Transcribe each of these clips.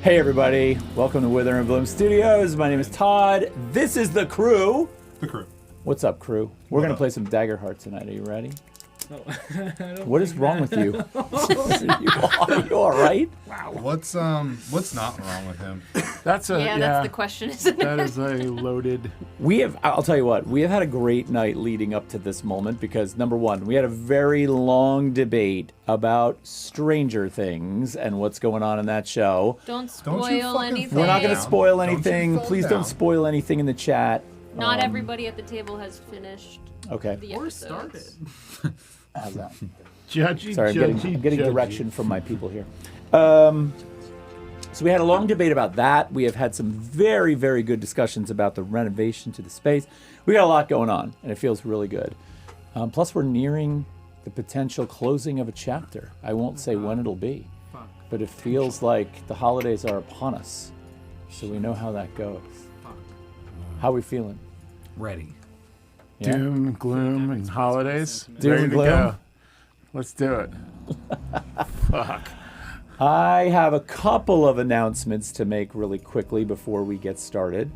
Hey everybody, welcome to Wither and Bloom Studios. My name is Todd. This is the crew. The crew. What's up, crew? We're going to play some Daggerheart tonight. Are you ready? No, What is wrong with you? Are you all right? Wow. What's not wrong with him? that's that's the question, isn't it? That is a loaded. I'll tell you what, we have had a great night leading up to this moment because, number one, we had a very long debate about Stranger Things and what's going on in that show. Don't spoil anything. We're not going to spoil Don't you anything. fall Please down. don't spoil anything in the chat. Not everybody at the table has finished Okay. the Or episodes. started. How's that? Judgy, Sorry, I'm getting judgy. direction from my people here. So we had a long debate about that. We have had some very, very good discussions about the renovation to the space. We got a lot going on, and it feels really good. Plus, we're nearing the potential closing of a chapter. I won't say when it'll be, but it feels like the holidays are upon us, so we know how that goes. How are we feeling? Ready. Yeah? Doom, gloom, and holidays. Doom Ready and to gloom? go. Let's do it. Fuck. I have a couple of announcements to make really quickly before we get started.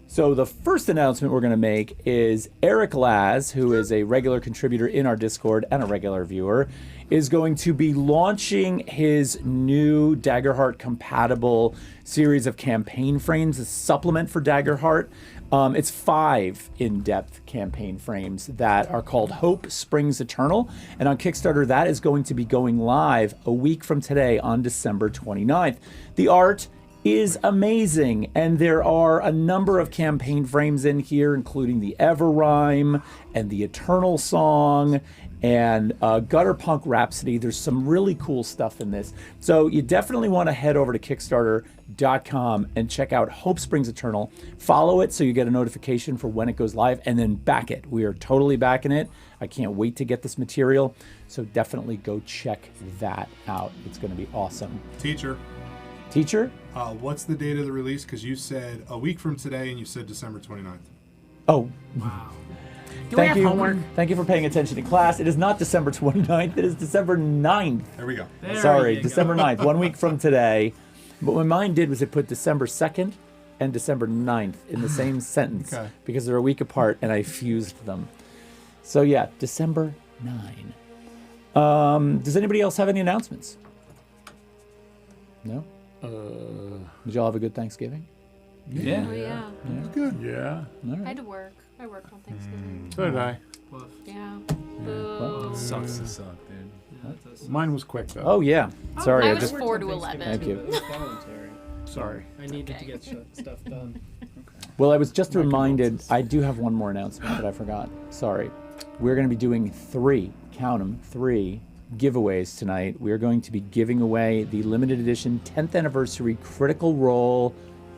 So the first announcement we're going to make is Eric Laz, who is a regular contributor in our Discord and a regular viewer, is going to be launching his new Daggerheart compatible series of campaign frames, a supplement for Daggerheart. It's 5 in-depth campaign frames that are called Hope Springs Eternal. And on Kickstarter, that is going to be going live a week from today on December 29th. The art is amazing, and there are a number of campaign frames in here, including the Everrhyme and the Eternal Song and Gutter Punk Rhapsody. There's some really cool stuff in this. So you definitely want to head over to Kickstarter.com and check out Hope Springs Eternal. Follow it so you get a notification for when it goes live, and then back it. We are totally backing it. I can't wait to get this material. So definitely go check that out. It's going to be awesome. Teacher, What's the date of the release? Because you said a week from today, and you said December 29th. Oh, Wow. thank you. Thank you for paying attention in class. It is not December 29th. It is December 9th. There we go. Sorry, December 9th, 1 week from today. But what mine did was it put December 2nd and December 9th in the same sentence because they're a week apart, and I fused them. So yeah, December 9. Does anybody else have any announcements? No? Did y'all have a good Thanksgiving? Yeah. Oh, yeah. Good. Yeah. All I right. had to work. I worked on Thanksgiving. So did I. Yeah. well, Boo. Sucks to suck, dude. Mine was quick, though. Oh yeah. Sorry, I I was just 4 to 11. Thank you. It was voluntary. Sorry. I needed to get stuff done. Well, I was just reminded, I do have one more announcement that I forgot. Sorry. We're going to be doing 3, count them, 3 giveaways tonight. We are going to be giving away the limited edition 10th anniversary Critical Role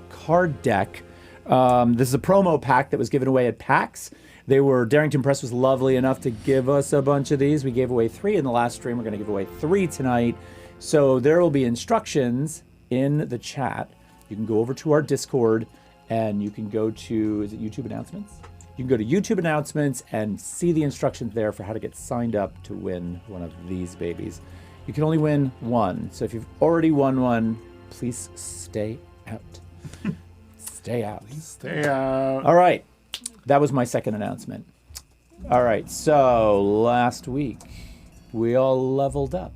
card deck. This is a promo pack that was given away at PAX. Darrington Press was lovely enough to give us a bunch of these. We gave away 3 in the last stream. We're going to give away 3 tonight. So there will be instructions in the chat. You can go over to our Discord and you can go to, is it YouTube announcements? You can go to YouTube announcements and see the instructions there for how to get signed up to win one of these babies. You can only win one. So if you've already won one, please stay out. Stay out. Stay out. All right. That was my second announcement. All right. So last week, we all leveled up.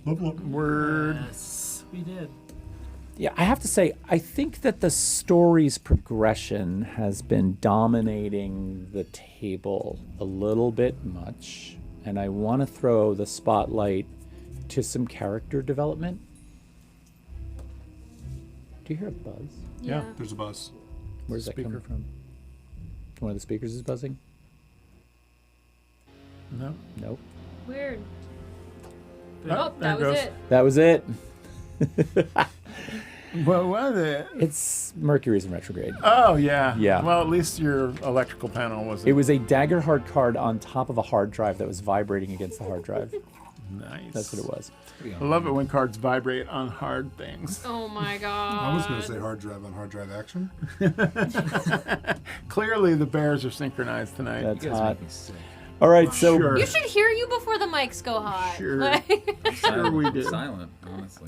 Word. Yes, we did. Yeah, I have to say, I think that the story's progression has been dominating the table a little bit much, and I want to throw the spotlight to some character development. Do you hear a buzz? Yeah. There's a buzz. Where's that coming from? One of the speakers is buzzing? No. Nope. Weird. Oh, Oh, there that it was goes. it. That was it. What was it? It's Mercury's in retrograde. Oh, yeah. Yeah. Well, at least your electrical panel wasn't. It was a Daggerheart card on top of a hard drive that was vibrating against the hard drive. Nice. That's what it was. I love it when cards vibrate on hard things. Oh my god. I was going to say hard drive on hard drive action. Clearly, the bears are synchronized tonight. That's You guys hot. make me sick. All right, so Sure. You should hear you before the mics go hot. Sure. Like- Sure we did. Silent, honestly.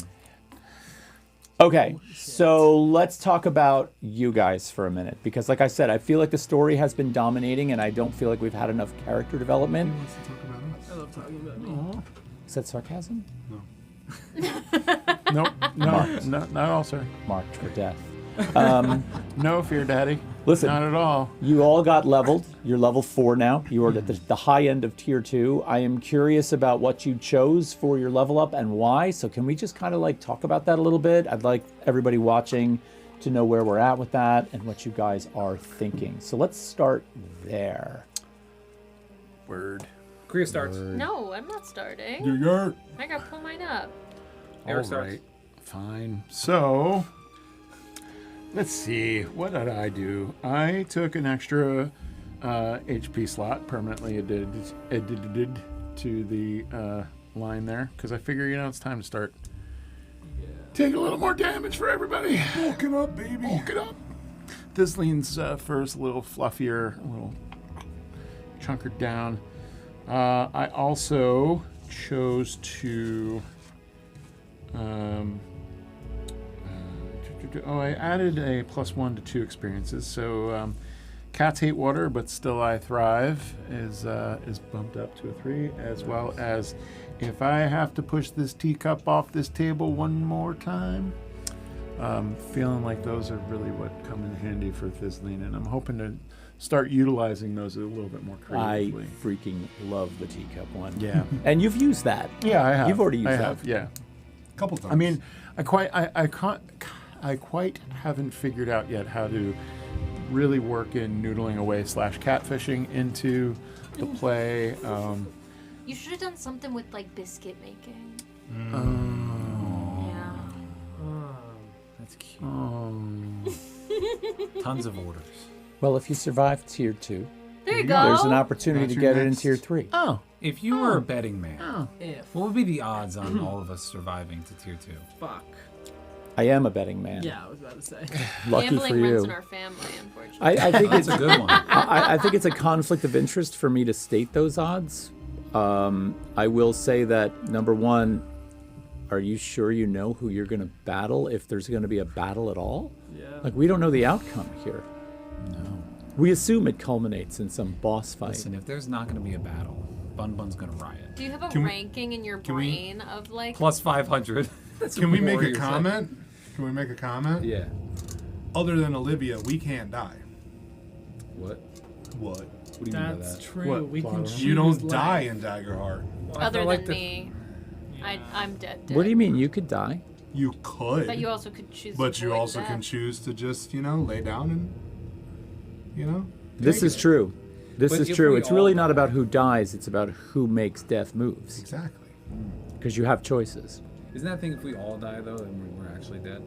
Okay, so let's talk about you guys for a minute, because like I said, I feel like the story has been dominating and I don't feel like we've had enough character development. Who wants to talk about us? I love talking about me. Is that sarcasm? Nope. No, not at all, sir. Marked for death. No fear, Daddy. Listen. Not at all. You all got leveled. You're level 4 now. You are at the high end of tier 2. I am curious about what you chose for your level up and why. So can we just kind of like talk about that a little bit? I'd like everybody watching to know where we're at with that and what you guys are thinking. So let's start there. Word. Croia starts. No, I'm not starting. You're I gotta pull mine up. Eric All starts. right. Fine. So, let's see. What did I do? I took an extra HP slot, permanently added to the line there, because I figure, it's time to start taking a little more damage for everybody. bulking up, baby. Bulk it up. This leans first, a little fluffier, a little chunkered down. I also chose to... I added a +1 to 2 experiences. So cats hate water, but still I thrive is bumped up to a 3, as well as if I have to push this teacup off this table one more time. Feeling like those are really what come in handy for Thistling, and I'm hoping to start utilizing those a little bit more I creatively. freaking love the teacup one. Yeah. And you've used that. Yeah, I have. You've already used I that. have, yeah. Couple times. I mean, I quite haven't figured out yet how to really work in noodling away / catfishing into the play. You should have done something with like biscuit making. Yeah. That's cute. Oh. Tons of orders. Well, if you survive tier 2, There you there's go. an opportunity That's to your get it in next- tier 3. Oh. If you were a betting man, If. what would be the odds on all of us surviving to tier 2? Fuck. I am a betting man. Yeah, I was about to say. Lucky Gambling for runs you. in our family, unfortunately. I think That's it's a good one. I think it's a conflict of interest for me to state those odds. I will say that, number one, are you sure you know who you're going to battle, if there's going to be a battle at all? Yeah. Like, we don't know the outcome here. No. We assume it culminates in some boss fight. Listen, if there's not going to be a battle, Bun Bun's going to riot. Do you have a Can we- ranking in your can we- brain of like? Plus 500. That's Can we make a warrior set. comment? Can we make a comment? Yeah. Other than Olivia, we can't die. What? What? What do you mean by That's that? true. What, We can Father? choose You don't life. die in Daggerheart. Other like than the- me, I'm dead. What do you mean? You could die? You could. But you also could choose. But to you avoid also death. can choose to just, lay down and, This take is it. true. This But is if true. we It's really all not die- about who dies. It's about who makes death moves. Exactly. Because you have choices. Isn't that thing if we all die, though, then we're actually dead?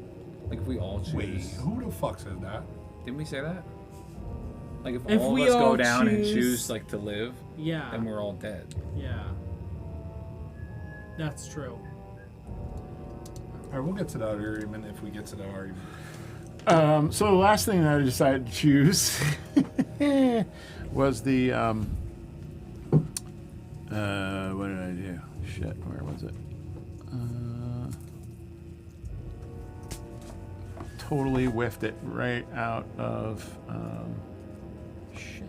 Like, if we all choose... Wait, who the fuck said that? Didn't we say that? Like, if If all we of us all go down and choose- choose, like, to live, Yeah. then we're all dead. Yeah. That's true. All right, we'll get to that argument if we get to that argument. So the last thing that I decided to choose was the what did I do? Shit, where was it? Totally whiffed it right out of shit.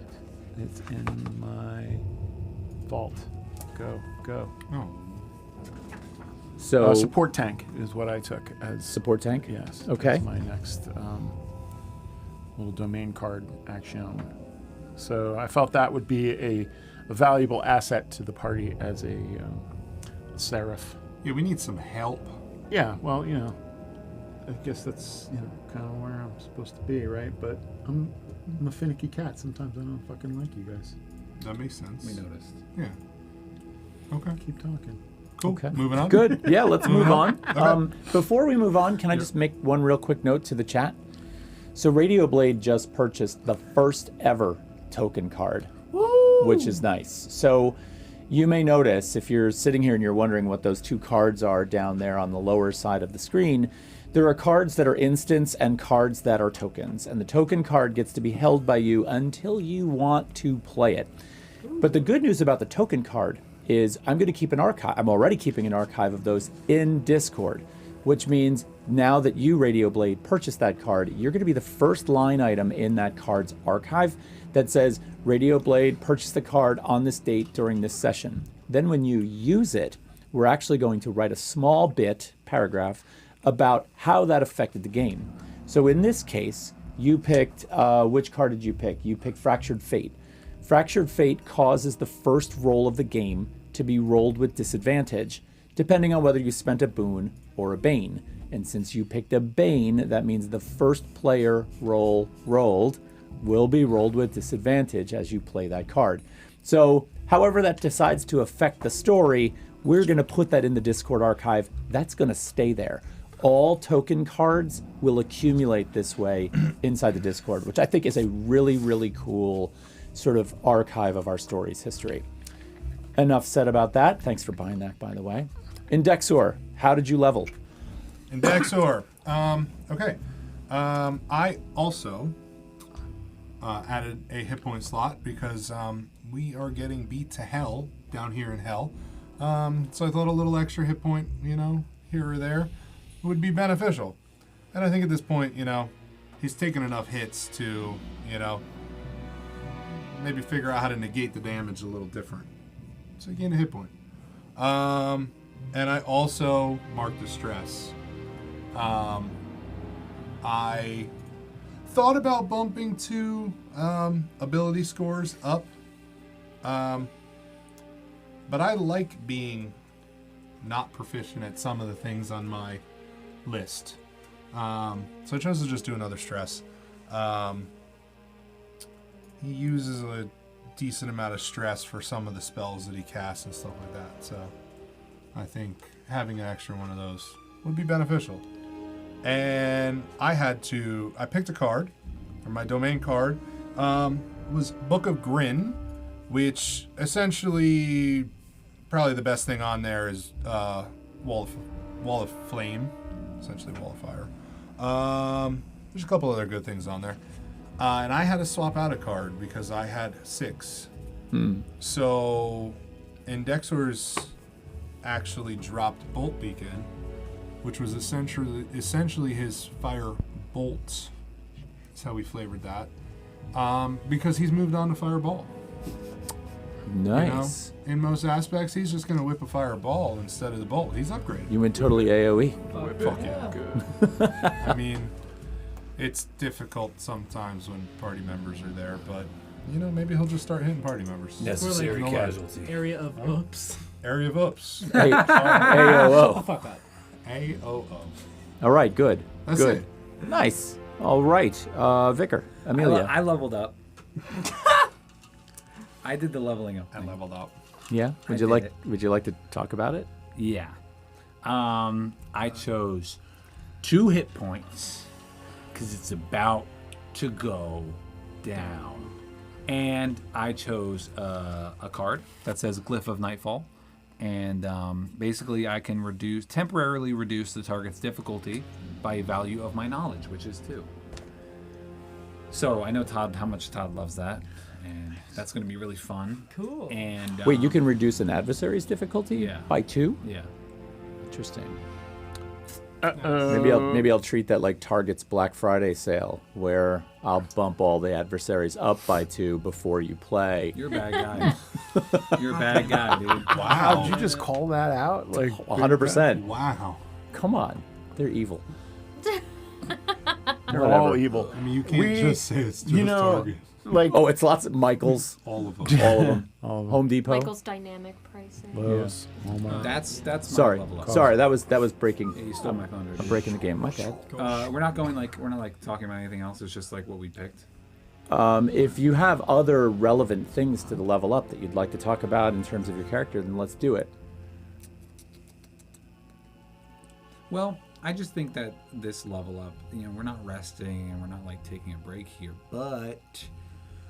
It's in my vault. Go. Oh. So, Support tank is what I took as support tank? yes. Okay. as my next little domain card action. So I felt that would be a valuable asset to the party as a seraph. Yeah, we need some help. Yeah, well, I guess that's kind of where I'm supposed to be, right? But I'm a finicky cat. Sometimes I don't fucking like you guys. That makes sense. We noticed. Yeah. Okay. Keep talking. Cool. Okay. Moving on. Good. Yeah, let's move on. Okay. Before we move on, can I just make one real quick note to the chat? So Radio Blade just purchased the first ever token card, which is nice. So you may notice, if you're sitting here and you're wondering what those two cards are down there on the lower side of the screen, there are cards that are instants and cards that are tokens. And the token card gets to be held by you until you want to play it. But the good news about the token card is I'm going to keep an archive. I'm already keeping an archive of those in Discord. which means now that you, Radio Blade, purchase that card, you're going to be the first line item in that card's archive that says, Radio Blade purchased the card on this date during this session. Then when you use it, we're actually going to write a small paragraph, about how that affected the game. So in this case, you picked, which card did you pick? You picked Fractured Fate. Fractured Fate causes the first roll of the game to be rolled with disadvantage, depending on whether you spent a boon or a bane. And since you picked a bane, that means the first player rolled will be rolled with disadvantage as you play that card. So however that decides to affect the story, we're going to put that in the Discord archive. That's going to stay there. All token cards will accumulate this way inside the Discord, which I think is a really, really cool sort of archive of our story's history. Enough said about that. Thanks for buying that, by the way. Indexor, how did you level? Indexor. Okay. I also added a hit point slot because we are getting beat to hell down here in hell. So I thought a little extra hit point, here or there would be beneficial. And I think at this point, he's taken enough hits to, maybe figure out how to negate the damage a little different. So he gained a hit point. And I also marked the stress. I thought about bumping 2 ability scores up. But I like being not proficient at some of the things on my list. So I chose to just do another stress. He uses a decent amount of stress for some of the spells that he casts and stuff like that. So I think having an extra one of those would be beneficial. And I picked a card, or my domain card, was Book of Grin, which essentially, probably the best thing on there is Wall of Flame, essentially Wall of Fire. There's a couple other good things on there. And I had to swap out a card because I had 6. So Indexor's actually dropped Bolt Beacon, which was essentially his Fire Bolt. That's how we flavored that. Because he's moved on to Fireball. Nice. In most aspects, he's just going to whip a Fireball instead of the Bolt. He's upgraded. You went totally AoE. Fuck yeah. Good. I mean, it's difficult sometimes when party members are there, but, maybe he'll just start hitting party members. Necessary No casualty. Area of oops. Area of oops. AOO. Fuck that. AOO. All right, good. That's good. it. Nice. All right. Vicar, Amelia. I leveled up. I did the leveling up I thing. leveled up. Yeah. Would you like to talk about it? Yeah. I chose 2 hit points because it's about to go down. And I chose a card that says Glyph of Nightfall. And basically I can temporarily reduce the target's difficulty by a value of my knowledge, which is 2. So I know how much Todd loves that. And that's going to be really fun. Cool. And Wait, you can reduce an adversary's difficulty Yeah. by 2? Yeah. Interesting. Maybe I'll treat that like Target's Black Friday sale, where I'll bump all the adversaries up by 2 before you play. You're a bad guy. You're a bad guy, dude. Wow, did you just call that out? Like 100%. Wow. Come on, they're evil. they're all evil. I mean, you can't just say it's just Target. Like Oh, it's lots of Michaels. All of them. All of them. Home Depot. Michael's dynamic pricing. Lowe's. That's Sorry, my level up. sorry. That was breaking. Yeah, you stole my thunder. I'm dude. breaking the game. My bad. We're not talking about anything else. It's just like what we picked. If you have other relevant things to the level up that you'd like to talk about in terms of your character, then let's do it. Well, I just think that this level up, we're not resting and we're not like taking a break here, but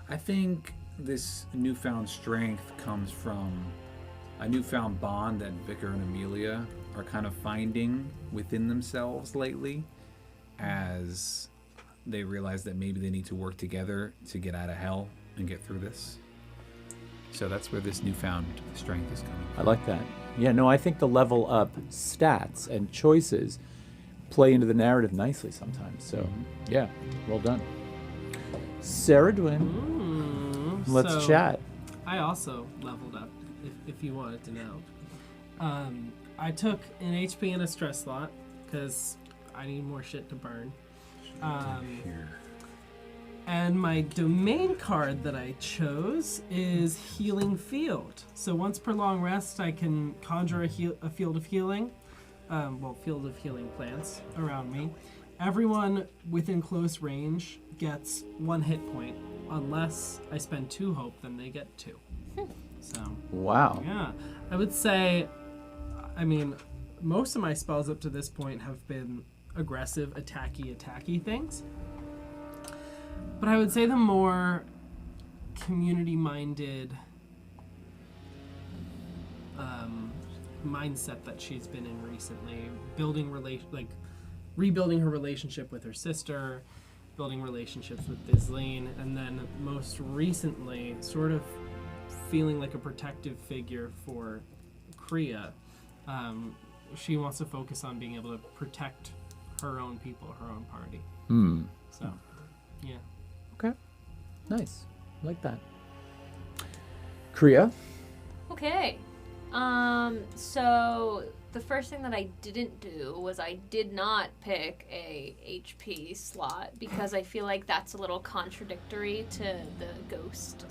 I think this newfound strength comes from a newfound bond that Vicar and Amelia are kind of finding within themselves lately as they realize that maybe they need to work together to get out of hell and get through this. So that's where this newfound strength is coming from. I like that. Yeah, no, I think the level up stats and choices play into the narrative nicely sometimes. So, yeah, well done. Sarah Dwin, let's So, chat. I also leveled up, if you wanted to know. I took an HP and a stress slot because I need more shit to burn. And my domain card that I chose is Healing Field. So once per long rest, I can conjure a field of healing, field of healing plants around me. Everyone within close range gets 1 hit point. Unless I spend 2 hope, then they get 2. So, Wow. yeah. I would say, I mean, most of my spells up to this point have been aggressive, attacky things. But I would say the more community-minded mindset that she's been in recently, rebuilding her relationship with her sister, building relationships with Bizline, and then most recently, sort of feeling like a protective figure for Croia. She wants to focus on being able to protect her own people, her own party. So, yeah. Okay. Nice. I like that. Croia? Okay. So the first thing that I didn't do was I did not pick a HP slot because I feel like that's a little contradictory to the ghost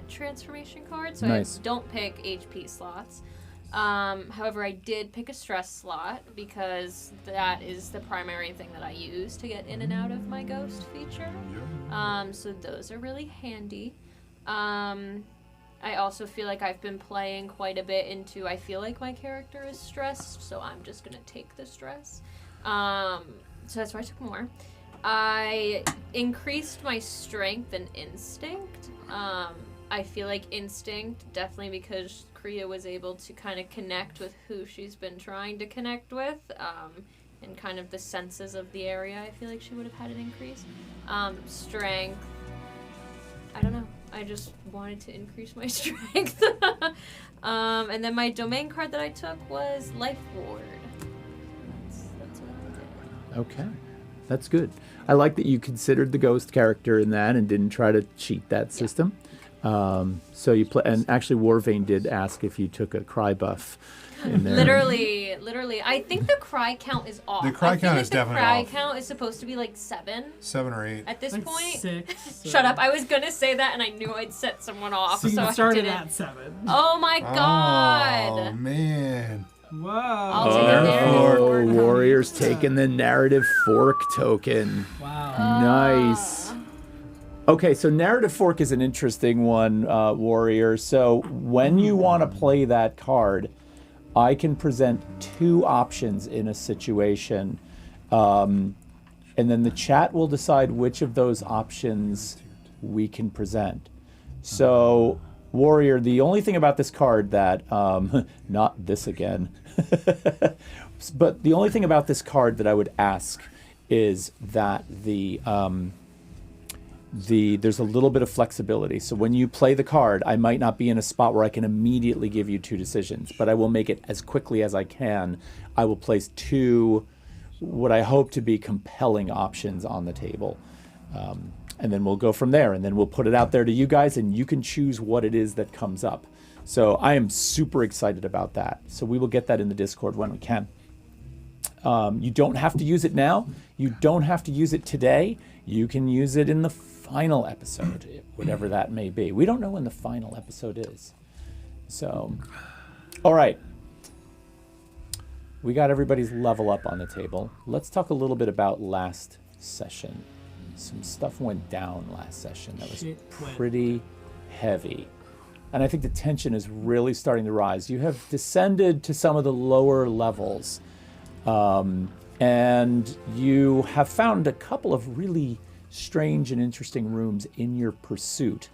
transformation card. So Nice. I don't pick HP slots. However, I did pick a stress slot because that is the primary thing that I use to get in and out of my ghost feature. So those are really handy. I also feel like I've been playing quite a bit into I feel like my character is stressed, so I'm just going to take the stress. So that's why I took more. I increased my strength and instinct. I feel like instinct, definitely because Croia was able to kind of connect with who she's been trying to connect with, and kind of the senses of the area. I feel like she would have had an increase. Strength, I don't know. I just wanted to increase my strength. And then my domain card that I took was Life Ward. That's what I did. Okay. That's good. I like that you considered the ghost character in that and didn't try to cheat that system. So you play, and actually Warvane did ask if you took a cry buff in there. Literally. I think the cry count is off. The cry count is the definitely cry off. count is supposed to be like 7 7 or 8. at this Like point. 6. Shut up. I was going to say that and I knew I'd set someone off. So So you I started didn't. at 7. Oh my god. Oh, man. Whoa. I'll take a narrative fork. Warriors taking the narrative fork token. Wow. Nice. Okay, so narrative fork is an interesting one, Warrior. So when you want to play that card, I can present 2 options in a situation, and then the chat will decide which of those options we can present. So, Warrior, the only thing about this card that, not this again, but the only thing about this card that I would ask is that there's a little bit of flexibility. So when you play the card, I might not be in a spot where I can immediately give you 2 decisions, but I will make it as quickly as I can. I will place 2, what I hope to be compelling options on the table. And then we'll go from there, and then we'll put it out there to you guys, and you can choose what it is that comes up. So I am super excited about that. So we will get that in the Discord when we can. You don't have to use it now. You don't have to use it today. You can use it in the final episode, whatever that may be. We don't know when the final episode is. So, all right. We got everybody's level up on the table. Let's talk a little bit about last session. Some stuff went down last session that was Shit went. pretty heavy. And I think the tension is really starting to rise. You have descended to some of the lower levels. And you have found a couple of really strange and interesting rooms in your pursuit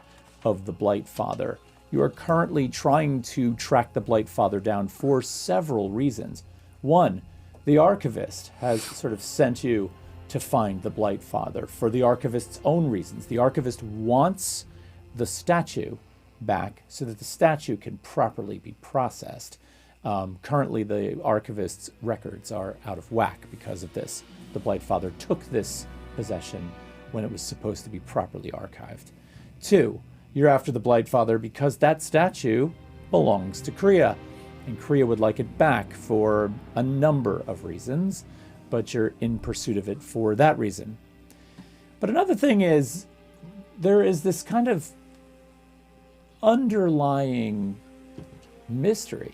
of the Blightfather. You are currently trying to track the Blightfather down for several reasons. One, the Archivist has sort of sent you to find the Blightfather for the Archivist's own reasons. The Archivist wants the statue back so that the statue can properly be processed. Currently, the archivist's records are out of whack because of this. The Blightfather took this possession when it was supposed to be properly archived. 2, you're after the Blightfather because that statue belongs to Croia, and Croia would like it back for a number of reasons, but you're in pursuit of it for that reason. But another thing is, there is this kind of underlying mystery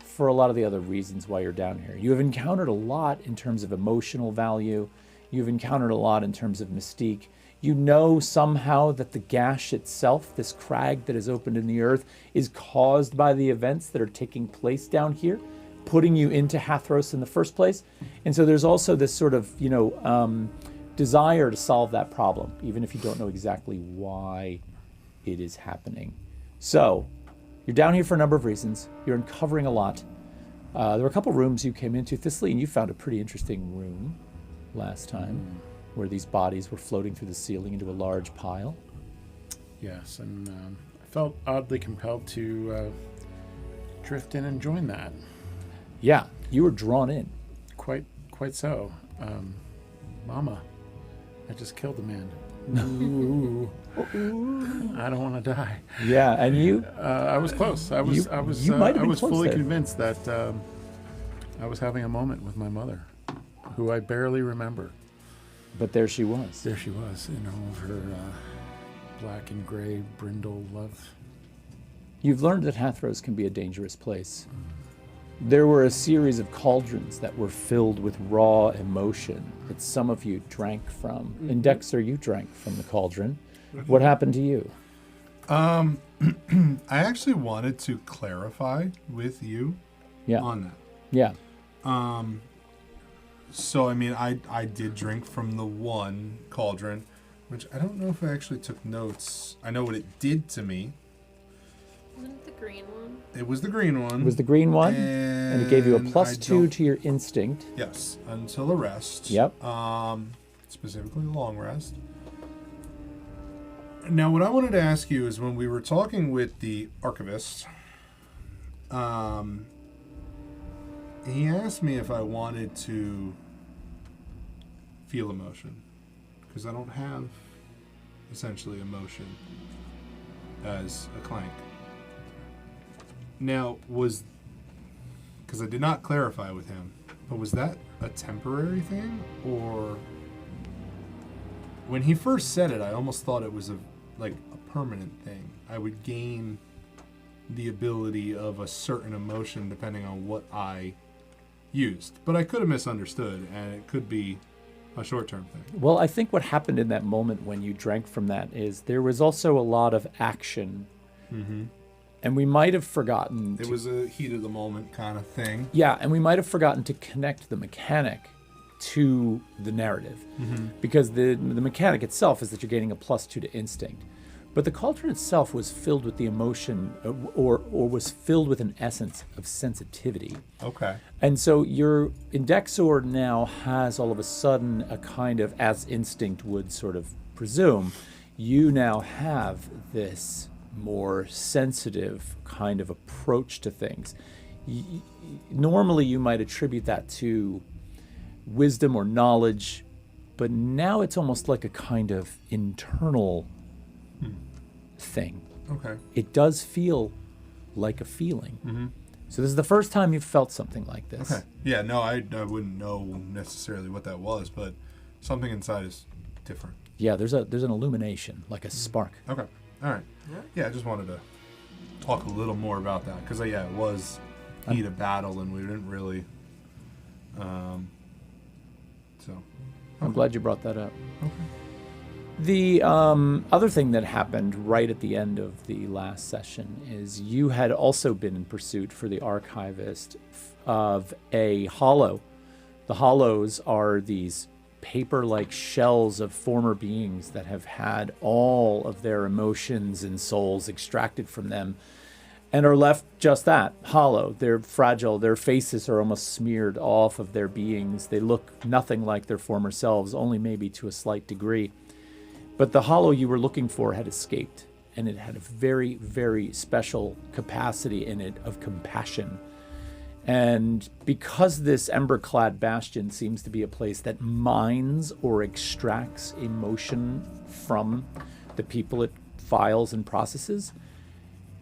for a lot of the other reasons why you're down here. You have encountered a lot in terms of emotional value. You've encountered a lot in terms of mystique. You know somehow that the gash itself, this crag that is opened in the earth, is caused by the events that are taking place down here, putting you into Hathros in the first place. And so there's also this sort of, desire to solve that problem, even if you don't know exactly why it is happening. So you're down here for a number of reasons. You're uncovering a lot. There were a couple rooms you came into. Thistlein, you found a pretty interesting room last time, where these bodies were floating through the ceiling into a large pile. Yes, and I felt oddly compelled to drift in and join that. Yeah, you were drawn in. Quite so. Mama, I just killed a man. Ooh. I don't want to die. Yeah, and you? I was close. I was might have been close fully there. convinced that I was having a moment with my mother, who I barely remember. But there she was. There she was, in all of her black and gray brindle love. You've learned that Hathros can be a dangerous place. There were a series of cauldrons that were filled with raw emotion that some of you drank from. And Dexter, you drank from the cauldron. What happened to you? I actually wanted to clarify with you on that. Yeah. So, I mean, I did drink from the one cauldron, which I don't know if I actually took notes. I know what it did to me. Wasn't it the green one? It was the green one. It was the green one, and it gave you a I +2 don't- to your instinct. Yes, until a rest. Yep. Specifically long rest. Now, what I wanted to ask you is when we were talking with the archivist, he asked me if I wanted to feel emotion, because I don't have essentially emotion as a clank. Now, because I did not clarify with him, but was that a temporary thing, or when he first said it, I almost thought it was a permanent thing. I would gain the ability of a certain emotion depending on what I used, but I could have misunderstood, and it could be a short-term thing. Well, I think what happened in that moment when you drank from that is there was also a lot of action. Mm-hmm. And we might have forgotten. It was a heat of the moment kind of thing. Yeah, and we might have forgotten to connect the mechanic to the narrative. Mm-hmm. Because the mechanic itself is that you're gaining a +2 to instinct. But the cauldron itself was filled with the emotion, or was filled with an essence of sensitivity. Okay. And so your Indexor now has all of a sudden a kind of, as instinct would sort of presume, you now have this more sensitive kind of approach to things. Normally you might attribute that to wisdom or knowledge, but now it's almost like a kind of internal thing. Okay. It does feel like a feeling. Mm-hmm. So this is the first time you've felt something like this. Okay. Yeah, no, I wouldn't know necessarily what that was, but something inside is different. Yeah, there's an illumination, like a spark. Okay. All right. Yeah, I just wanted to talk a little more about that, because it was heat of battle, and we didn't really. I'm glad you brought that up. Okay. The other thing that happened right at the end of the last session is you had also been in pursuit for the archivist of a hollow. The hollows are these paper-like shells of former beings that have had all of their emotions and souls extracted from them and are left just that, hollow. They're fragile. Their faces are almost smeared off of their beings. They look nothing like their former selves, only maybe to a slight degree. But the hollow you were looking for had escaped, and it had a very, very special capacity in it of compassion. And because this Emberclad Bastion seems to be a place that mines or extracts emotion from the people it files and processes,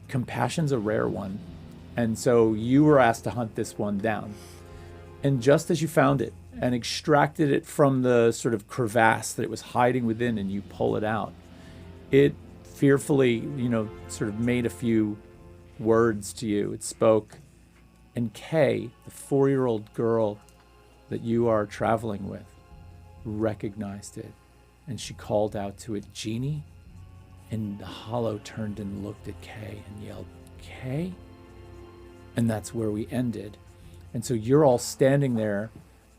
compassion's a rare one. And so you were asked to hunt this one down. And just as you found it and extracted it from the sort of crevasse that it was hiding within, and you pull it out, it fearfully, sort of made a few words to you. It spoke. And Kay, the 4-year-old girl that you are traveling with, recognized it. And she called out to it, "Genie." And the hollow turned and looked at Kay and yelled, "Kay?" And that's where we ended. And so you're all standing there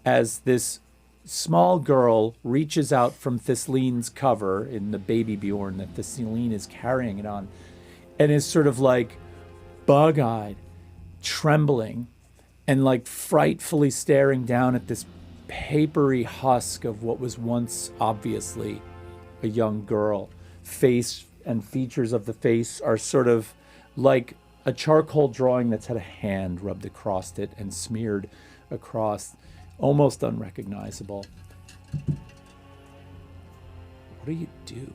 as this small girl reaches out from Thisteline's cover in the baby Bjorn that Thisteline is carrying it on, and is sort of like bug-eyed, trembling, and like frightfully staring down at this papery husk of what was once obviously a young girl. Face and features of the face are sort of like a charcoal drawing that's had a hand rubbed across it and smeared across, almost unrecognizable. What do you do?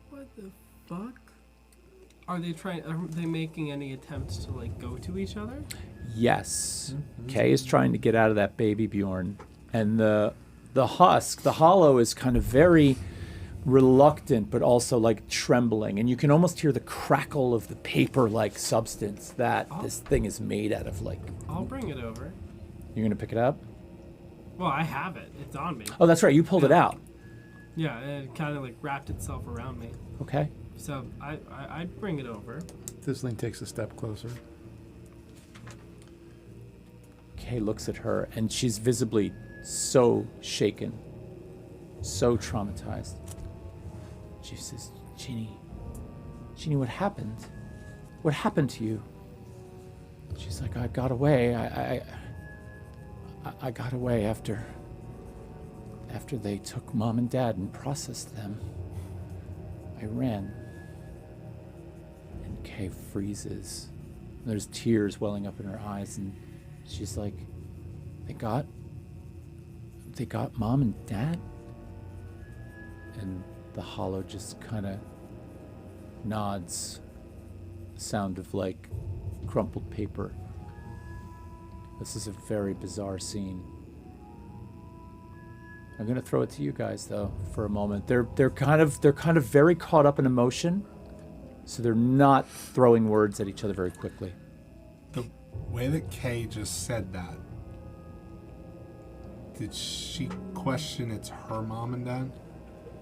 What the fuck? Are they making any attempts to like go to each other? Yes. Kay is trying to get out of that baby Bjorn, and the husk, the hollow, is kind of very reluctant, but also like trembling, and you can almost hear the crackle of the paper-like substance that this thing is made out of. Like, I'll bring it over. you're gonna pick it up? Well, I have it. It's on me. Oh, that's right. You pulled it out. Yeah, it kind of like wrapped itself around me. Okay. So I'd bring it over. Thistling takes a step closer. Kay looks at her, and she's visibly so shaken, so traumatized. She says, Jeannie, what happened? What happened to you? She's like, I got away. I got away after they took Mom and Dad and processed them. I ran. And Kay freezes. There's tears welling up in her eyes, and she's like, They got Mom and Dad? And the hollow just kind of nods, sound of like crumpled paper. This is a very bizarre scene. I'm gonna throw it to you guys though for a moment. They're kind of very caught up in emotion, so they're not throwing words at each other very quickly. The way that Kay just said that, did she question it's her mom and dad?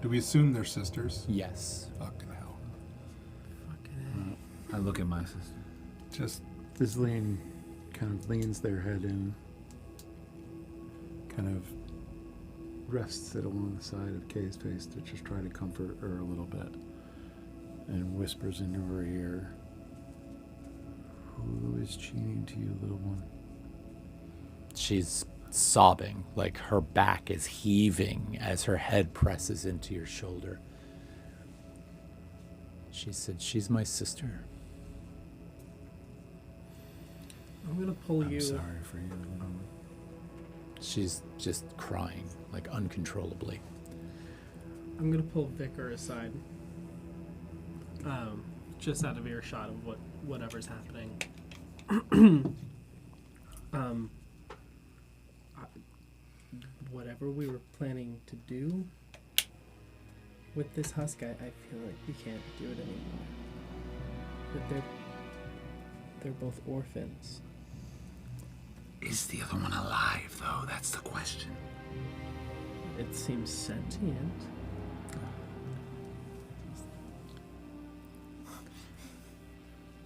Do we assume they're sisters? Yes. Fucking hell. I look at my sister. Just Thistling kind of leans their head in, kind of rests it along the side of Kay's face to just try to comfort her a little bit, and whispers into her ear, "Who is cheating to you, little one?" She's sobbing, like her back is heaving as her head presses into your shoulder. She said, "She's my sister." I'm gonna pull I'm you. sorry for you. She's just crying, like uncontrollably. I'm gonna pull Vicar aside. Just out of earshot of whatever's happening. Whatever we were planning to do with this husk, I feel like we can't do it anymore. But they're both orphans. Is the other one alive, though? That's the question. It seems sentient.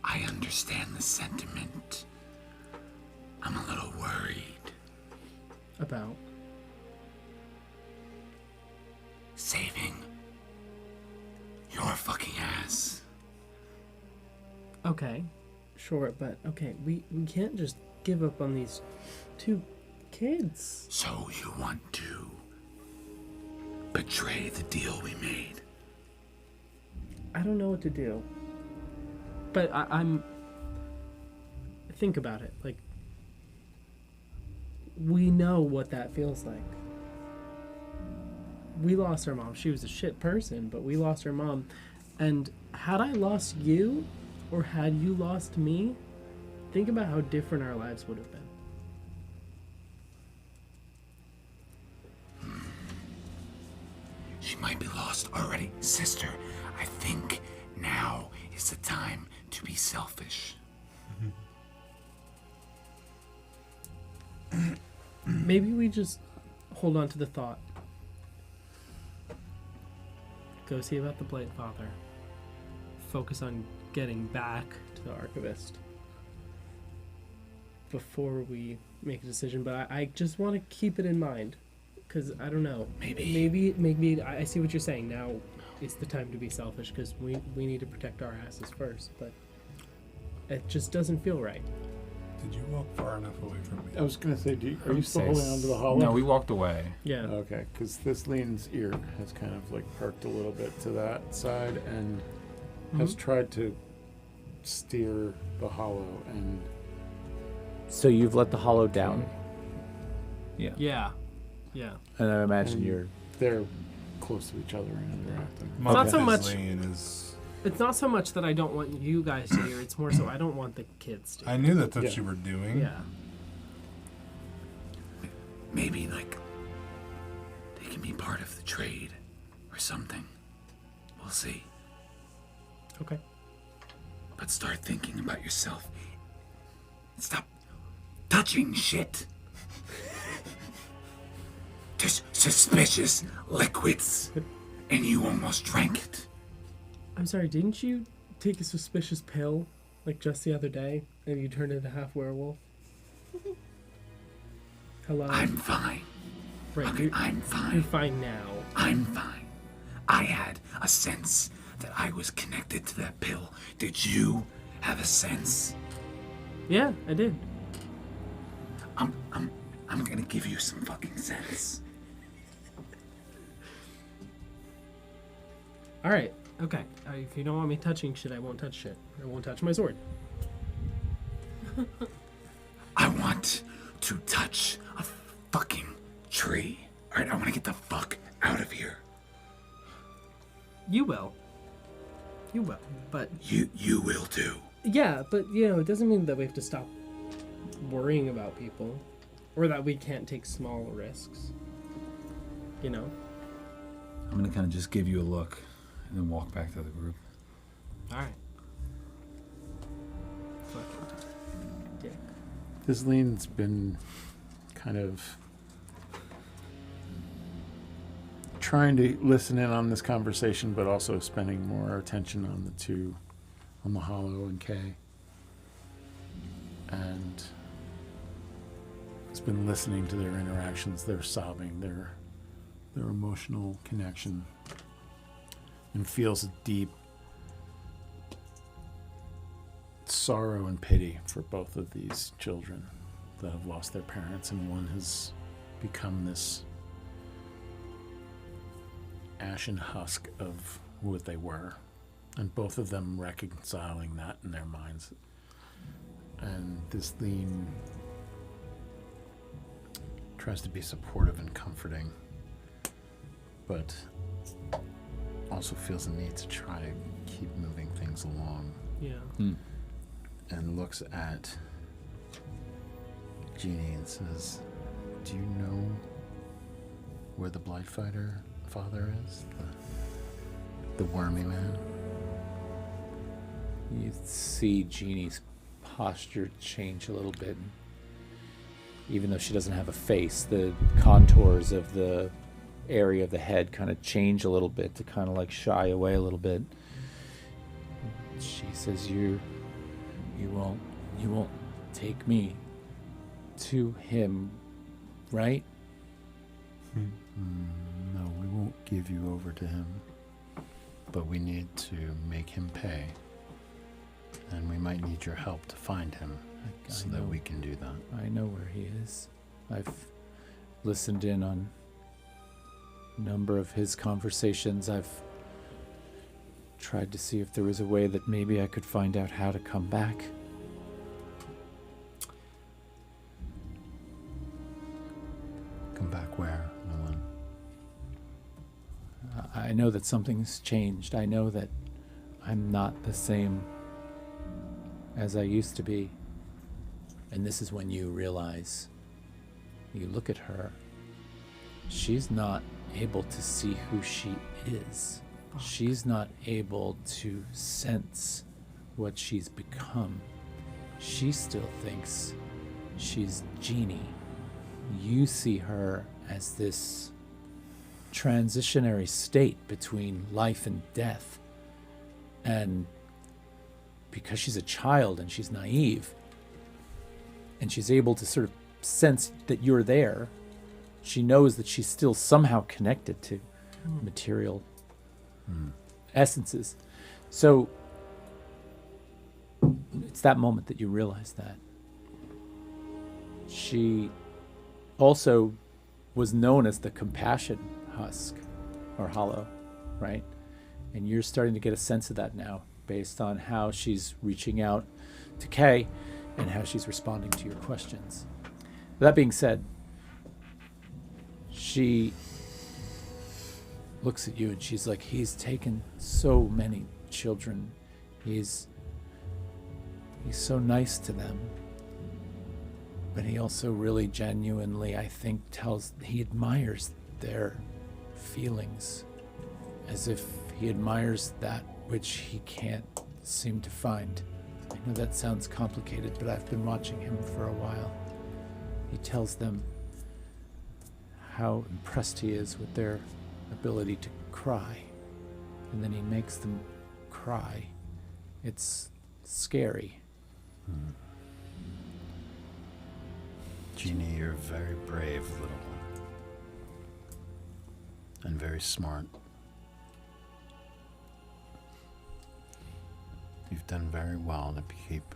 I understand the sentiment. I'm a little worried. About? Saving your fucking ass. Okay, sure, but okay, we can't just give up on these two kids. So you want to betray the deal we made? I don't know what to do. But I'm... Think about it. Like, we know what that feels like. We lost our mom. She was a shit person, but we lost our mom. And had I lost you, or had you lost me, think about how different our lives would have been. She might be lost already. Sister, I think now is the time to be selfish. Maybe we just hold on to the thought. Go see about the Blightfather. Focus on getting back to the Archivist before we make a decision. But I just want to keep it in mind. Because, I don't know. Maybe I see what you're saying. Now it's the time to be selfish because we need to protect our asses first. But it just doesn't feel right. Did you walk far enough away from me? I was going to say, are you still holding on to the hollow? No, we walked away. Yeah. Okay, because this lean's ear has kind of like perked a little bit to that side and has tried to steer the hollow and... So you've let the hollow down, Yeah. Yeah. Yeah. and I imagine And you're. they're close to each other and interacting. Not so much- Is, It's not so much that I don't want you guys to hear. It's more so I don't want the kids to. I knew that's what Yeah. you were doing. Yeah. Maybe, like, they can be part of the trade or something. We'll see. Okay. But start thinking about yourself. Stop touching shit. There's suspicious liquids, and you almost drank it. I'm sorry, didn't you take a suspicious pill like just the other day and you turned into half werewolf? Hello? I'm fine. right, Okay, I'm you're fine. fine now. I'm fine. I had a sense that I was connected to that pill. Did you have a sense? Yeah, I did. I'm gonna give you some fucking sense. Alright, okay. If you don't want me touching shit, I won't touch shit. I won't touch my sword. I want to touch a fucking tree. Alright, I want to get the fuck out of here. You will. You will. But, You will do. yeah, but, it doesn't mean that we have to stop worrying about people. Or that we can't take small risks. You know? I'm gonna kind of just give you a look and then walk back to the group. Alright. Fucking dick. This lean's been kind of trying to listen in on this conversation, but also spending more attention on the two, on the Hollow and Kay. And it's been listening to their interactions, their sobbing, their emotional connection, and feels a deep sorrow and pity for both of these children that have lost their parents, and one has become this ashen husk of what they were, and both of them reconciling that in their minds. And this lean tries to be supportive and comforting, but also feels a need to try to keep moving things along, Yeah. and looks at Jeannie and says, "Do you know where the Blightfather father is? The wormy man?" You see Jeannie's posture change a little bit. Even though she doesn't have a face, the contours of the area of the head kind of change a little bit to kind of like shy away a little bit. She says, you won't take me to him, right? No, we won't give you over to him, but we need to make him pay, and we might need your help to find him so that we can do that. I know where he is. I've listened in on a number of his conversations. I've tried to see if there was a way that maybe I could find out how to come back. Come back where, Nolan? I know that something's changed. I know that I'm not the same as I used to be. And this is when you realize, you look at her, she's not able to see who she is. She's not able to sense what she's become. She still thinks she's Jeannie. You see her as this transitionary state between life and death. And because she's a child and she's naive, and she's able to sort of sense that you're there, she knows that she's still somehow connected to material essences. So it's that moment that you realize that. She also was known as the compassion husk or hollow, right? And you're starting to get a sense of that now based on how she's reaching out to Kay and how she's responding to your questions. That being said, she looks at you and she's like, he's taken so many children. He's so nice to them. But he also really genuinely, I think, he admires their feelings, as if he admires that which he can't seem to find. I know that sounds complicated, but I've been watching him for a while. He tells them how impressed he is with their ability to cry, and then he makes them cry. It's scary. Jeannie, you're a very brave little one. And very smart. You've done very well to keep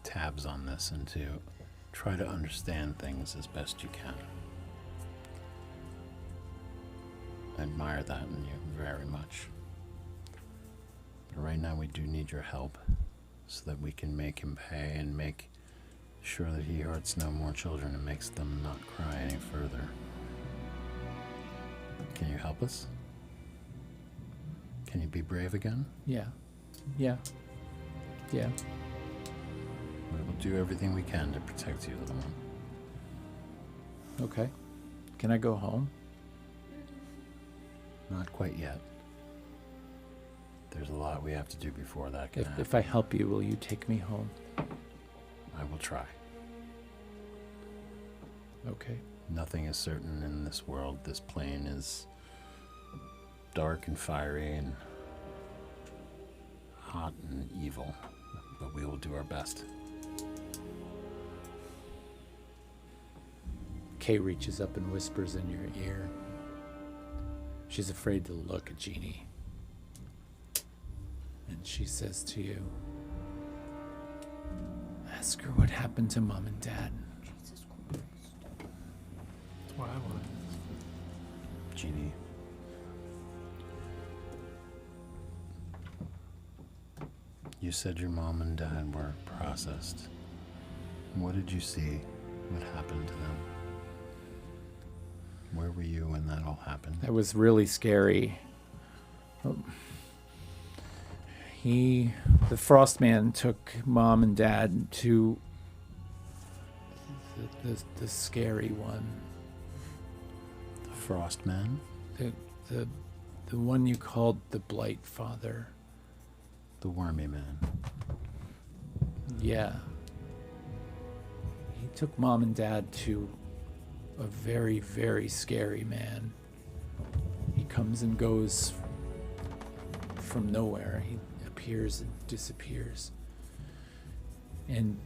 tabs on this and to try to understand things as best you can. I admire that in you very much. But right now we do need your help so that we can make him pay and make sure that he hurts no more children and makes them not cry any further. Can you help us? Can you be brave again? Yeah. We will do everything we can to protect you, little one. Okay. Can I go home? Not quite yet. There's a lot we have to do before that can happen. If I help you, will you take me home? I will try. Okay. Nothing is certain in this world. This plane is dark and fiery and hot and evil, but we will do our best. Kay reaches up and whispers in your ear. She's afraid to look at Jeannie. And she says to you, ask her what happened to Mom and Dad. Jesus Christ. That's what I want. Jeannie, you said your mom and dad were processed. What did you see? What happened to them? Where were you when that all happened? That was really scary. The Frostman took Mom and Dad to the scary one. The Frostman? The one you called the Blightfather. The wormy man. Yeah. He took Mom and Dad to a very, very scary man. He comes and goes from nowhere. He appears and disappears. And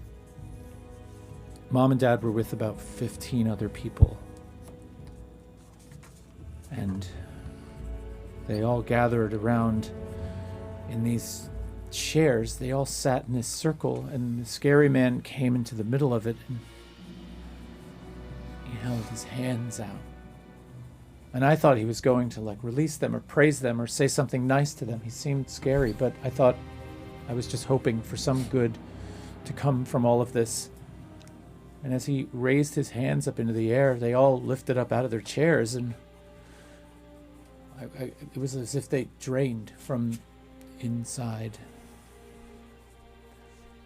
Mom and Dad were with about 15 other people. And they all gathered around in these chairs. They all sat in this circle, and the scary man came into the middle of it, and he held his hands out. And I thought he was going to like release them or praise them or say something nice to them. He seemed scary, but I was just hoping for some good to come from all of this. And as he raised his hands up into the air, they all lifted up out of their chairs, and it was as if they drained from inside.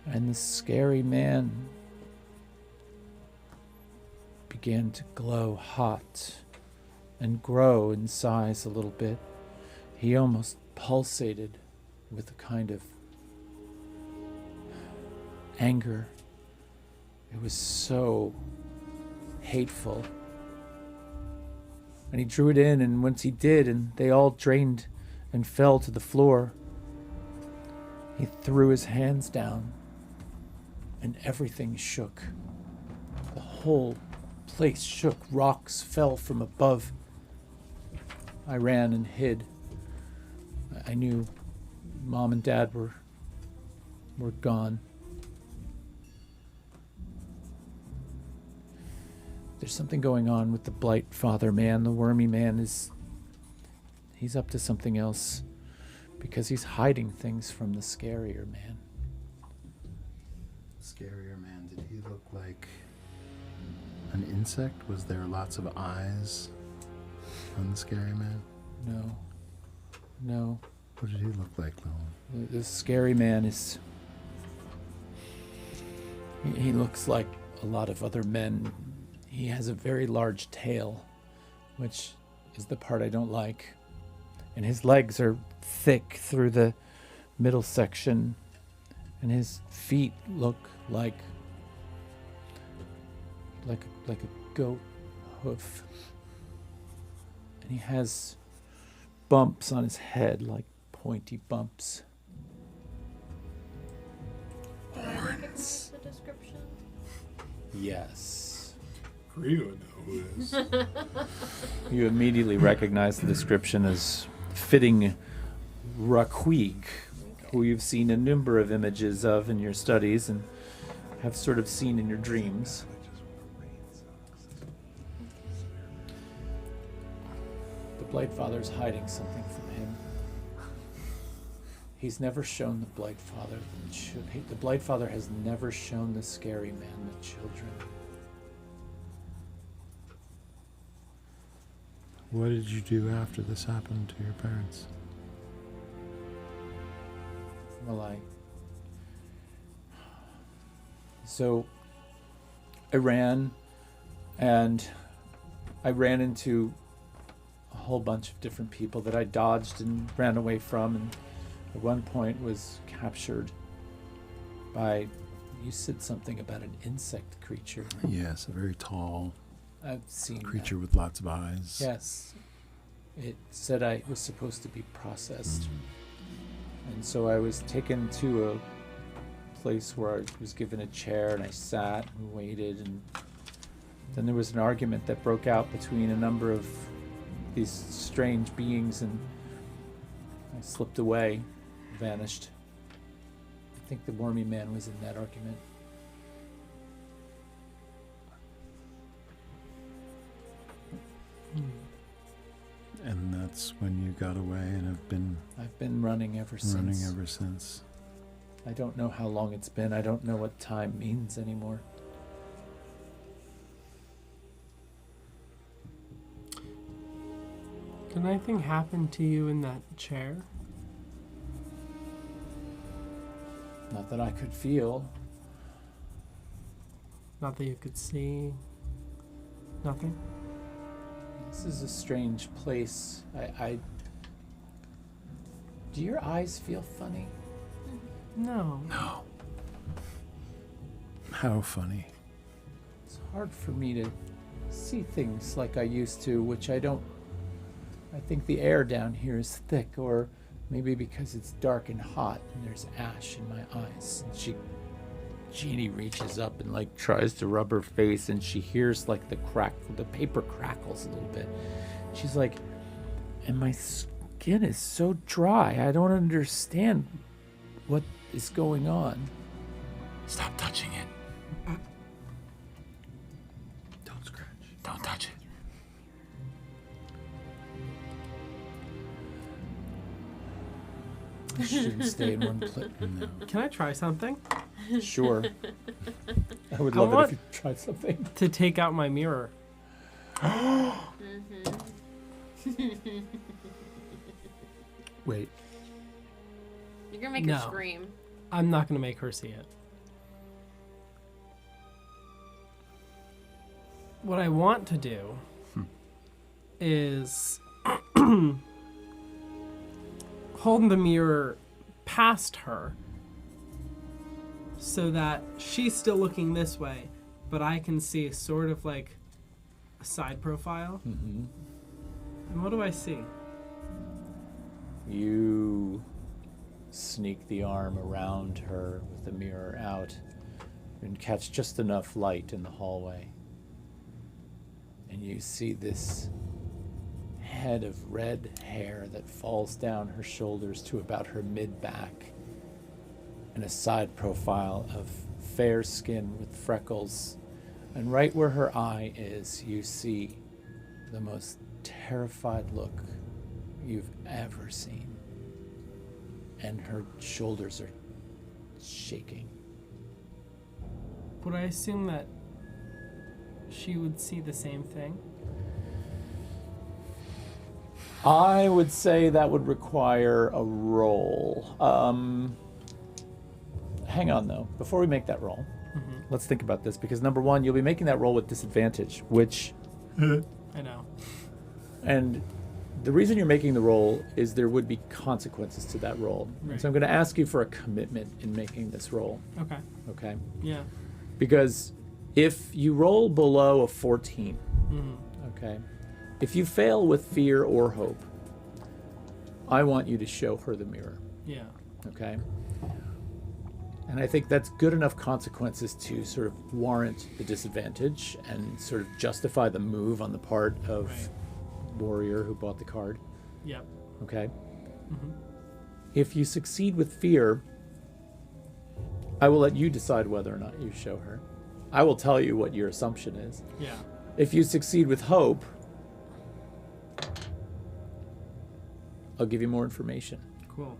And the scary man began to glow hot and grow in size a little bit. He almost pulsated with a kind of anger. It was so hateful. And he drew it in, and once he did, and they all drained and fell to the floor, he threw his hands down, and everything shook. The whole place shook. Rocks fell from above. I ran and hid. I knew Mom and Dad were gone. There's something going on with the Blightfather man. The wormy man he's up to something else, because he's hiding things from the scarier man. Scarier man, did he look like an insect? Was there lots of eyes on the scary man? No. What did he look like, Nolan? The scary man is... He looks like a lot of other men. He has a very large tail, which is the part I don't like. And his legs are thick through the middle section. And his feet look like a goat hoof. And he has bumps on his head, like pointy bumps. Horns. The description. Yes. Croia would know who it is. You immediately recognize the description as fitting Raquig, who you've seen a number of images of in your studies and have sort of seen in your dreams. The Blightfather's hiding something from him. He's never shown the Blightfather. The Blightfather has never shown the scary man the children. What did you do after this happened to your parents? Well, So I ran, and I ran into a whole bunch of different people that I dodged and ran away from, and at one point was captured by, you said something about an insect creature. Yes, a very tall I've seen creature that. with lots of eyes. Yes. It said I was supposed to be processed. And so I was taken to a place where I was given a chair, and I sat and waited, and then there was an argument that broke out between a number of these strange beings, and I slipped away, vanished. I think the wormy man was in that argument. And that's when you got away and have been I've been running ever since. I don't know how long it's been. I don't know what time means anymore. Can anything happen to you in that chair? Not that I could feel. Not that you could see? Nothing? This is a strange place. Do your eyes feel funny? No. No. How funny. It's hard for me to see things like I used to, which I don't. I think the air down here is thick, or maybe because it's dark and hot and there's ash in my eyes. And Jeannie reaches up and like tries to rub her face, and she hears like the paper crackles a little bit. She's like, and my skin is so dry. I don't understand what is going on. Stop touching it. Don't scratch. Don't touch it. Shouldn't stay in one place. No. Can I try something? Sure. I would I love it want- if you tried something. To take out my mirror. Wait. You're gonna make No. her scream. I'm not going to make her see it. What I want to do is hold the mirror past her so that she's still looking this way, but I can see sort of like a side profile. Mm-hmm. And what do I see? You sneak the arm around her with the mirror out and catch just enough light in the hallway. And you see this head of red hair that falls down her shoulders to about her mid-back, and a side profile of fair skin with freckles. And right where her eye is, you see the most terrified look you've ever seen. And her shoulders are shaking. Would I assume that she would see the same thing? I would say that would require a roll. Hang on, though. Before we make that roll, let's think about this. Because number one, you'll be making that roll with disadvantage, which... I know. And the reason you're making the roll is there would be consequences to that roll. Right. So I'm going to ask you for a commitment in making this roll. Okay. Okay? Yeah. Because if you roll below a 14, okay, if you fail with fear or hope, I want you to show her the mirror, Yeah. okay? And I think that's good enough consequences to sort of warrant the disadvantage and sort of justify the move on the part of Right. Warrior who bought the card, Yep. okay? If you succeed with fear, I will let you decide whether or not you show her. I will tell you what your assumption is. Yeah. If you succeed with hope, I'll give you more information. Cool.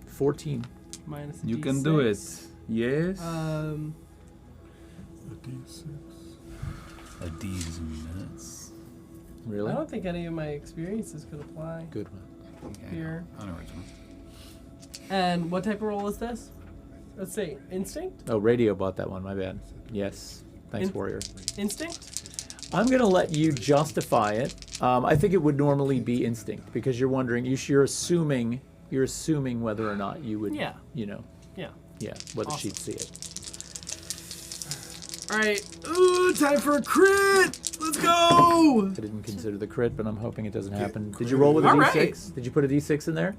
14. Minus a You can do it. D6. Yes. A D6. A D is nuts. Really? I don't think any of my experiences could apply Good one. here. Unoriginal. And what type of roll is this? Let's say instinct? Oh, Radio bought that one. My bad. Yes. Thanks, In- Warrior. Instinct? I'm going to let you justify it. I think it would normally be instinct because you're wondering, you're assuming whether or not you would, Yeah. yeah, Yeah. whether Awesome. she'd see it. Alright. Ooh, time for a crit! Let's go! I didn't consider the crit, but I'm hoping it doesn't happen. Did you roll with a All D6? right. Did you put a D6 in there?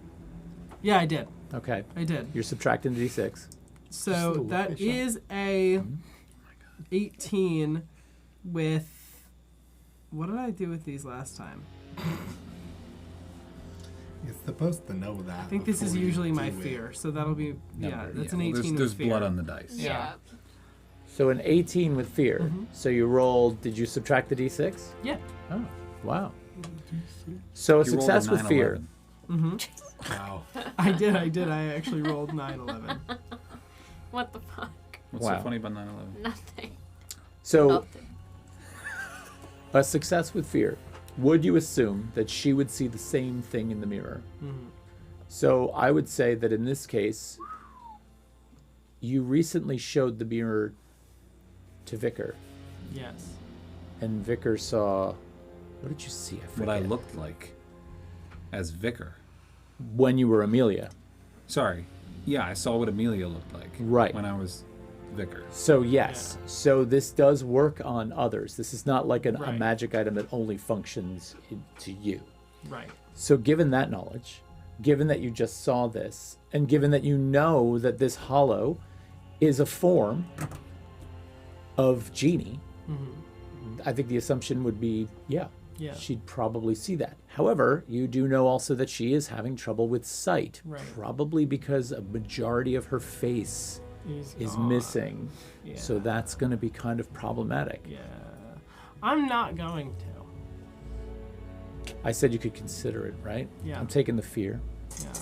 Yeah, I did. Okay. I did. You're subtracting the D6. So that is a 18 with... What did I do with these last time? You're supposed to know that. I think this is before you usually my do it. fear, so that'll be... Yeah, that's an well, 18 there's with fear. blood on the dice. Yeah. So an 18 with fear. Mm-hmm. So you rolled, did you subtract the D6? Yeah. Oh, wow. So a You rolled success with fear. 9/11. Wow. I did. I actually rolled 9/11. What the fuck? What's Wow. so funny about 9/11? Nothing. So Nothing. a success with fear. Would you assume that she would see the same thing in the mirror? So I would say that in this case, you recently showed the mirror to Vicar, Yes. and Vicar saw. What did you see? I What I forget. looked like as Vicar. When you were Amelia. Sorry. Yeah, I saw what Amelia looked like. Right. When I was Vicar. So yes, so this does work on others. This is not like a Right. magic item that only functions to you. Right. So given that knowledge, given that you just saw this, and given that you know that this hollow is a form of Genie, I think the assumption would be, yeah, Yeah. she'd probably see that. However, you do know also that she is having trouble with sight, Right. probably because a majority of her face is missing. Yeah. So that's going to be kind of problematic. Yeah. I'm not going to. I said you could consider it, right? Yeah. I'm taking the fear. Yeah.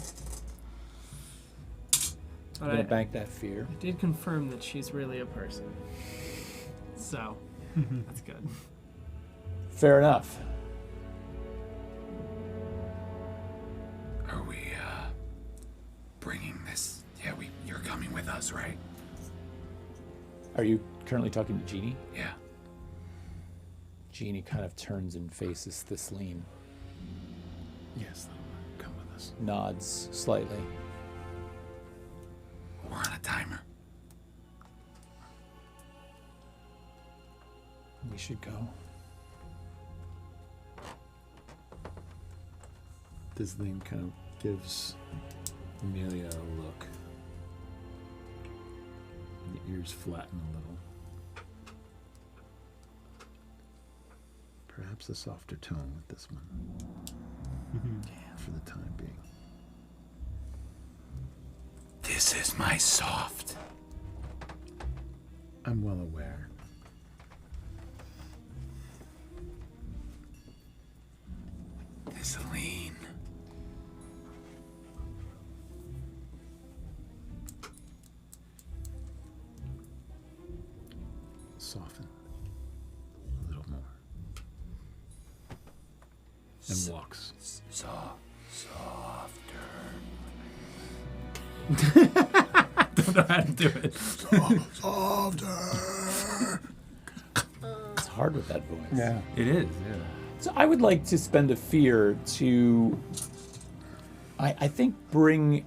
But I'm gonna bank that fear. I did confirm that she's really a person. So, that's good. Fair enough. Are we, bringing this? Yeah, you're coming with us, right? Are you currently talking to Jeannie? Yeah. Jeannie kind of turns and faces Thisleen, Yes, come with us. nods slightly. We're on a timer. We should go. Thisleen kind of gives Amelia a look. The ears flatten a little. Perhaps a softer tone with this one. For the time being. This is my soft. I'm well aware. Thisleen. Soften a little more. And walks. Softer. Don't know how to do it. It's hard with that voice. Yeah, it is. Yeah. So I would like to spend a fear to, I think, bring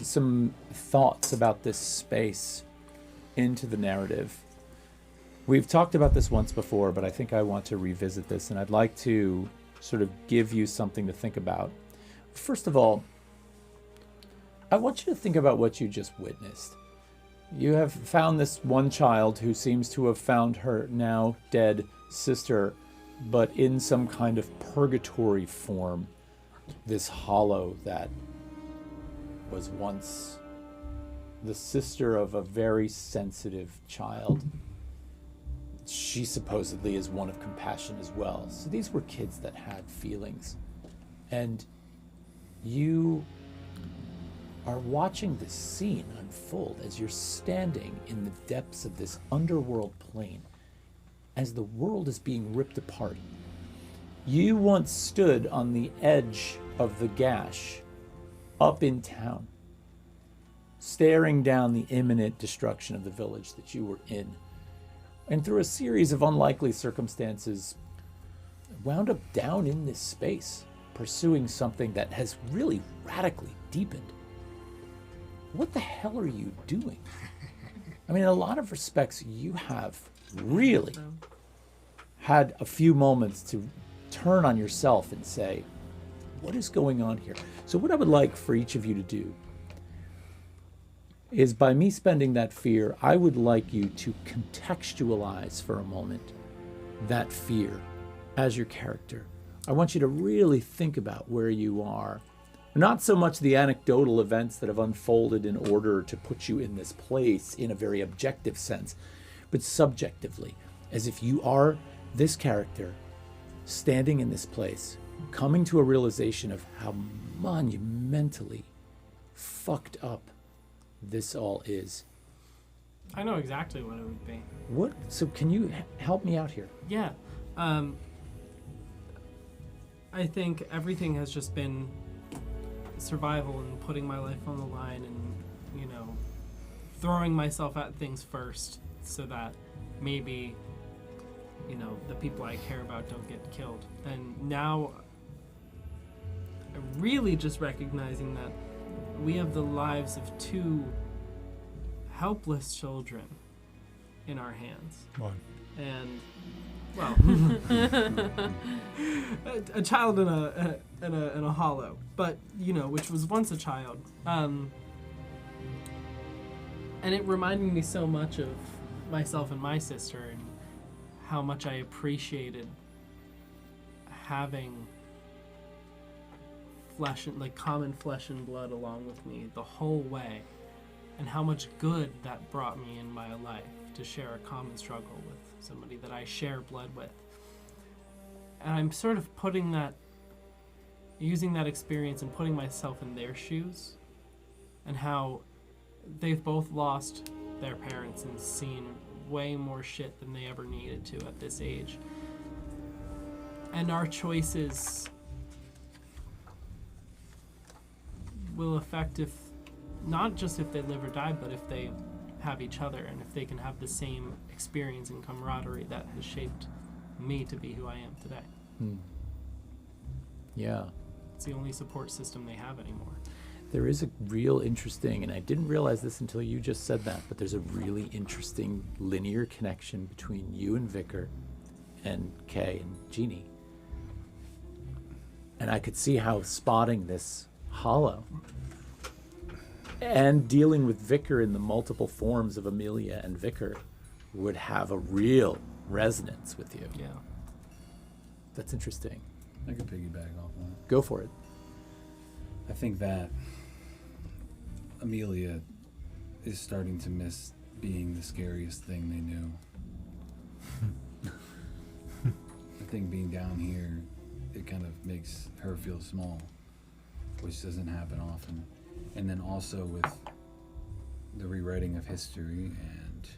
some thoughts about this space into the narrative. We've talked about this once before, but I think I want to revisit this, and I'd like to sort of give you something to think about. First of all, I want you to think about what you just witnessed. You have found this one child who seems to have found her now dead sister, but in some kind of purgatory form. This hollow that was once the sister of a very sensitive child. She supposedly is one of compassion as well. So these were kids that had feelings. And you are watching this scene unfold as you're standing in the depths of this underworld plane, as the world is being ripped apart. You once stood on the edge of the gash up in town, staring down the imminent destruction of the village that you were in. And through a series of unlikely circumstances, wound up down in this space, pursuing something that has really radically deepened. What the hell are you doing? I mean, in a lot of respects, you have really had a few moments to turn on yourself and say, what is going on here? So what I would like for each of you to do is, by me spending that fear, I would like you to contextualize for a moment that fear as your character. I want you to really think about where you are. Not so much the anecdotal events that have unfolded in order to put you in this place in a very objective sense, but subjectively, as if you are this character standing in this place, coming to a realization of how monumentally fucked up this all is. I know exactly what it would be. What? So can you help me out here? Yeah. I think everything has just been survival and putting my life on the line and, throwing myself at things first so that maybe, the people I care about don't get killed. And now I'm really just recognizing that we have the lives of two helpless children in our hands. One. And, well, a child in a hollow, but, which was once a child. And it reminded me so much of myself and my sister and how much I appreciated having common flesh and blood along with me the whole way, and how much good that brought me in my life to share a common struggle with somebody that I share blood with. And I'm sort of using that experience and putting myself in their shoes, and how they've both lost their parents and seen way more shit than they ever needed to at this age. And our choices will affect not just if they live or die, but if they have each other and if they can have the same experience and camaraderie that has shaped me to be who I am today. Yeah. It's the only support system they have anymore. There is a real interesting, and I didn't realize this until you just said that, but there's a really interesting linear connection between you and Vicar and Kay and Jeannie. And I could see how spotting this hollow and dealing with Vicar in the multiple forms of Amelia and Vicar would have a real resonance with you. Yeah. That's interesting. I could piggyback off that. Go for it. I think that Amelia is starting to miss being the scariest thing they knew. I think being down here, it kind of makes her feel small, which doesn't happen often. And then also with the rewriting of history and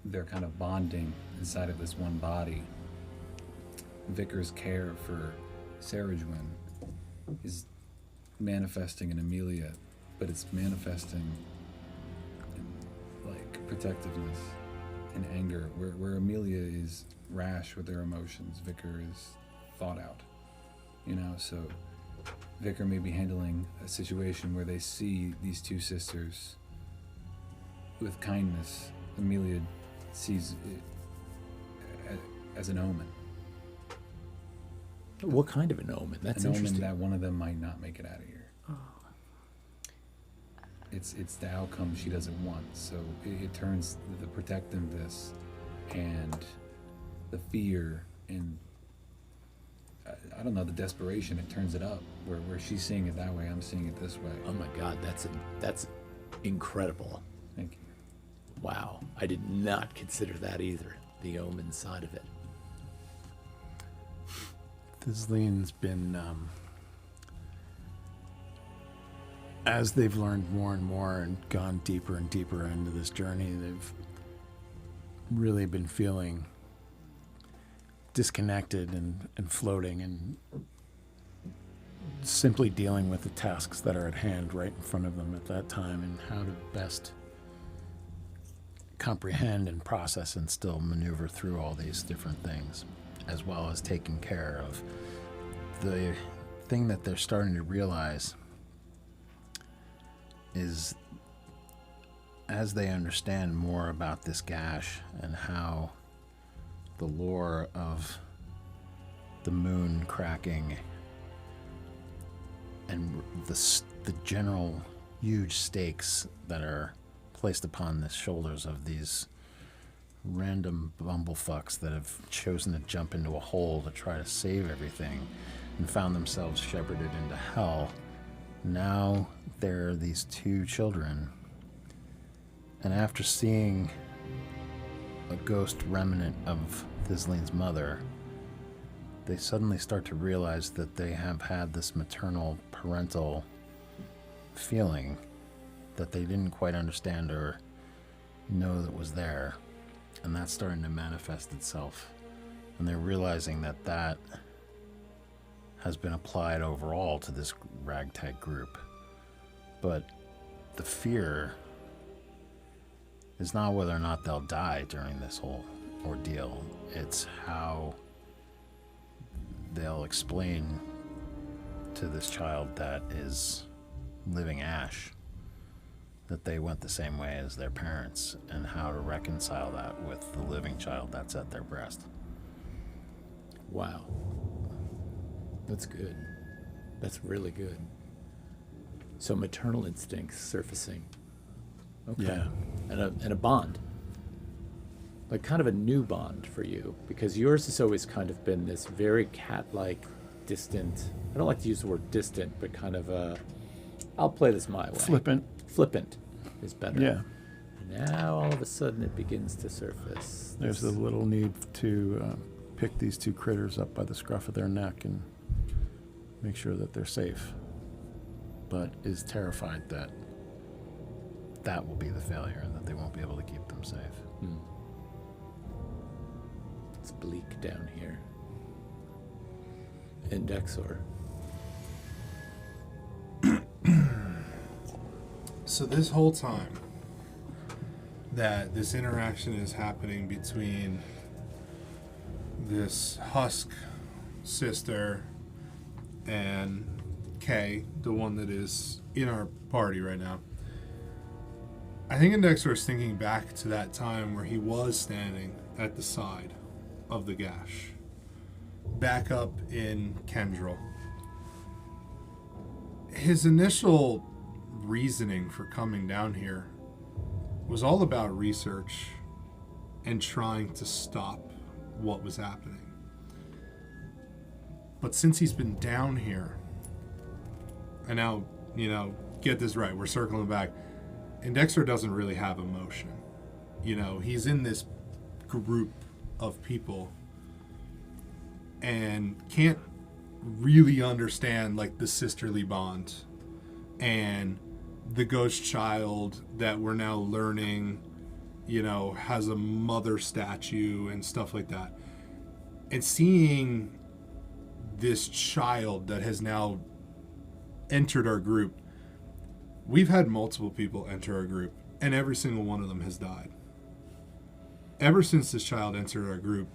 their kind of bonding inside of this one body, Vicar's care for Sarajwin is manifesting in Amelia, but it's manifesting in like protectiveness and anger, where Amelia is rash with her emotions, Vicar is thought out, so Vicar may be handling a situation where they see these two sisters with kindness. Amelia sees it as an omen. What kind of an omen? That's an interesting. omen that one of them might not make it out of here. It's the outcome she doesn't want. So it turns the protectiveness and the fear and I don't know, the desperation, it turns it up. Where she's seeing it that way, I'm seeing it this way. Oh my God, that's incredible. Thank you. Wow, I did not consider that either, the omen side of it. Thizleen's been, as they've learned more and more and gone deeper and deeper into this journey, they've really been feeling disconnected and floating and simply dealing with the tasks that are at hand right in front of them at that time and how to best comprehend and process and still maneuver through all these different things, as well as taking care of the thing that they're starting to realize is as they understand more about this gash and how the lore of the moon cracking and the general huge stakes that are placed upon the shoulders of these random bumblefucks that have chosen to jump into a hole to try to save everything and found themselves shepherded into hell. Now there are these two children, and after seeing a ghost remnant of Thizleen's mother, they suddenly start to realize that they have had this maternal, parental feeling that they didn't quite understand or know that was there. And that's starting to manifest itself. And they're realizing that that has been applied overall to this ragtag group. But the fear is not whether or not they'll die during this whole ordeal. It's how they'll explain to this child that is living ash that they went the same way as their parents and how to reconcile that with the living child that's at their breast. Wow. That's good. That's really good. So maternal instincts surfacing. Okay. Yeah. And a bond. Like kind of a new bond for you, because yours has always kind of been this very cat-like, distant, I don't like to use the word distant, but kind of a, I'll play this my way. Flippant is better. Yeah. And now all of a sudden it begins to surface. There's a little need to pick these two critters up by the scruff of their neck and make sure that they're safe, but is terrified that that will be the failure, and that they won't be able to keep them safe. It's bleak down here. And Dexor. So this whole time that this interaction is happening between this Husk sister and Kay, the one that is in our party right now, I think Indexor is thinking back to that time where he was standing at the side of the Gash, back up in Kendril. His initial reasoning for coming down here was all about research and trying to stop what was happening. But since he's been down here, and now, get this right, we're circling back, Indexor doesn't really have emotion. He's in this group of people and can't really understand like the sisterly bond and the ghost child that we're now learning, has a mother statue and stuff like that. And seeing this child that has now entered our group, we've had multiple people enter our group, and every single one of them has died. Ever since this child entered our group,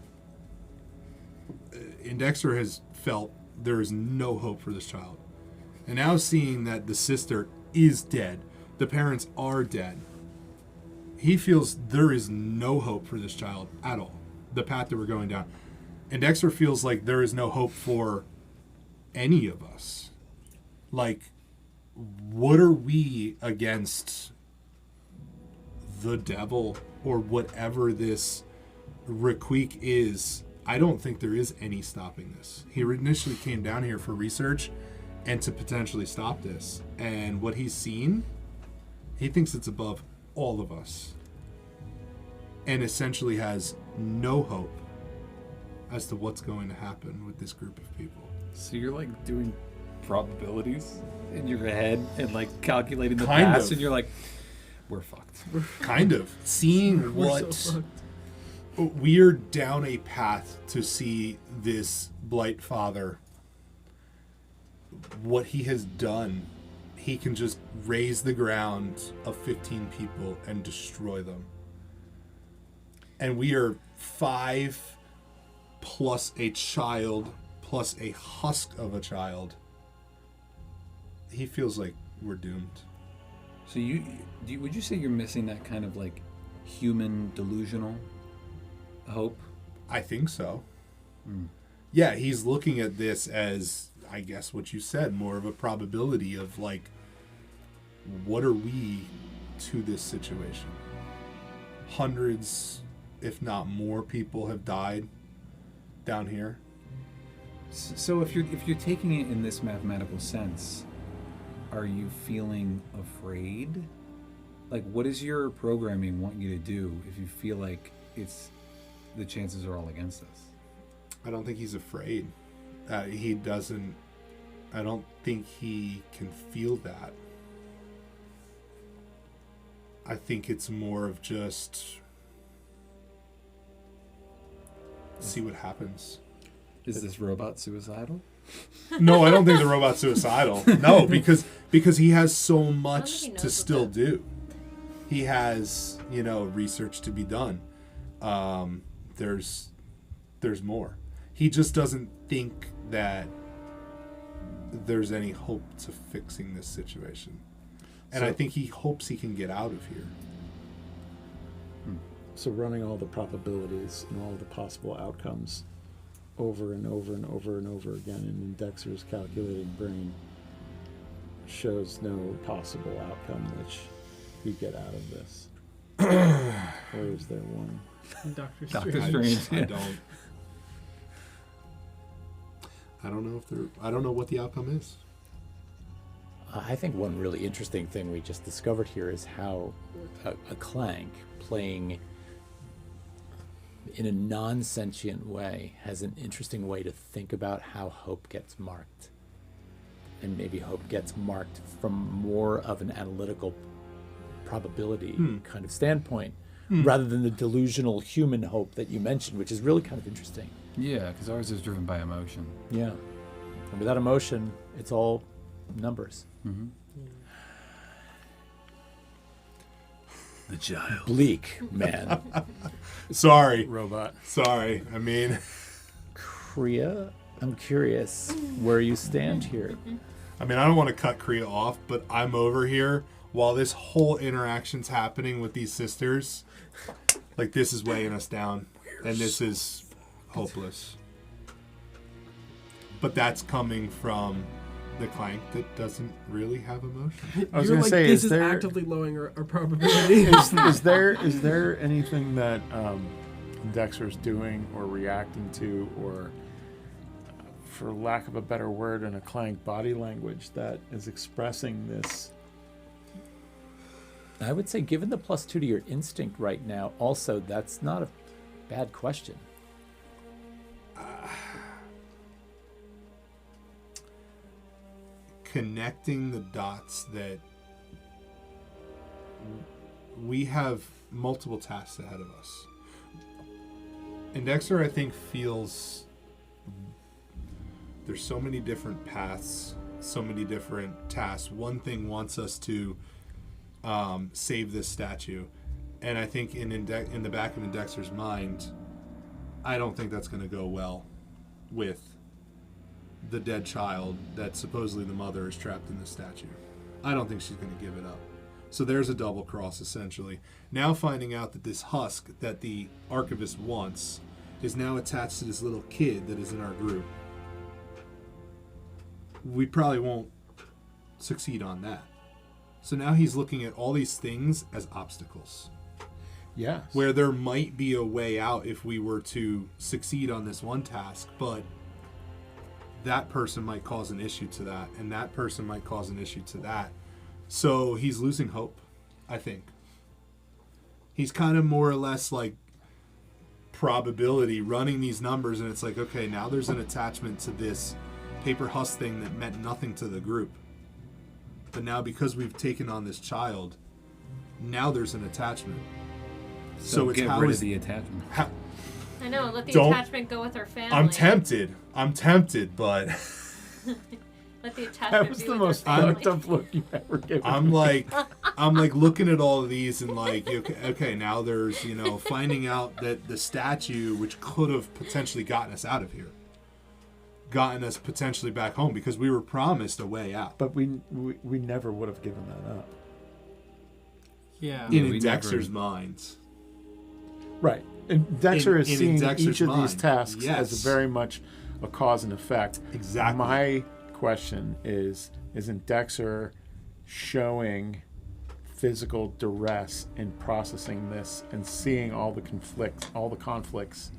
Indexor has felt there is no hope for this child. And now seeing that the sister is dead, the parents are dead, he feels there is no hope for this child at all, the path that we're going down. Indexor feels like there is no hope for any of us. Like, what are we against the devil or whatever this Raquig is? I don't think there is any stopping this. He initially came down here for research and to potentially stop this. And what he's seen, he thinks it's above all of us. And essentially has no hope as to what's going to happen with this group of people. So you're like doing probabilities in your head and like calculating the Kind past, of. and you're like, we're fucked. Kind of. Seeing what we're down a path to see this Blightfather, what he has done, he can just raise the ground of 15 people and destroy them. And we are 5 plus a child plus a husk of a child. He feels like we're doomed. So would you say you're missing that kind of like human delusional hope? I think so. Yeah, he's looking at this as, I guess what you said, more of a probability of like, what are we to this situation? Hundreds, if not more, people have died down here. So if you're taking it in this mathematical sense, are you feeling afraid? Like, what does your programming want you to do if you feel like the chances are all against us? I don't think he's afraid. He doesn't. I don't think he can feel that. I think it's more of just see what happens. Is this robot suicidal? No, I don't think the robot's suicidal. No, because he has so much he knows to what still do. He has, research to be done. There's more. He just doesn't think that there's any hope to fixing this situation. And I think he hopes he can get out of here. So running all the probabilities and all the possible outcomes over and over and over and over again in Dexter's calculating brain shows no possible outcome which we get out of this. Or is there one? Doctor Doctor Strange. Strange. I don't know what the outcome is. I think one really interesting thing we just discovered here is how a clank playing in a non-sentient way has an interesting way to think about how hope gets marked. And maybe hope gets marked from more of an analytical probability kind of standpoint, rather than the delusional human hope that you mentioned, which is really kind of interesting. Yeah, because ours is driven by emotion. Yeah. And without emotion, it's all numbers. Mm-hmm. The child. Bleak, man. Sorry. Robot. Sorry. I mean, Croia, I'm curious where you stand here. I don't want to cut Croia off, but I'm over here while this whole interaction's happening with these sisters. Like, this is weighing us down, and this is hopeless. But that's coming from the Clank that doesn't really have emotion. I was You're going to like, say, this is there actively lowering our probability. is there anything that Dexter's doing or reacting to, or for lack of a better word, in a Clank body language that is expressing this? I would say, given the +2 to your instinct right now, also, that's not a bad question. Connecting the dots that we have multiple tasks ahead of us. And Dexter, I think, feels there's so many different paths, so many different tasks. One thing wants us to save this statue. And I think in the back of Dexter's mind, I don't think that's going to go well with the dead child that supposedly the mother is trapped in the statue. I don't think she's going to give it up. So there's a double cross, essentially. Now finding out that this husk that the archivist wants is now attached to this little kid that is in our group. We probably won't succeed on that. So now he's looking at all these things as obstacles. Yes. Where there might be a way out if we were to succeed on this one task, but that person might cause an issue to that, and that person might cause an issue to that. So he's losing hope, I think. He's kind of more or less like probability running these numbers, and it's like, okay, now there's an attachment to this paper husk thing that meant nothing to the group. But now because we've taken on this child, now there's an attachment. So it's get how rid is of the attachment. I know, let the Don't- attachment go with our family. I'm tempted, but Let the attachment That was be the with most our family. fucked up look you've ever given I'm me. like looking at all of these and like, okay, now there's, finding out that the statue, which could have potentially gotten us out of here, gotten us potentially back home, because we were promised a way out. But we never would have given that up. Yeah. In we Dexter's never- minds. Right. And Dexter is in seeing Dexter's each of these mind, tasks yes. as very much a cause and effect. Exactly. My question isn't Dexter showing physical duress in processing this and seeing all the conflicts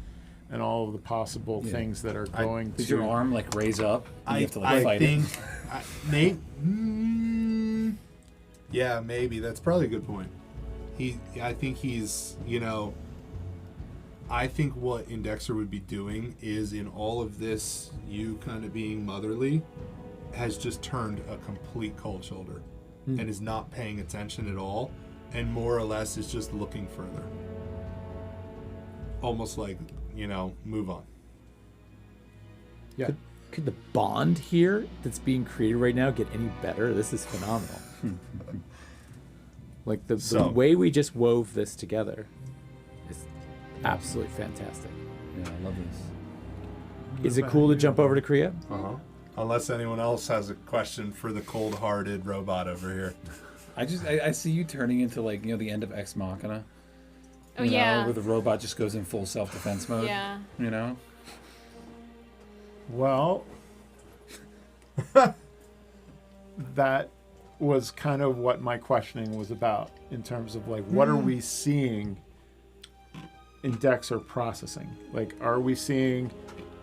and all of the possible things that are going Does to... your arm like raise up? And you have to like I fight think, it. yeah, maybe that's probably a good point. I think he's, I think what Indexer would be doing is, in all of this, you kind of being motherly, has just turned a complete cold shoulder and is not paying attention at all, and more or less is just looking further. Almost like, move on. Yeah. Could the bond here that's being created right now get any better? This is phenomenal. Like the way we just wove this together is absolutely fantastic. Yeah, I love this. Is it cool to jump over to Croia? Unless anyone else has a question for the cold-hearted robot over here. I see you turning into like, the end of Ex Machina. Oh, You know, yeah. where the robot just goes in full self-defense mode. Yeah. Well, that was kind of what my questioning was about, in terms of like, what are we seeing in Dexter processing? Like, are we seeing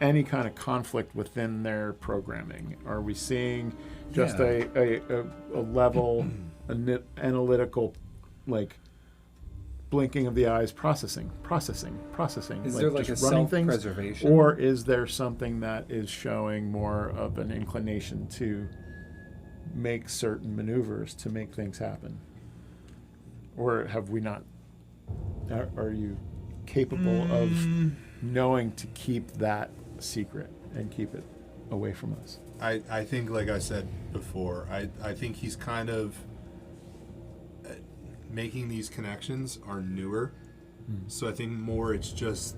any kind of conflict within their programming? Are we seeing just a level, analytical, like, blinking of the eyes, processing? Is there like just a running things? self-preservation? Or is there something that is showing more of an inclination to make certain maneuvers to make things happen? Or have we not? Are you capable of knowing to keep that secret and keep it away from us? I think, like I said before, I think he's kind of making these connections are newer. So I think more it's just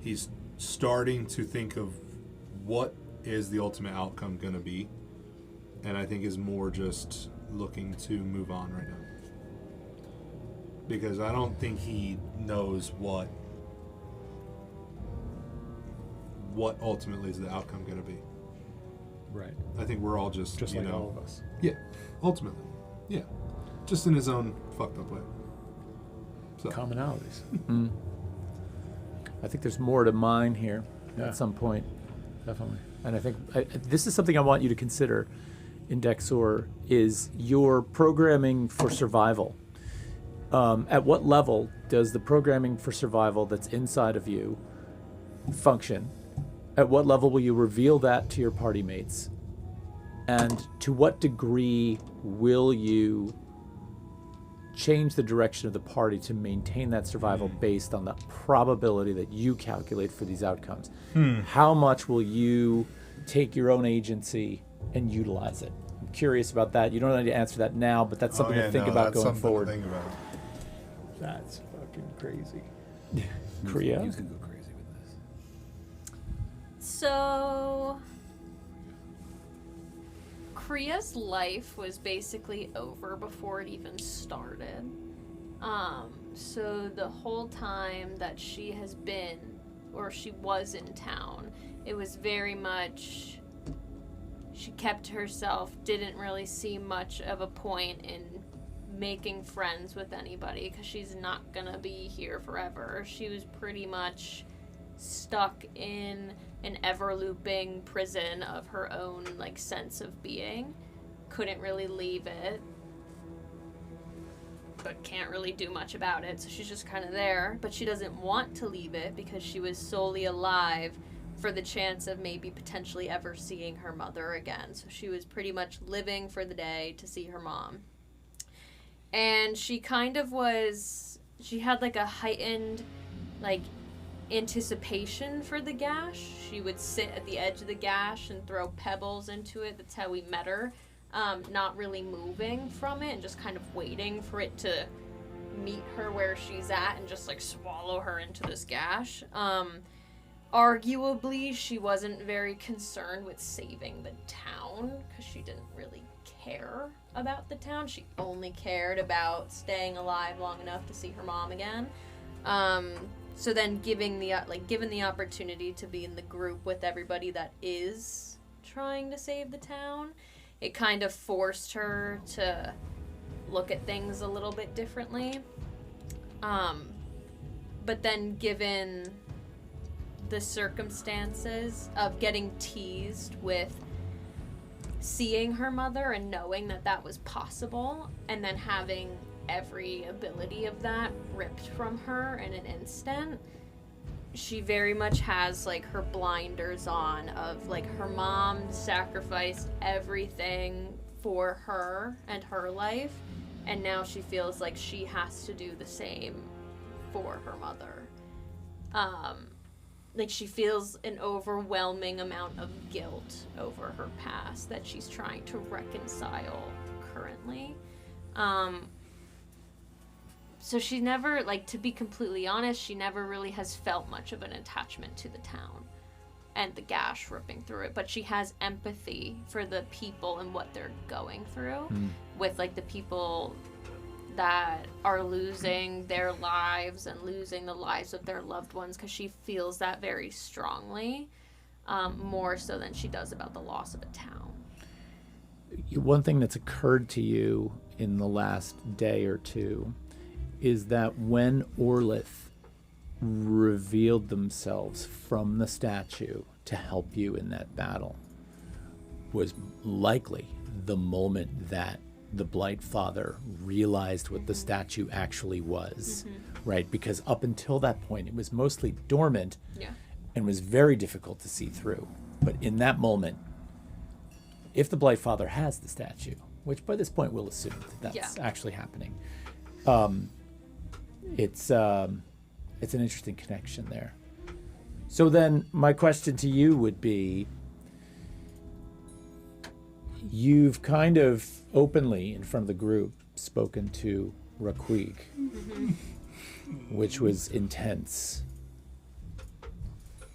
he's starting to think of what is the ultimate outcome going to be. And I think is more just looking to move on right now. Because I don't think he knows what ultimately is the outcome going to be. Right. I think we're all just you like know, all of us. Yeah, ultimately. Yeah. Just in his own fucked up way. So. Commonalities. I think there's more to mine here Yeah. at some point. Definitely. And I think this is something I want you to consider in Dexor is your programming for survival. At what level does the programming for survival that's inside of you function? At what level will you reveal that to your party mates? And to what degree will you change the direction of the party to maintain that survival based on the probability that you calculate for these outcomes? How much will you take your own agency and utilize it? I'm curious about that. You don't need to answer that now, but that's something to think about that's going something forward. To think about. That's fucking crazy. Croia? You could go crazy with this. So, Croia's life was basically over before it even started. So the whole time that she has been, or she was in town, it was very much, she kept to herself, didn't really see much of a point in making friends with anybody because she's not gonna be here forever. She was pretty much stuck in an ever-looping prison of her own like sense of being. Couldn't really leave it, but can't really do much about it, so she's just kind of there. But she doesn't want to leave it because she was solely alive for the chance of maybe potentially ever seeing her mother again. So she was pretty much living for the day to see her mom. And she kind of was, she had like a heightened like anticipation for the gash. She would sit at the edge of the gash and throw pebbles into it. That's how we met her. Not really moving from it and just kind of waiting for it to meet her where she's at and just like swallow her into this gash. Arguably, she wasn't very concerned with saving the town because she didn't really care about the town. She only cared about staying alive long enough to see her mom again. So then given the opportunity to be in the group with everybody that is trying to save the town, it kind of forced her to look at things a little bit differently. But then given the circumstances of getting teased with seeing her mother and knowing that that was possible, and then having every ability of that ripped from her in an instant, she very much has like her blinders on of like her mom sacrificed everything for her and her life, and now she feels like she has to do the same for her mother. Like she feels an overwhelming amount of guilt over her past that she's trying to reconcile currently. So she never, like, to be completely honest, she never really has felt much of an attachment to the town and the gash ripping through it. But she has empathy for the people and what they're going through with, like, the people that are losing their lives and losing the lives of their loved ones, because she feels that very strongly, more so than she does about the loss of a town. One thing that's occurred to you in the last day or two is that when Orlith revealed themselves from the statue to help you in that battle was likely the moment that the Blightfather realized what the statue actually was, right? Because up until that point, it was mostly dormant and was very difficult to see through. But in that moment, if the Blightfather has the statue, which by this point we'll assume that that's actually happening, It's an interesting connection there. So then my question to you would be, you've kind of openly in front of the group spoken to Raquig, which was intense.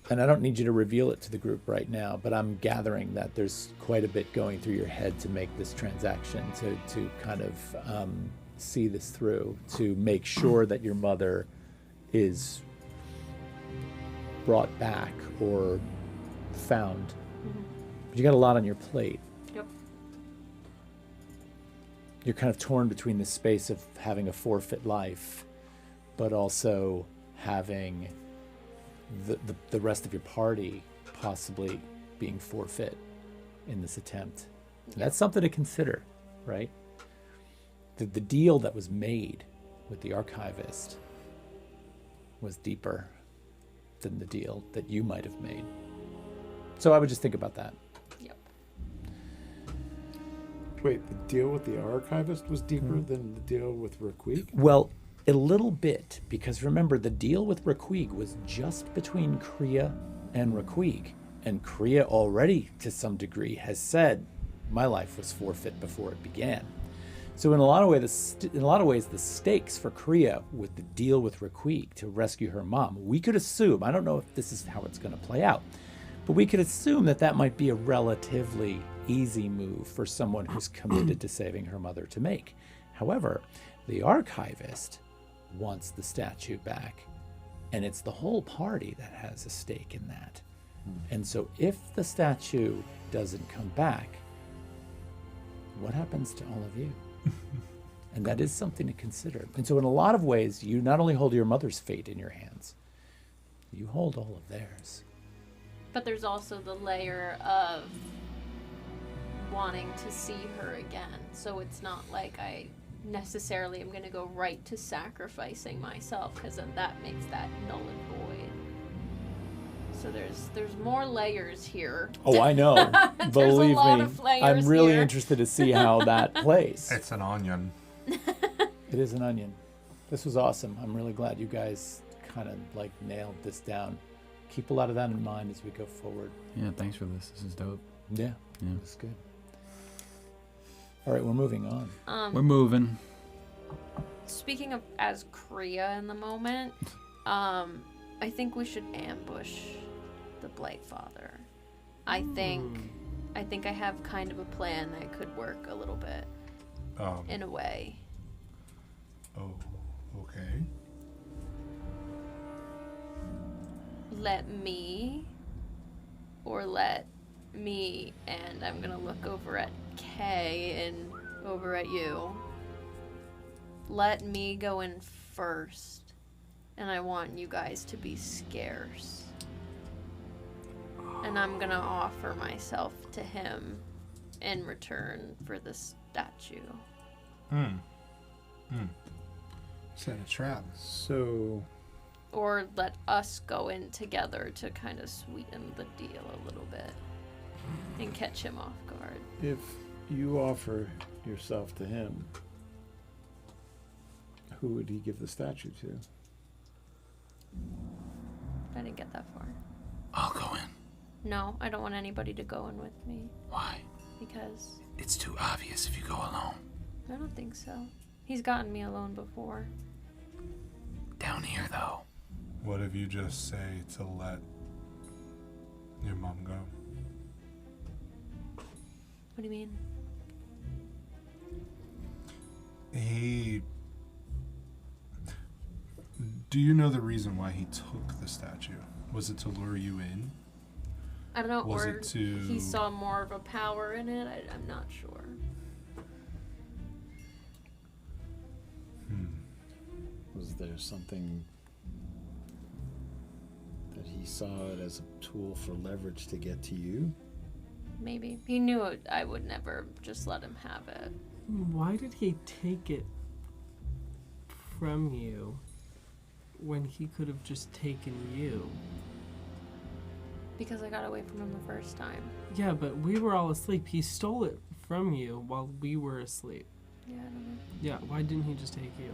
And I don't need you to reveal it to the group right now, but I'm gathering that there's quite a bit going through your head to make this transaction, to kind of see this through, to make sure that your mother is brought back or found. But you got a lot on your plate. Yep. You're kind of torn between the space of having a forfeit life, but also having the rest of your party possibly being forfeit in this attempt. And that's something to consider, right? The deal that was made with the archivist was deeper than the deal that you might have made. So I would just think about that. Yep. Wait, the deal with the archivist was deeper than the deal with Raquig? Well, a little bit, because remember, the deal with Raquig was just between Croia and Raquig. And Croia already, to some degree, has said, my life was forfeit before it began. So in a lot of ways, the stakes for Croia with the deal with Raquig to rescue her mom, we could assume, I don't know if this is how it's going to play out, but we could assume that that might be a relatively easy move for someone who's committed to saving her mother to make. However, the archivist wants the statue back, and it's the whole party that has a stake in that. And so if the statue doesn't come back, what happens to all of you? And that is something to consider. And so in a lot of ways, you not only hold your mother's fate in your hands, you hold all of theirs. But there's also the layer of wanting to see her again. So it's not like I necessarily am going to go right to sacrificing myself, because then that makes that null and void. So there's more layers here. Oh, I know. Believe lot me, of layers I'm really here. interested to see how that plays. It's an onion. It is an onion. This was awesome. I'm really glad you guys kind of like nailed this down. Keep a lot of that in mind as we go forward. Yeah, thanks for this. This is dope. Yeah, Yeah. it's good. All right, we're moving on. We're moving. Speaking of as Croia in the moment, I think we should ambush the Blightfather. I think I have kind of a plan that could work a little bit in a way. Oh, okay. Let me, and I'm gonna look over at Kay and over at you. Let me go in first, and I want you guys to be scarce. And I'm gonna offer myself to him in return for the statue. Set a trap. So, Or let us go in together to kind of sweeten the deal a little bit and catch him off guard. if you offer yourself to him, who would he give the statue to? I didn't get that far. I'll go in. No, I don't want anybody to go in with me Why? because It's too obvious if you go alone. I don't think so. He's gotten me alone before. Down here, though. What if you just say to let your mom go? What do you mean? Do you know the reason why he took the statue? Was it to lure you in? I don't know, Was or it to- he saw more of a power in it. I'm not sure. Was there something that he saw it as a tool for leverage to get to you? Maybe. He knew I would never just let him have it. Why did he take it from you when he could have just taken you? Because I got away from him the first time. Yeah, but we were all asleep. He stole it from you while we were asleep. Yeah, I don't know. Yeah, why didn't he just take you?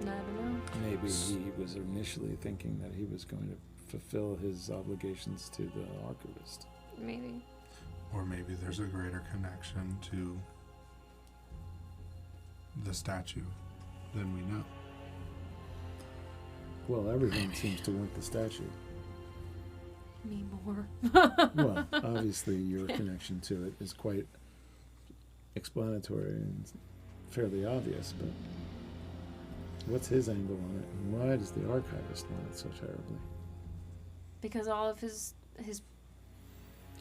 I don't know. Maybe he was initially thinking that he was going to fulfill his obligations to the archivist. Maybe. Or maybe there's a greater connection to the statue than we know. Well, everyone seems to want the statue. Me more. Well, obviously your connection to it is quite explanatory and fairly obvious, but what's his angle on it, and why does the archivist want it so terribly? Because all of his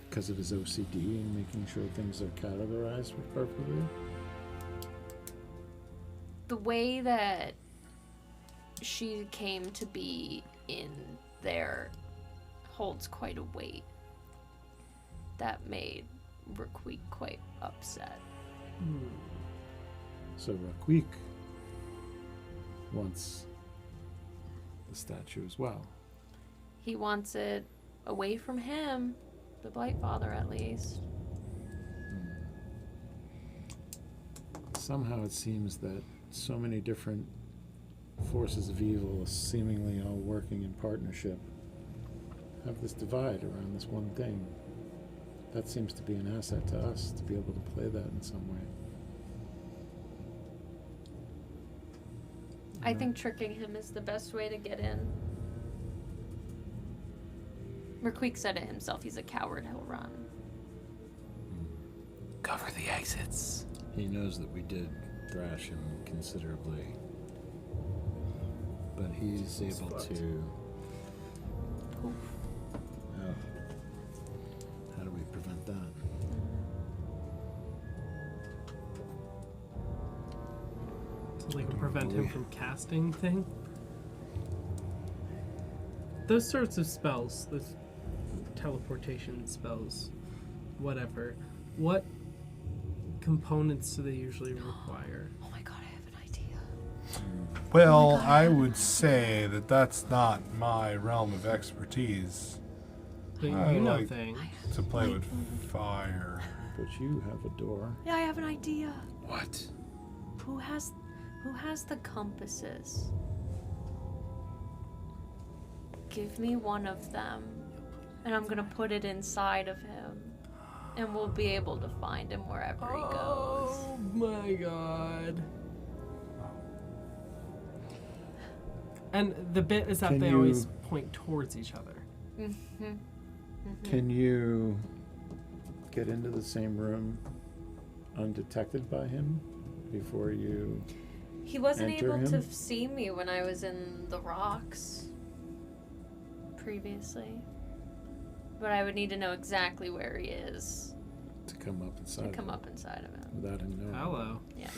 Because of his OCD and making sure things are categorized appropriately? the way that she came to be in there holds quite a weight that made Raquig quite upset. So Raquig wants the statue as well. He wants it away from him, the Blightfather at least. Somehow it seems that so many different forces of evil, seemingly all working in partnership, have this divide around this one thing. That seems to be an asset to us, to be able to play that in some way. I think tricking him is the best way to get in. Raquig said it himself, he's a coward, he'll run. Cover the exits. He knows that we did thrash him considerably, but he's able to... Poof. Oh. How do we prevent that? Like a prevent him from casting thing? Those sorts of spells, those teleportation spells, whatever, what components do they usually require? Oh my god, I have an idea. Well, I would say that that's not my realm of expertise. But I you know like things. to play with fire. But you have a door. Yeah, I have an idea. What? Who has the compasses? Give me one of them, and I'm gonna put it inside of him, and we'll be able to find him wherever he goes. Oh my god. And the bit is that Can they you- always point towards each other. Mm-hmm. Can you get into the same room undetected by him before you... He wasn't Enter able to him? see me when I was in the rocks previously. But I would need to know exactly where he is to come up inside to of come him up inside of him. without him knowing? Hello. Yeah.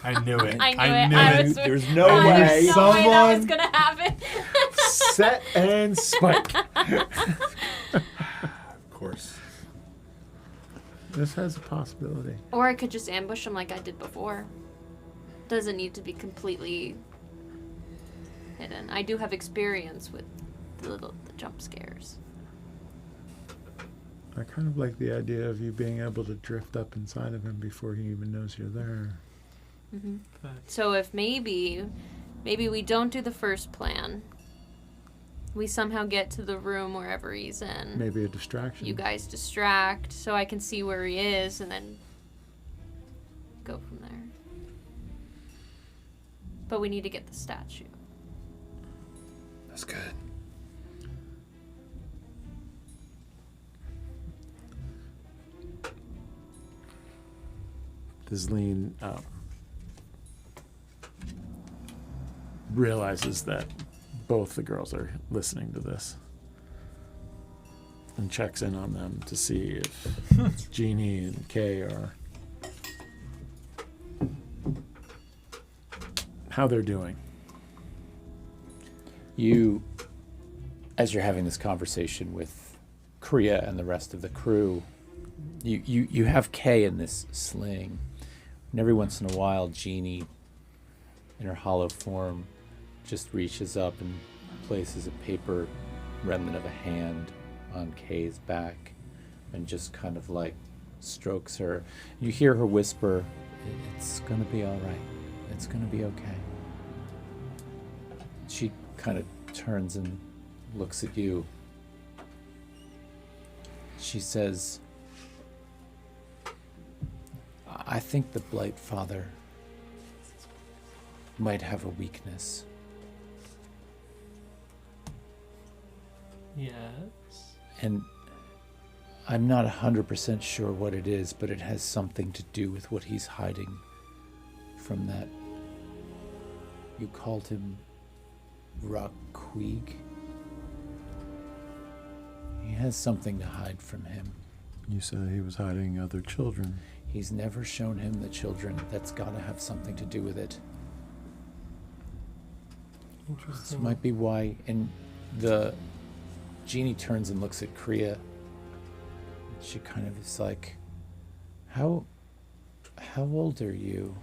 I knew it. I knew it. There's no I way. knew no way that was Someone- gonna happen. Set and spike. Of course. This has a possibility. Or I could just ambush him like I did before. Doesn't need to be completely hidden. I do have experience with the jump scares. I kind of like the idea of you being able to drift up inside of him before he even knows you're there. Mm-hmm. But So if maybe we don't do the first plan. We somehow get to the room wherever he's in. Maybe a distraction. You guys distract so I can see where he is and then go from there. But we need to get the statue. That's good. Dizleen realizes that both the girls are listening to this and checks in on them to see if Jeannie and Kay are how they're doing. You, as you're having this conversation with Croia and the rest of the crew, you have Kay in this sling. And every once in a while, Jeannie, in her hollow form, just reaches up and places a paper remnant of a hand on Kay's back and just kind of like strokes her. You hear her whisper, "It's gonna be all right. It's gonna be okay." She kind of turns and looks at you. She says, I think the Blightfather might have a weakness. Yes. And I'm not 100% sure what it is, but it has something to do with what he's hiding from that. You called him Raquig. He has something to hide from him. You said he was hiding other children. He's never shown him the children. That's got to have something to do with it. This Interesting. might be why. And the genie turns and looks at Croia. She kind of is like, how old are you?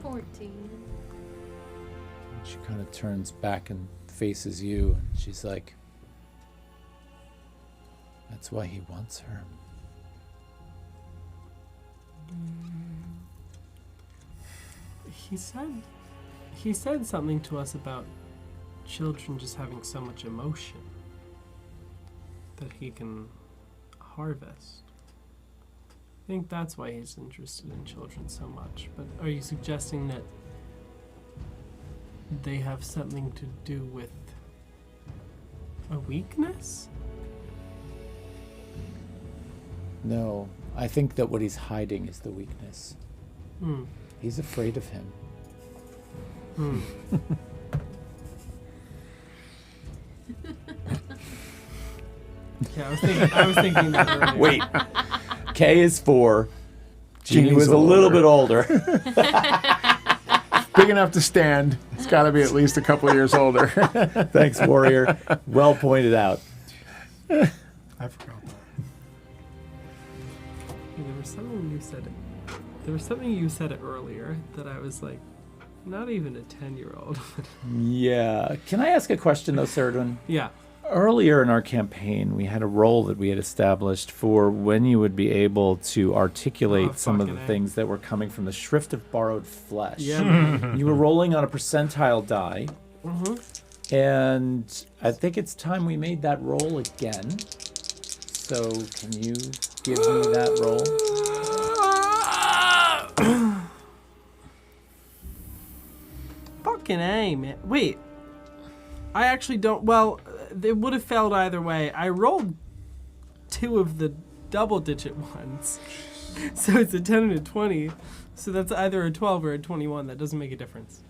14. And she kind of turns back and faces you. And she's like, that's why he wants her. He said something to us about children just having so much emotion that he can harvest. I think that's why he's interested in children so much. But are you suggesting that they have something to do with a weakness? No, I think that what he's hiding is the weakness. Hmm. He's afraid of him. Hmm. Yeah, I was thinking that earlier. Wait. K is 4. Genie Genie's was a little bit older. Big enough to stand. It's got to be at least a couple of years older. Thanks, Warrior. Well pointed out. I forgot that. There was something you said. There was something you said earlier that I was like, not even a 10-year-old. Yeah. Can I ask a question, though, Serdwin? Yeah. Earlier in our campaign, we had a role that we had established for when you would be able to articulate some of the fucking A. things that were coming from the Shrift of Borrowed Flesh. Yeah. You were rolling on a percentile die, Mm-hmm. and I think it's time we made that roll again. So can you give me that roll? Fucking A, man. Wait. I actually don't. Well, it would have failed either way. I rolled 2 of the double-digit ones. So it's a 10 and a 20. So that's either a 12 or a 21. That doesn't make a difference.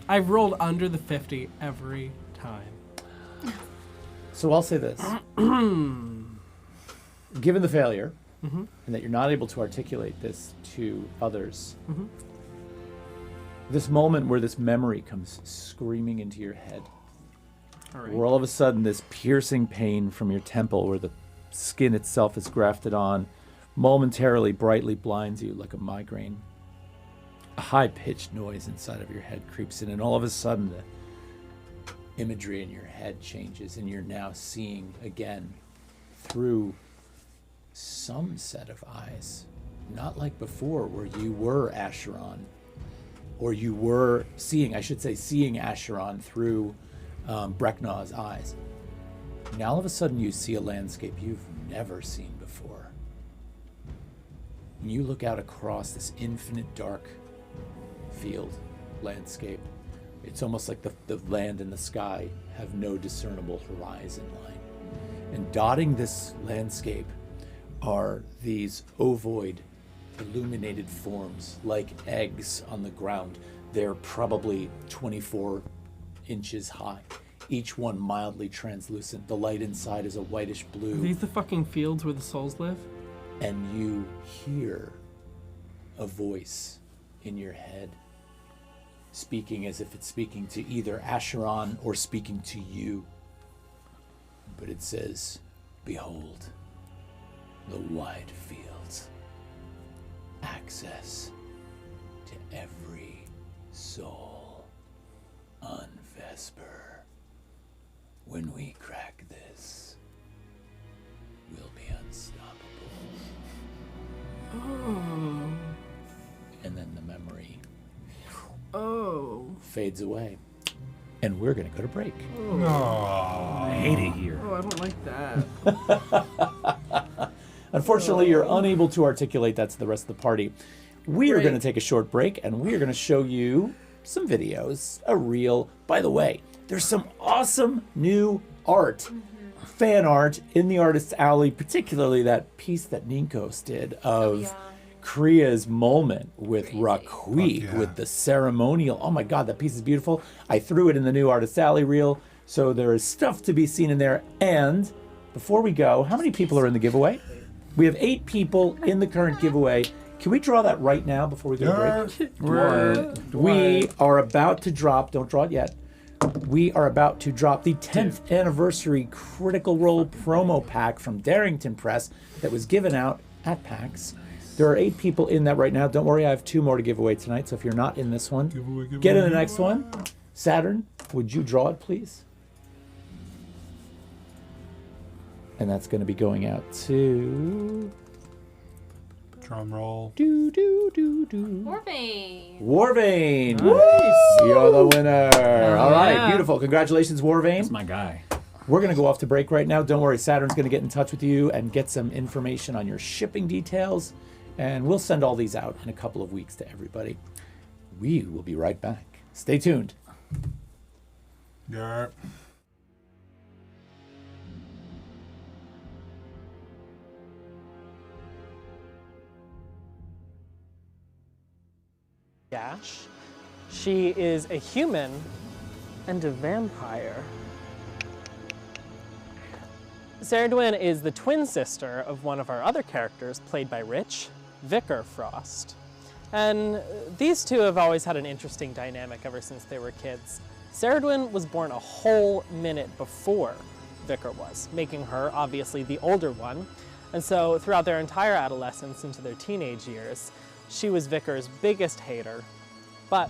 I've rolled under the 50 every time. So I'll say this. Given the failure, Mm-hmm. and that you're not able to articulate this to others, Mm-hmm. this moment where this memory comes screaming into your head, All right. where all of a sudden this piercing pain from your temple where the skin itself is grafted on momentarily brightly blinds you like a migraine. A high-pitched noise inside of your head creeps in, and all of a sudden the imagery in your head changes, and you're now seeing again through some set of eyes. Not like before where you were Acheron, or you were seeing Acheron through Breknaw's eyes. Now all of a sudden you see a landscape you've never seen before. And you look out across this infinite dark field landscape. It's almost like the land and the sky have no discernible horizon line. And dotting this landscape are these ovoid illuminated forms like eggs on the ground. They're probably 24 inches high, each one mildly translucent. The light inside is a whitish Are blue. these the fucking fields where the souls live? And you hear a voice in your head speaking as if it's speaking to either Acheron or speaking to you. But it says, "Behold, the wide fields, access to every soul on Vesper. When we crack this, we'll be unstoppable." Oh. And then the memory Oh. fades away. And we're going to go to break. I hate it here. Oh, I don't like that. Unfortunately, you're unable to articulate that to the rest of the party. We are Great. going to take a short break, and we are going to show you some videos, a reel. By the way, there's some awesome new art, fan art in the Artist's Alley, particularly that piece that Ninkos did of Croia's moment with Raquig, with the ceremonial. Oh my God, that piece is beautiful. I threw it in the new Artist's Alley reel, so there is stuff to be seen in there. And before we go, how many people are in the giveaway? We have 8 people in the current giveaway. Can we draw that right now before we go to break? We are about to drop, don't draw it yet. We are about to drop the 10th anniversary Critical Role promo pack from Darrington Press that was given out at PAX. There are 8 people in that right now. Don't worry, I have 2 more to give away tonight, so if you're not in this one, get in the next one. Saturn, would you draw it, please? And that's going to be going out to... Drum roll. Warvane. Warvane. Nice. You're the winner. All right, yeah. beautiful. Congratulations, Warvane. That's my guy. We're going to go off to break right now. Don't worry, Saturn's going to get in touch with you and get some information on your shipping details. And we'll send all these out in a couple of weeks to everybody. We will be right back. Stay tuned. Yeah. Gash. She is a human and a vampire. Ceridwen is the twin sister of one of our other characters, played by Rich, Vicar Frost. And these two have always had an interesting dynamic ever since they were kids. Ceridwen was born a whole minute before Vicar was, making her obviously the older one. And so throughout their entire adolescence into their teenage years, she was Vicar's biggest hater, but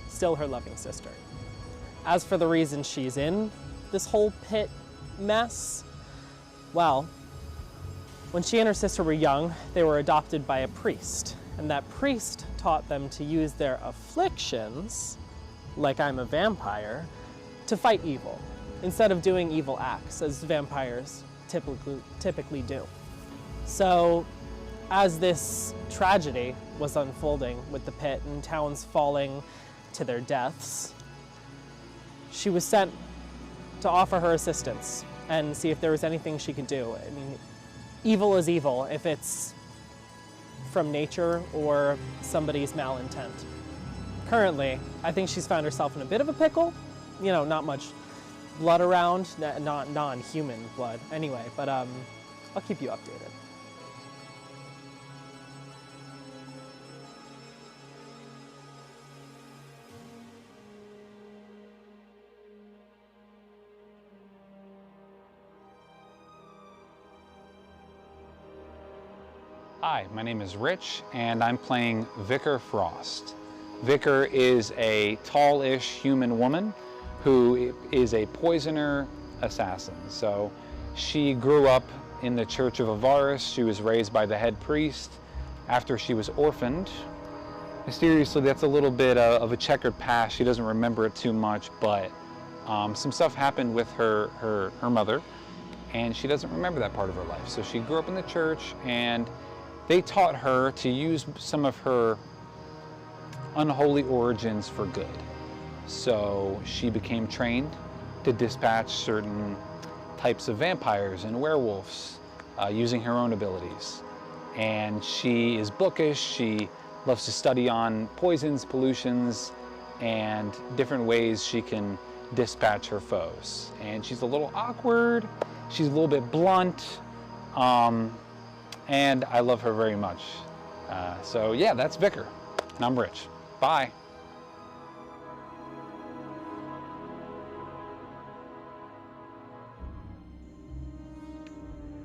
still her loving sister. As for the reason she's in this whole pit mess, well, when she and her sister were young, they were adopted by a priest, and that priest taught them to use their afflictions, like I'm a vampire, to fight evil, instead of doing evil acts, as vampires typically do. So, as this tragedy was unfolding with the pit and towns falling to their deaths, she was sent to offer her assistance and see if there was anything she could do. I mean, evil is evil if it's from nature or somebody's malintent. Currently, I think she's found herself in a bit of a pickle. You know, not much blood around, not non-human blood anyway, but I'll keep you updated. Hi, my name is Rich, and I'm playing Vicar Frost. Vicar is a tall-ish human woman who is a poisoner assassin. So she grew up in the Church of Avaris. She was raised by the head priest. After she was orphaned, mysteriously, that's a little bit of a checkered past. She doesn't remember it too much, but some stuff happened with her mother, and she doesn't remember that part of her life. So she grew up in the church, and they taught her to use some of her unholy origins for good. So she became trained to dispatch certain types of vampires and werewolves using her own abilities. And she is bookish. She loves to study on poisons, pollutions, and different ways she can dispatch her foes. And she's a little awkward. She's a little bit blunt. And I love her very much. So yeah, that's Vicar, and I'm Rich. Bye.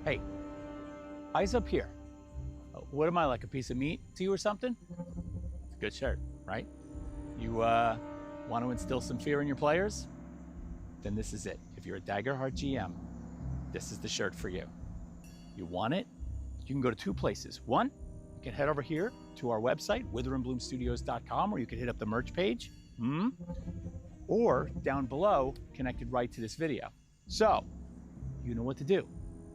Hey, eyes up here. What am I, like a piece of meat to you or something? It's a good shirt, right? You want to instill some fear in your players? Then this is it. If you're a Daggerheart GM, this is the shirt for you. You want it? You can go to 2 places. One, you can head over here to our website, witherandbloomstudios.com, or you can hit up the merch page, Or down below, connected right to this video. So, you know what to do.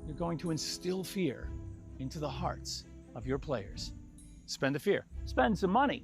You're going to instill fear into the hearts of your players. Spend the fear. Spend some money.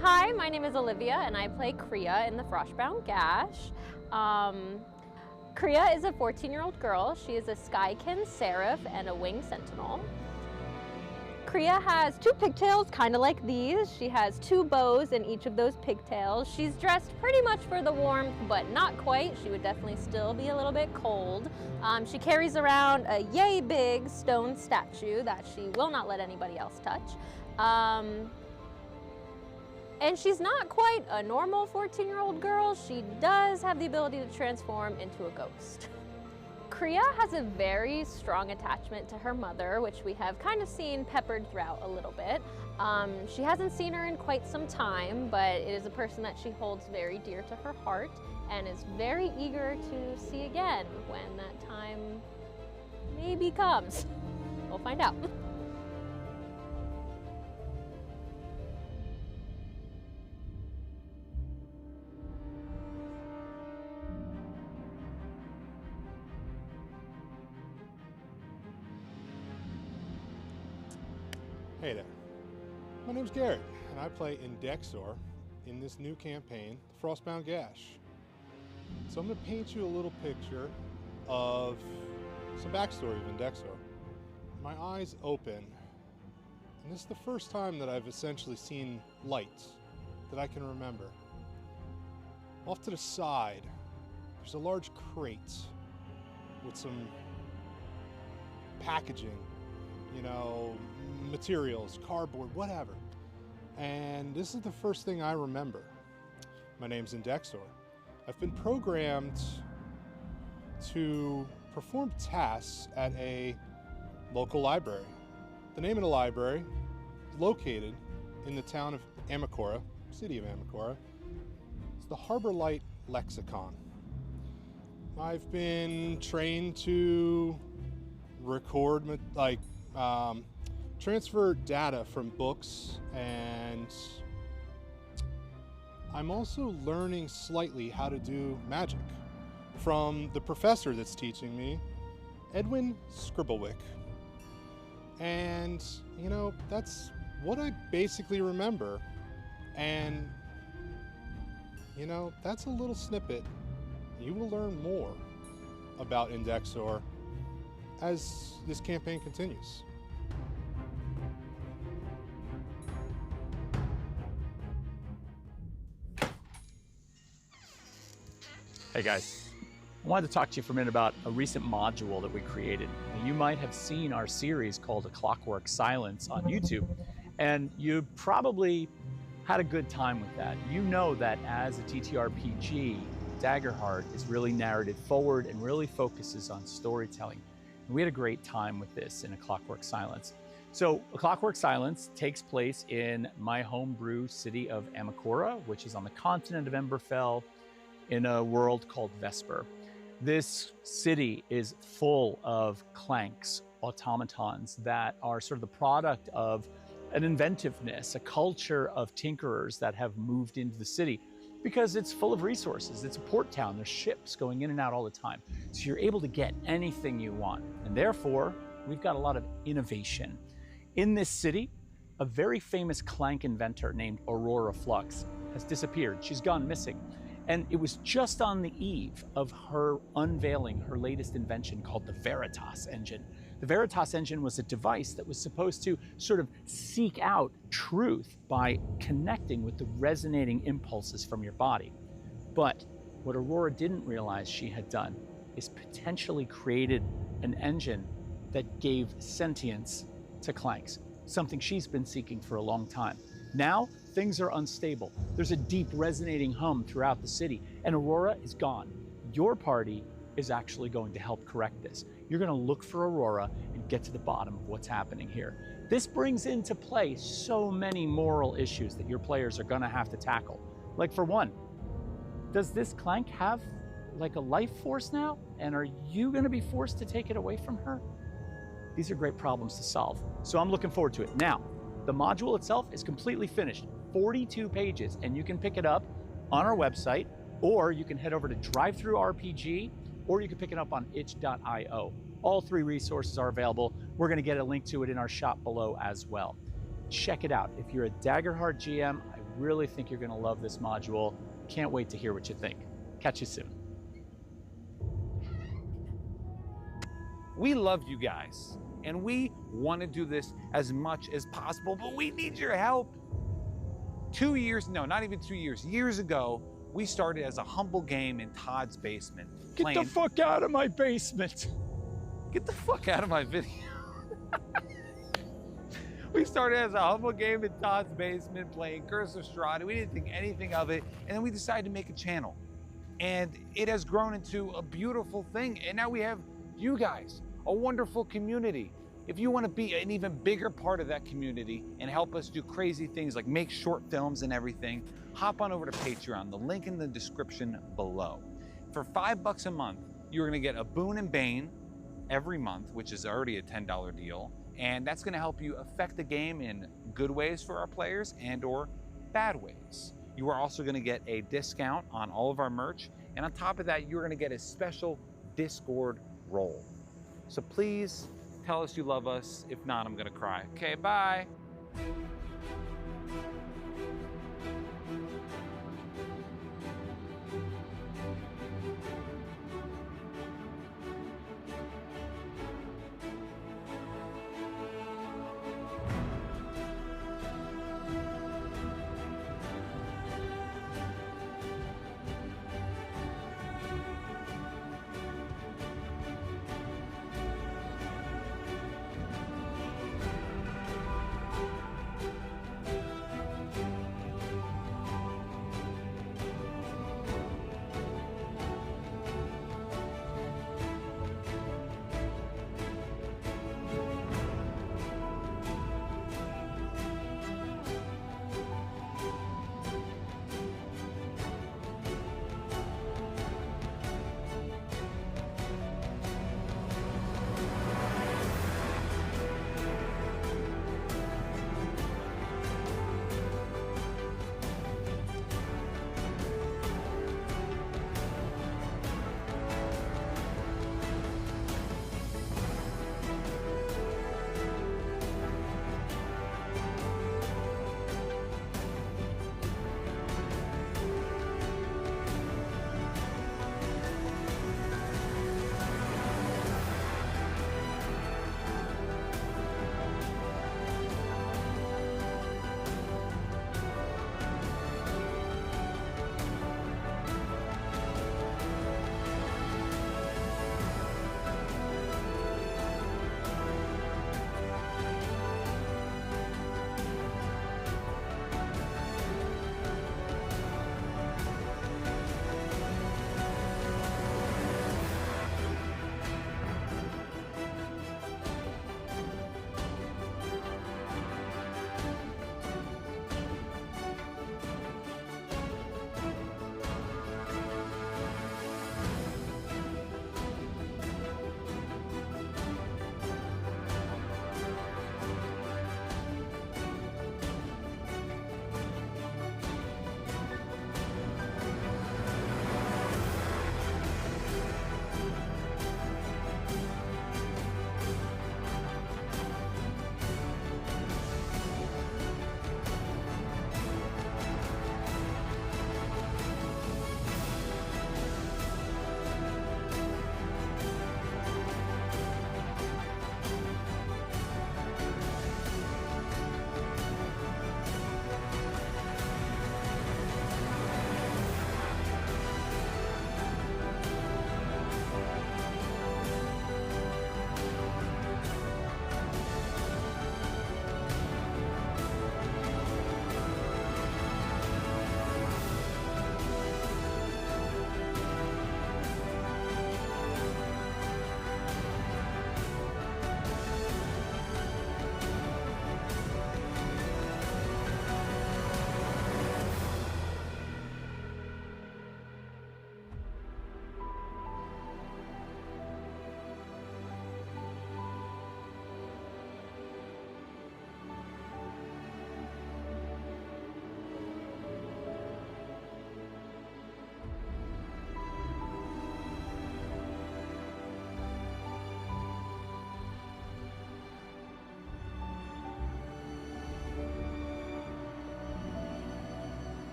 Hi, my name is Olivia and I play Croia in the Frostbound Gash. Croia is a 14-year-old girl. She is a Skykin Seraph and a Winged Sentinel. Croia has 2 pigtails, kind of like these. She has 2 bows in each of those pigtails. She's dressed pretty much for the warmth, but not quite. She would definitely still be a little bit cold. She carries around a yay big stone statue that she will not let anybody else touch. And she's not quite a normal 14-year-old girl. She does have the ability to transform into a ghost. Croia has a very strong attachment to her mother, which we have kind of seen peppered throughout a little bit. She hasn't seen her in quite some time, but it is a person that she holds very dear to her heart and is very eager to see again when that time maybe comes. We'll find out. Hey there, my name's Garrett, and I play Indexor in this new campaign, Frostbound Gash. So I'm going to paint you a little picture of some backstory of Indexor. My eyes open, and this is the first time that I've essentially seen light that I can remember. Off to the side, there's a large crate with some packaging, you know, materials, cardboard, whatever. And this is the first thing I remember. My name's Indexor. I've been programmed to perform tasks at a local library. The name of the library is located in the town of Amakora, city of Amakora. It's the Harbor Light Lexicon. I've been trained to record, transfer data from books, and I'm also learning slightly how to do magic from the professor that's teaching me, Edwin Scribblewick. And, you know, that's what I basically remember. And, you know, that's a little snippet. You will learn more about Indexor as this campaign continues. Hey guys, I wanted to talk to you for a minute about a recent module that we created. You might have seen our series called A Clockwork Silence on YouTube, and you probably had a good time with that. You know that as a ttrpg, Daggerheart is really narrative forward and really focuses on storytelling. And we had a great time with this in A Clockwork Silence. So A Clockwork Silence takes place in my homebrew city of Amakora, which is on the continent of Emberfell, in a world called Vesper. This city is full of clanks, automatons that are sort of the product of an inventiveness, a culture of tinkerers that have moved into the city because it's full of resources. It's a port town. There's ships going in and out all the time. So you're able to get anything you want. And therefore, we've got a lot of innovation. In this city, a very famous clank inventor named Aurora Flux has disappeared. She's gone missing. And it was just on the eve of her unveiling her latest invention called the Veritas engine. The Veritas engine was a device that was supposed to sort of seek out truth by connecting with the resonating impulses from your body. But what Aurora didn't realize she had done is potentially created an engine that gave sentience to clanks, something she's been seeking for a long time. Now, things are unstable. There's a deep resonating hum throughout the city, and Aurora is gone. Your party is actually going to help correct this. You're going to look for Aurora and get to the bottom of what's happening here. This brings into play so many moral issues that your players are going to have to tackle. Like, for one, does this clank have like a life force now? And are you going to be forced to take it away from her? These are great problems to solve. So I'm looking forward to it. Now, the module itself is completely finished. 42 pages, and you can pick it up on our website, or you can head over to DriveThruRPG, or you can pick it up on itch.io. All 3 resources are available. We're going to get a link to it in our shop below as well. Check it out. If you're a Daggerheart GM, I really think you're going to love this module. Can't wait to hear what you think. Catch you soon. We love you guys, And we want to do this as much as possible, but we need your help. 2 years, no, not even 2 years, years ago, we started as a humble game in Todd's basement. Get the fuck out of my basement. Get the fuck out of my video. We started as a humble game in Todd's basement playing Curse of Strahd. We didn't think anything of it. And then we decided to make a channel. And it has grown into a beautiful thing. And now we have you guys, a wonderful community. If you want to be an even bigger part of that community and help us do crazy things like make short films and everything, hop on over to Patreon, the link in the description below. For $5 a month, you're gonna get a Boon and Bane every month, which is already a $10 deal. And that's gonna help you affect the game in good ways for our players and or bad ways. You are also gonna get a discount on all of our merch. And on top of that, you're gonna get a special Discord role. So please tell us you love us. If not, I'm gonna cry. Okay, bye.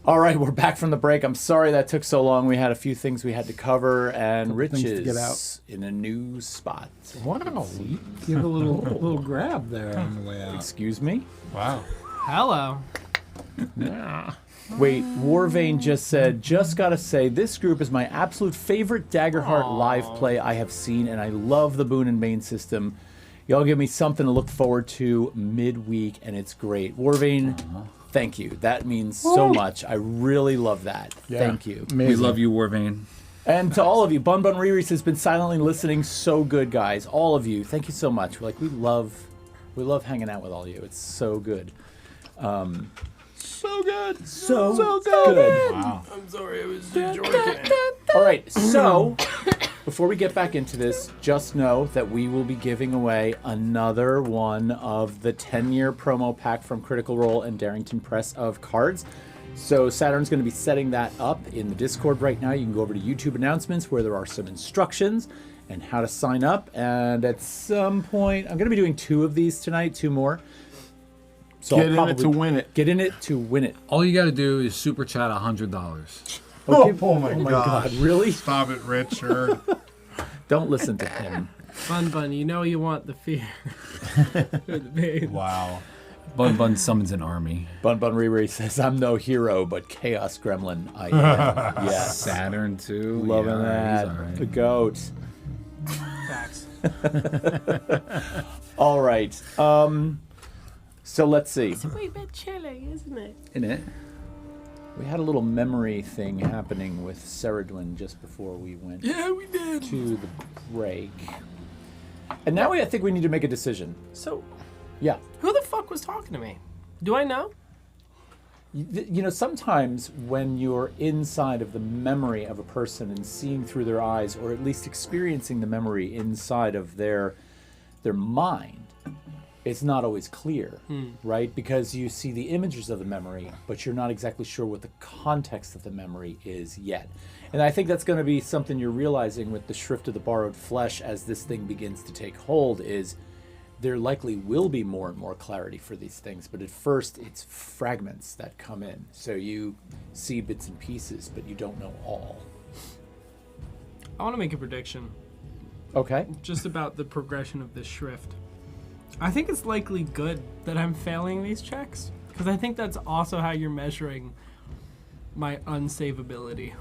All right, we're back from the break. I'm sorry that took so long. We had a few things we had to cover, and Rich things to is get out. in a new spot. Wow. Give a little grab there on the way out. Excuse me? Wow. Hello. Yeah. Wait, Warvane just said, just gotta say, this group is my absolute favorite Daggerheart live play I have seen, and I love the Boon and Bane system. Y'all give me something to look forward to midweek, and it's great. Warvane, thank you. That means so much. I really love that. Yeah. Thank you. We love you, Warvane. And to all of you, Bun Bun Reese has been silently listening. So good, guys. All of you, thank you so much. We love hanging out with all of you. It's so good. So good. So good. Wow. I'm sorry, I was joking. All right, so before we get back into this, just know that we will be giving away another one of the 10-year promo pack from Critical Role and Darrington Press of cards. So Saturn's going to be setting that up in the Discord right now. You can go over to YouTube announcements where there are some instructions and how to sign up. And at some point, I'm going to be doing 2 of these tonight, 2 more. So Get I'll in it probably to win it. Get in it to win it. All you got to do is super chat $100. Oh my God, gosh. really? Stop it, Richard. Don't listen to him. Bun, you know you want the fear. Or the pain. Wow. Bun Bun summons an army. Bun Bun Riri says, I'm no hero, but Chaos Gremlin I am. Yes. Saturn too. Loving Yeah, that. he's all right. The goat. Facts. All right. So let's see. It's a wee bit chilly, isn't it? In it. We had a little memory thing happening with Ceridwen just before we went Yeah, we did. to the break. And now I think we need to make a decision. So, Yeah. who the fuck was talking to me? Do I know? You know, sometimes when you're inside of the memory of a person and seeing through their eyes, or at least experiencing the memory inside of their mind, it's not always clear, right? Because you see the images of the memory, but you're not exactly sure what the context of the memory is yet. And I think that's going to be something you're realizing with the Shrift of the Borrowed Flesh as this thing begins to take hold, is there likely will be more and more clarity for these things, but at first it's fragments that come in. So you see bits and pieces, but you don't know all. I want to make a prediction Okay. just about the progression of this Shrift. I think it's likely good that I'm failing these checks, because I think that's also how you're measuring my unsavability.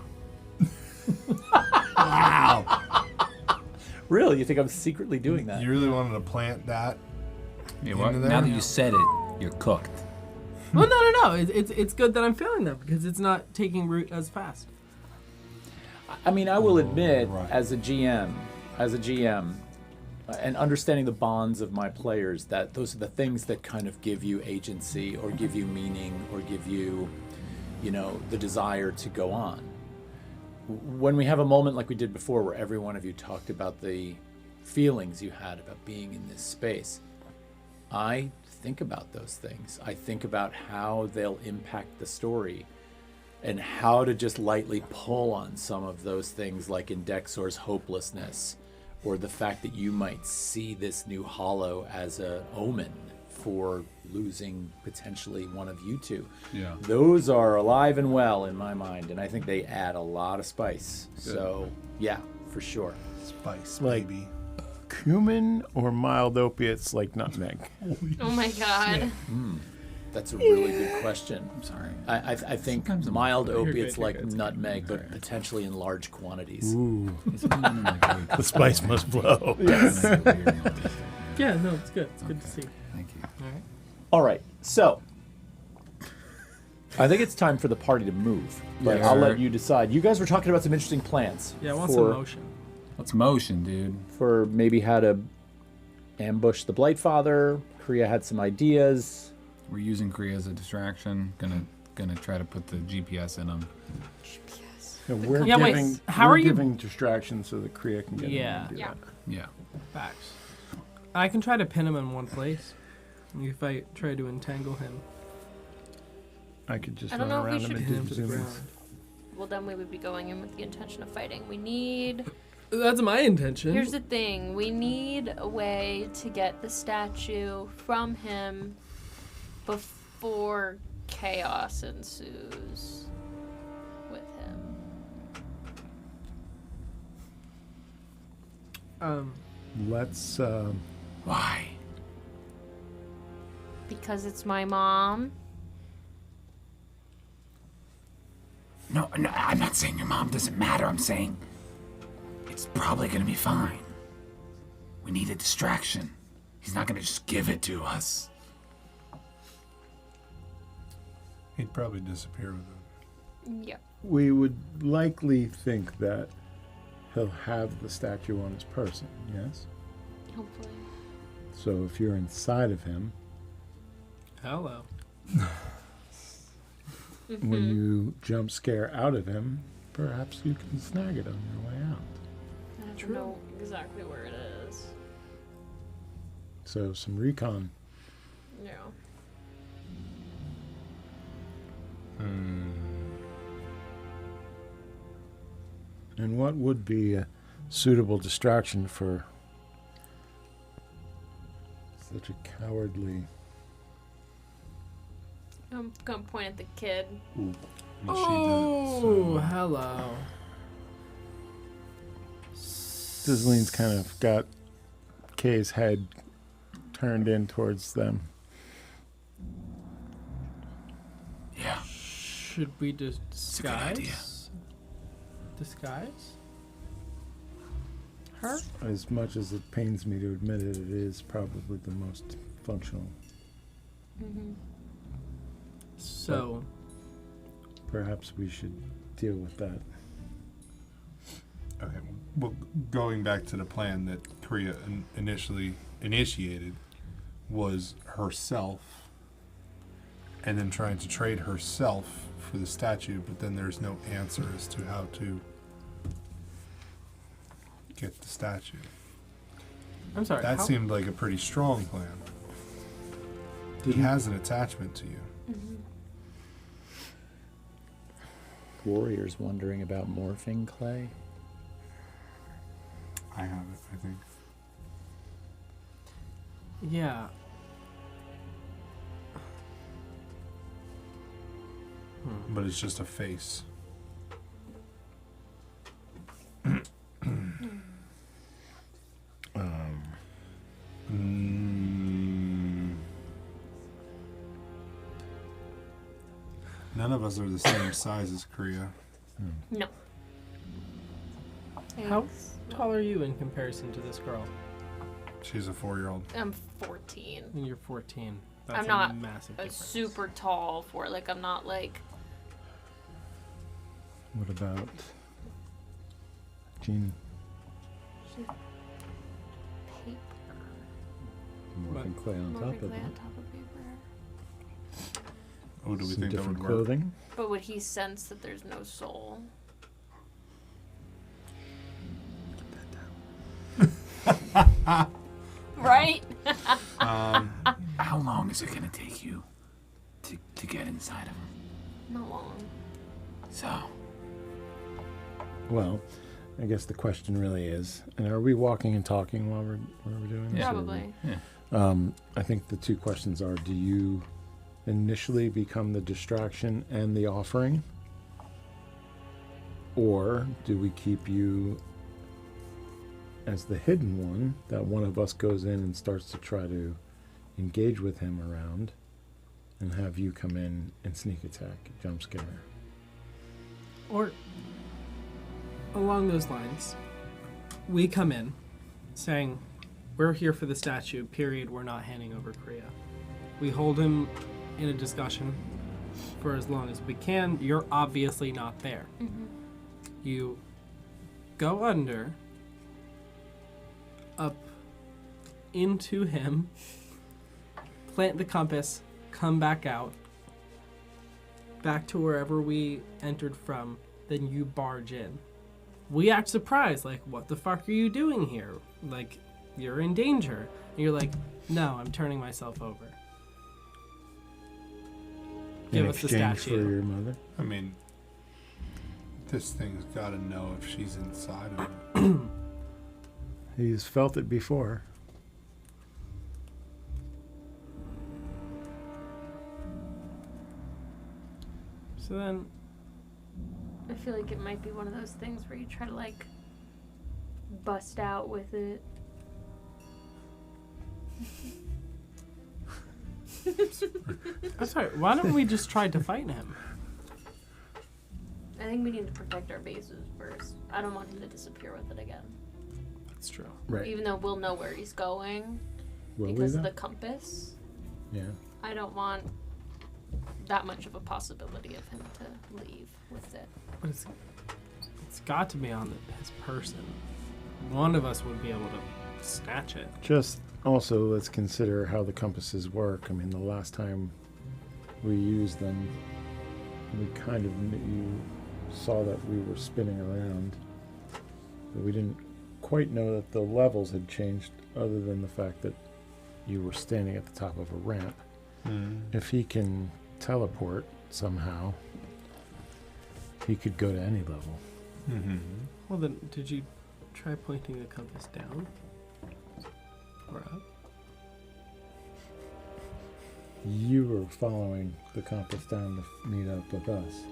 Wow. Really? You think I'm secretly doing that? You really wanted to plant that? Yeah, well, Into there? now that you said it, you're cooked. Well, no. It's good that I'm failing them because it's not taking root as fast. I mean, I will admit, right. as a GM, and understanding the bonds of my players, that those are the things that kind of give you agency or give you meaning or give you, the desire to go on. When we have a moment like we did before where every one of you talked about the feelings you had about being in this space, I think about those things. I think about how they'll impact the story and how to just lightly pull on some of those things, like in Dexor's hopelessness, or the fact that you might see this new hollow as an omen for losing potentially one of you two. Yeah. Those are alive and well in my mind, and I think they add a lot of spice. Good. So, yeah, for sure. Spice, Like- baby. Cumin or mild opiates like nutmeg? Oh my god. That's a really good question. I'm sorry. I think mild opiates like nutmeg, but potentially in large quantities. Ooh, The the spice must blow. Yeah, no, it's good. It's good to see. Thank you. All right. All right, so I think it's time for the party to move, but Yeah. I'll let you decide. You guys were talking about some interesting plans. Yeah, I want some motion. What's motion, dude? For maybe how to ambush the Blightfather. Croia had some ideas. We're using Croia as a distraction. Gonna try to put the GPS in him. So we're Yeah, wait, giving, how we're are you- giving distractions so that Croia can get in Yeah. and do Yeah. that. Yeah. Facts. I can try to pin him in one place. If I try to entangle him. I could just I don't run know if we around him should and Hit do him to the zoom ground. ins. Well, then we would be going in with the intention of fighting. We need... That's my intention. Here's the thing. We need a way to get the statue from him before chaos ensues. with him. Let's. Why? Because it's my mom. No, I'm not saying your mom doesn't matter. I'm saying it's probably gonna be fine. We need a distraction. He's not gonna just give it to us. He'd probably disappear with it. Yep. We would likely think that he'll have the statue on his person, yes? Hopefully. So if you're inside of him, Hello. when you jump scare out of him, perhaps you can snag it on your way out. I don't know exactly where it is. So some recon. Yeah. And what would be a suitable distraction for such a cowardly... I'm gonna point at the kid. Oh, hello. Sizzling's kind of got Kay's head turned in towards them. Yeah. Should we It's a good idea. Disguise her? As much as it pains me to admit it, it is probably the most functional. Mm-hmm. So, Perhaps we should deal with that. Okay. Well, going back to the plan that Croia initially initiated was herself, and then trying to trade herself for the statue, but then there's no answer as to how to get the statue. I'm sorry. That how- seemed like a pretty strong plan. He has an attachment to you. Mm-hmm. Warriors wondering about morphing clay. I have it, I think. Yeah. But it's just a face. None of us are the same size as Croia. No. How Thanks. tall are you in comparison to this girl? She's a 4-year-old. I'm 14. And you're 14. That's I'm not a massive a difference. super tall for like I'm not like What about Jean? paper. Morphing clay on top Morphing of clay it. on top of paper. Oh, do we Some think that different would work? clothing. But would he sense that there's no soul? Right? How long is it gonna take you to get inside of him? Not long. So, Well, I guess the question really is, and are we walking and talking while we're doing this? or are we- Probably. I think the two questions are: do you initially become the distraction and the offering, or do we keep you as the hidden one, that one of us goes in and starts to try to engage with him around, and have you come in and sneak attack, jump scare? Or along those lines, we come in saying, we're here for the statue, period, we're not handing over Croia. We hold him in a discussion for as long as we can. You're obviously not there. Mm-hmm. You go under, up into him, plant the compass, come back out, back to wherever we entered from, then you barge in. We act surprised, like, what the fuck are you doing here? Like, you're in danger. And you're like, no, I'm turning myself over. Give In us the exchange for statue. your mother? I mean, this thing's got to know if she's inside of it. He's felt it before. So then, I feel like it might be one of those things where you try to like bust out with it. I'm sorry, why don't we just try to fight him? I think we need to protect our bases first. I don't want him to disappear with it again. That's true. Right. Even though we'll know where he's going Will we, because of though? the compass. Yeah. I don't want that much of a possibility of him to leave with it. But it's got to be on his person. One of us would be able to snatch it. Just also, let's consider how the compasses work. I mean, the last time we used them, we kind of you saw that we were spinning around, but we didn't quite know that the levels had changed, other than the fact that you were standing at the top of a ramp. If he can teleport somehow, he could go to any level. Well then, did you try pointing the compass down? Or up? You were following the compass down to meet up with us,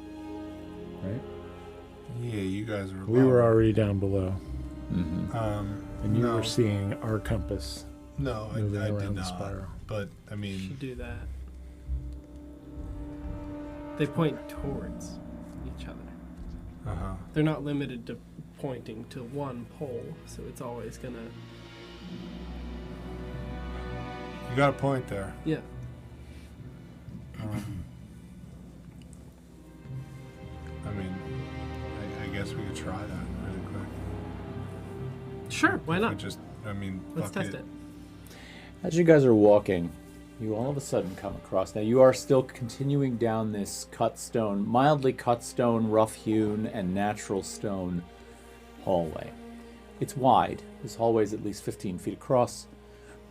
right? Yeah, you guys were. We were already down below, and you were seeing our compass. No, I moving around did the not. spiral. But I You mean, should do that. They point towards each other. They're not limited to pointing to one pole, so it's always gonna. you got a point there. Yeah. I mean, I guess we could try that really quick. Sure, why not? Let's Let's test it. As you guys are walking, you all of a sudden come across. Now you are still continuing down this mildly cut stone, rough-hewn, and natural stone hallway. It's wide. This hallway is at least 15 feet across,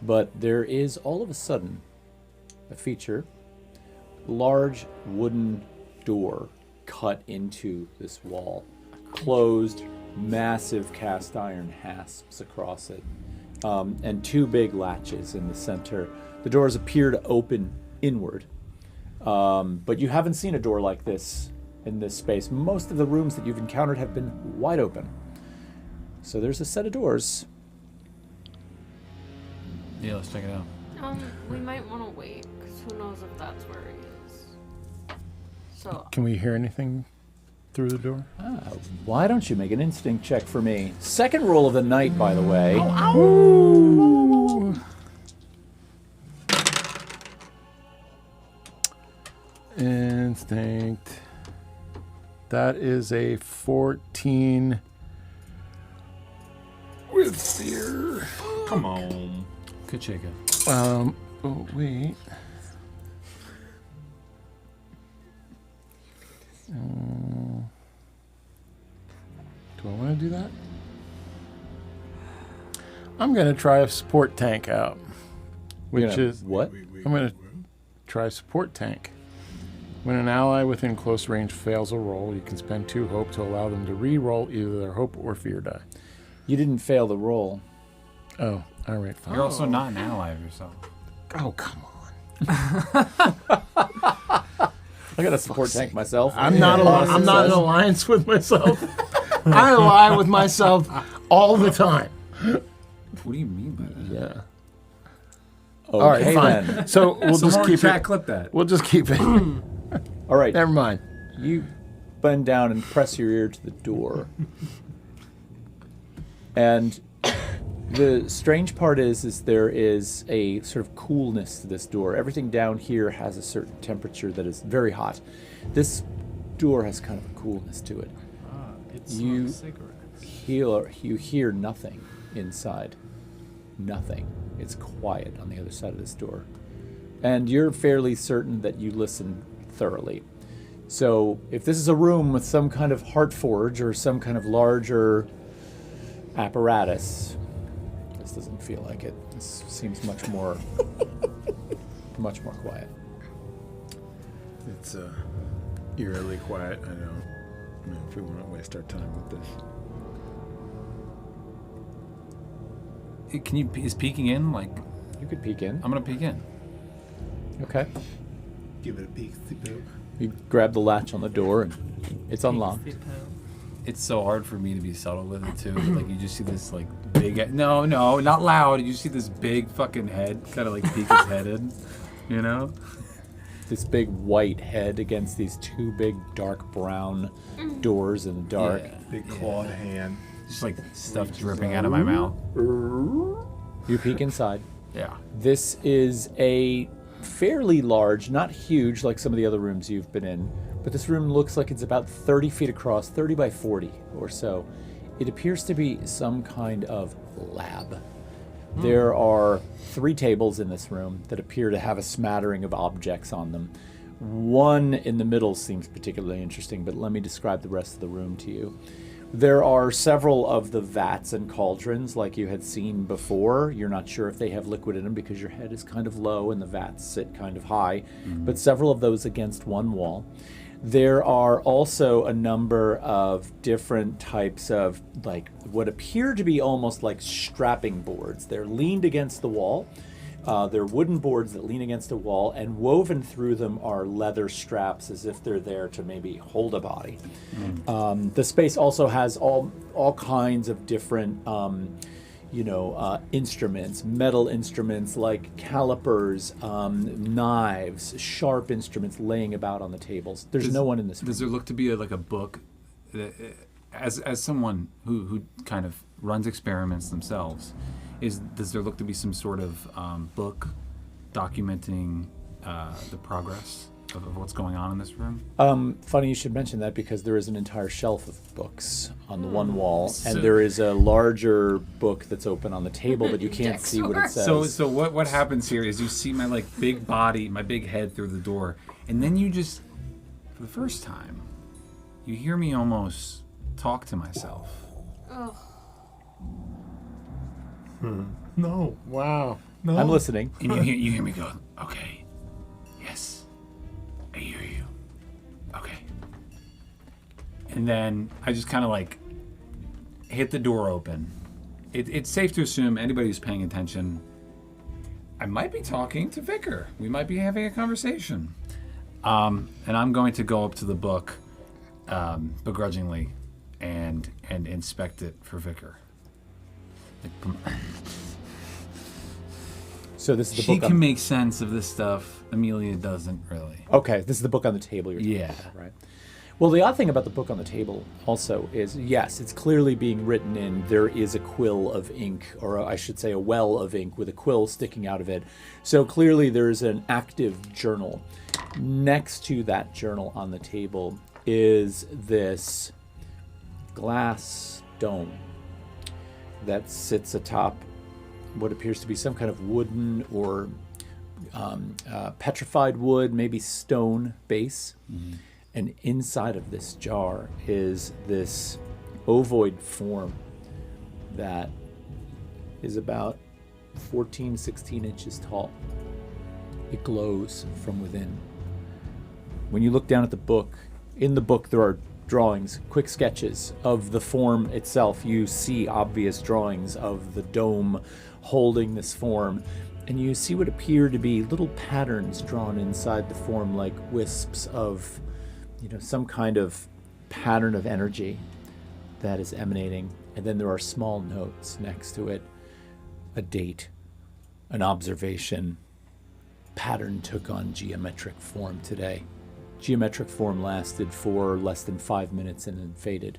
but there is all of a sudden a feature: large wooden door cut into this wall, closed, massive cast iron hasps across it, and two big latches in the center. The doors appear to open inward, but you haven't seen a door like this in this space. Most of the rooms that you've encountered have been wide open. So there's a set of doors. Yeah, let's check it out. We might want to wait, because who knows if that's where he is. So, Can we hear anything through the door? Why don't you make an instinct check for me? Second roll of the night, by the way. Ooh. Instinct. That is a 14 with fear. Come on. Good shake it. Oh, wait. Do I want to do that? I'm going to try a support tank out. Which is... What? I'm going to try support tank. When an ally within close range fails a roll, you can spend 2 hope to allow them to re-roll either their hope or fear die. You didn't fail the roll. Oh, all right, fine. You're also not an ally of yourself. Oh, come on. I got a support tank myself. I'm not in alliance with myself. I ally with myself all the time. What do you mean by that? Yeah. Okay, all right, fine. then. So we'll just keep chat it. clip that. We'll just keep it. All right. Never mind. You bend down and press your ear to the door. And the strange part is there is a sort of coolness to this door. Everything down here has a certain temperature that is very hot. This door has kind of a coolness to it. It You smells cigarettes. you hear nothing inside. Nothing. It's quiet on the other side of this door. And you're fairly certain that you listen thoroughly. So if this is a room with some kind of Heartforge or some kind of larger apparatus, this doesn't feel like it. This seems much more quiet. It's eerily quiet. I know if we want to waste our time with this. Can you, is peeking in, like... You could peek in. I'm going to peek in. Okay. Give it a peek. You grab the latch on the door, and it's unlocked. It's so hard for me to be subtle with it too. Like you just see this like big. No, not loud. You see this big fucking head, kind of like peek his head in. You know. This big white head against these two big dark brown doors in the dark. Yeah, big clawed hand. Just like stuff dripping out of my mouth. You peek inside. Yeah. This is a fairly large, not huge like some of the other rooms you've been in, but this room looks like it's about 30 feet across, 30 by 40 or so. It appears to be some kind of lab. There are 3 tables in this room that appear to have a smattering of objects on them. One in the middle seems particularly interesting, but let me describe the rest of the room to you. There are several of the vats and cauldrons like you had seen before. You're not sure if they have liquid in them because your head is kind of low and the vats sit kind of high, but several of those against one wall. There are also a number of different types of like what appear to be almost like strapping boards. They're leaned against the wall. They're wooden boards that lean against a wall, and woven through them are leather straps as if they're there to maybe hold a body. The space also has all kinds of different instruments, metal instruments like calipers, knives, sharp instruments laying about on the tables. There's no one in this room. Does there look to be a book? As someone who kind of runs experiments themselves, does there look to be some sort of book documenting the progress of what's going on in this room? Funny you should mention that because there is an entire shelf of books on the one wall, and there is a larger book that's open on the table, but you can't see what it says. So what happens here is you see my big body, my big head through the door, and then you just, for the first time, you hear me almost talk to myself. Oh. No. Wow. No. I'm listening. And you hear me go, okay, yes, I hear you. Okay. And then I just kind of hit the door open. It's safe to assume anybody who's paying attention, I might be talking to Vicar. We might be having a conversation. And I'm going to go up to the book begrudgingly and inspect it for Vicar. So this is the she book. Can make sense of this stuff. Amelia doesn't really. Okay, this is the book on the table you're talking about, right? Well, the odd thing about the book on the table also is, yes, it's clearly being written in. There is a quill of ink, or I should say a well of ink with a quill sticking out of it. So clearly there's an active journal. Next to that journal on the table is this glass dome that sits atop what appears to be some kind of wooden or petrified wood, maybe stone base. And inside of this jar is this ovoid form that is about 14, 16 inches tall. It glows from within. When you look down at the book, in the book there are drawings, quick sketches of the form itself. You see obvious drawings of the dome holding this form, and you see what appear to be little patterns drawn inside the form, like wisps of, some kind of pattern of energy that is emanating. And then there are small notes next to it, a date, an observation. Pattern took on geometric form today. Geometric form lasted for less than 5 minutes and then faded.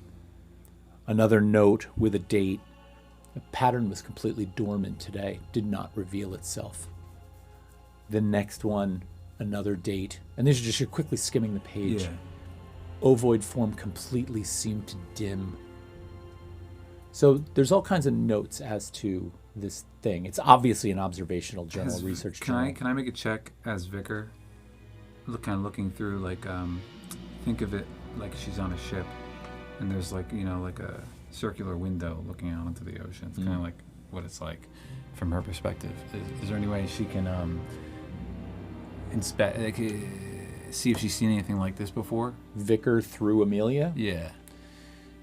Another note with a date. The pattern was completely dormant today, did not reveal itself. The next one, another date. And these are just, you're quickly skimming the page. Yeah. Ovoid form completely seemed to dim. So there's all kinds of notes as to this thing. It's obviously an observational journal, research journal. Can I make a check as Vicar? Looking through, think of it like she's on a ship, and there's like a circular window looking out into the ocean. It's kind of like what it's like from her perspective. Is there any way she can inspect, see if she's seen anything like this before? Vicar through Amelia? Yeah.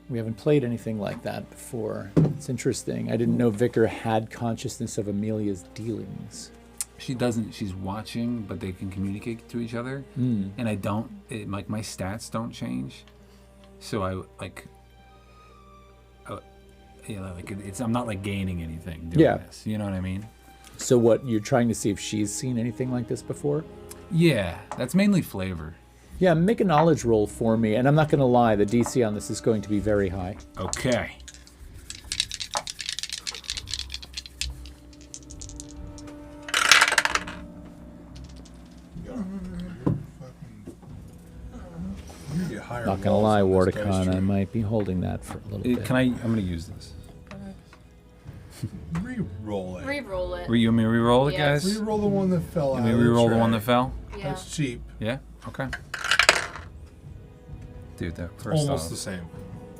We haven't played anything like that before. It's interesting. I didn't know Vicar had consciousness of Amelia's dealings. she doesn't. She's watching, but they can communicate to each other. And I don't. Like my stats don't change, so I like. It's I'm not like gaining anything doing this. You know what I mean? So what, you're trying to see if she's seen anything like this before? Yeah, that's mainly flavor. Yeah, make a knowledge roll for me, and I'm not going to lie, the DC on this is going to be very high. Okay. Not going to lie, Wardicon, I might be holding that for a little bit. I'm going to use this. Re-roll it. Re-roll it. You want me to re-roll it, Yes. guys? Re-roll the one that fell out. You want me to re-roll the one that fell? Yeah. That's cheap. Yeah? Okay. Dude, that first Almost off, the same.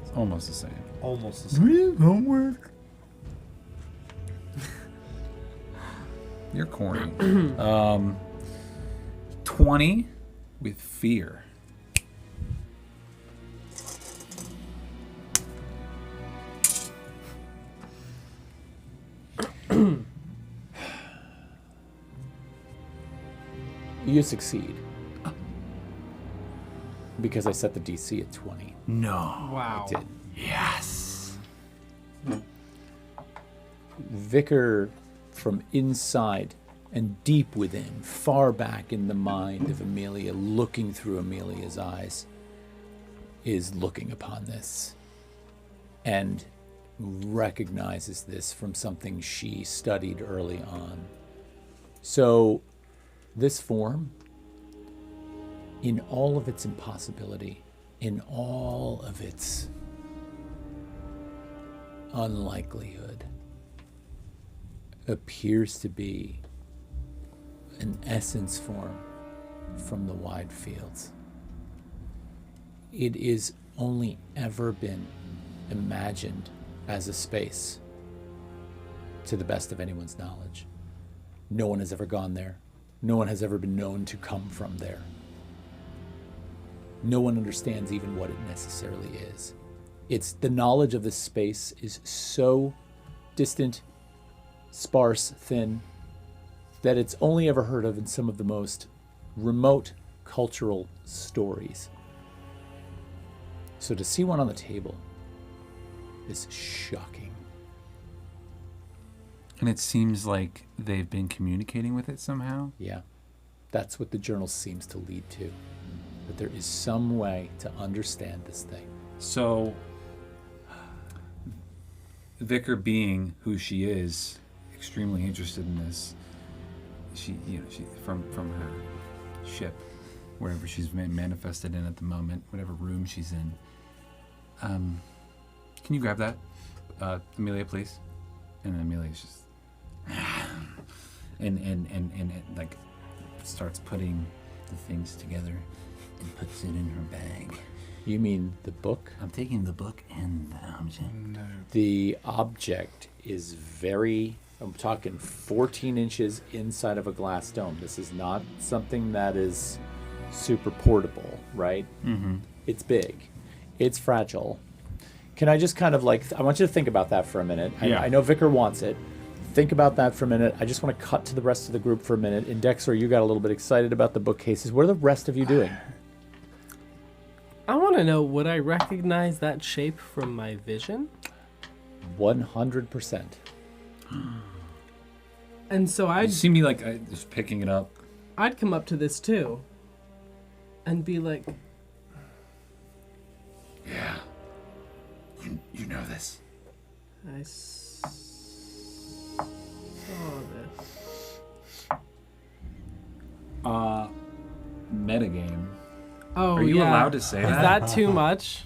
It's almost the same. Almost the same. Homework. You're corny. 20 with fear. You succeed. Because I set the DC at 20. No. Wow. I did. Yes. Vicar, from inside and deep within, far back in the mind of Amelia, looking through Amelia's eyes, is looking upon this and recognizes this from something she studied early on. So, this form, in all of its impossibility, in all of its unlikelihood, appears to be an essence form from the wide fields. It is only ever been imagined as a space, to the best of anyone's knowledge. No one has ever gone there. No one has ever been known to come from there. No one understands even what it necessarily is. It's the knowledge of this space is so distant, sparse, thin, that it's only ever heard of in some of the most remote cultural stories. So to see one on the table is shocking. And it seems like they've been communicating with it somehow? Yeah, that's what the journal seems to lead to. That there is some way to understand this thing. So, Vicar, being who she is, extremely interested in this, she from her ship, wherever she's manifested in at the moment, whatever room she's in. Can you grab that, Amelia, please? And Amelia's just and like starts putting the things together and puts it in her bag. You mean the book? I'm taking the book and the object. No. The object is very, I'm talking 14 inches inside of a glass dome. This is not something that is super portable, right? Mm-hmm. It's big. It's fragile. Can I just kind of like, I want you to think about that for a minute. Yeah. I know Vicar wants it. Think about that for a minute. I just want to cut to the rest of the group for a minute. And Dexter, you got a little bit excited about the bookcases. What are the rest of you doing? I want to know, would I recognize that shape from my vision? 100%. And so You see me like just picking it up. I'd come up to this too and be like, Yeah. You know this. I saw this. Metagame. Oh, Are you yeah. allowed to say Is that? that too much?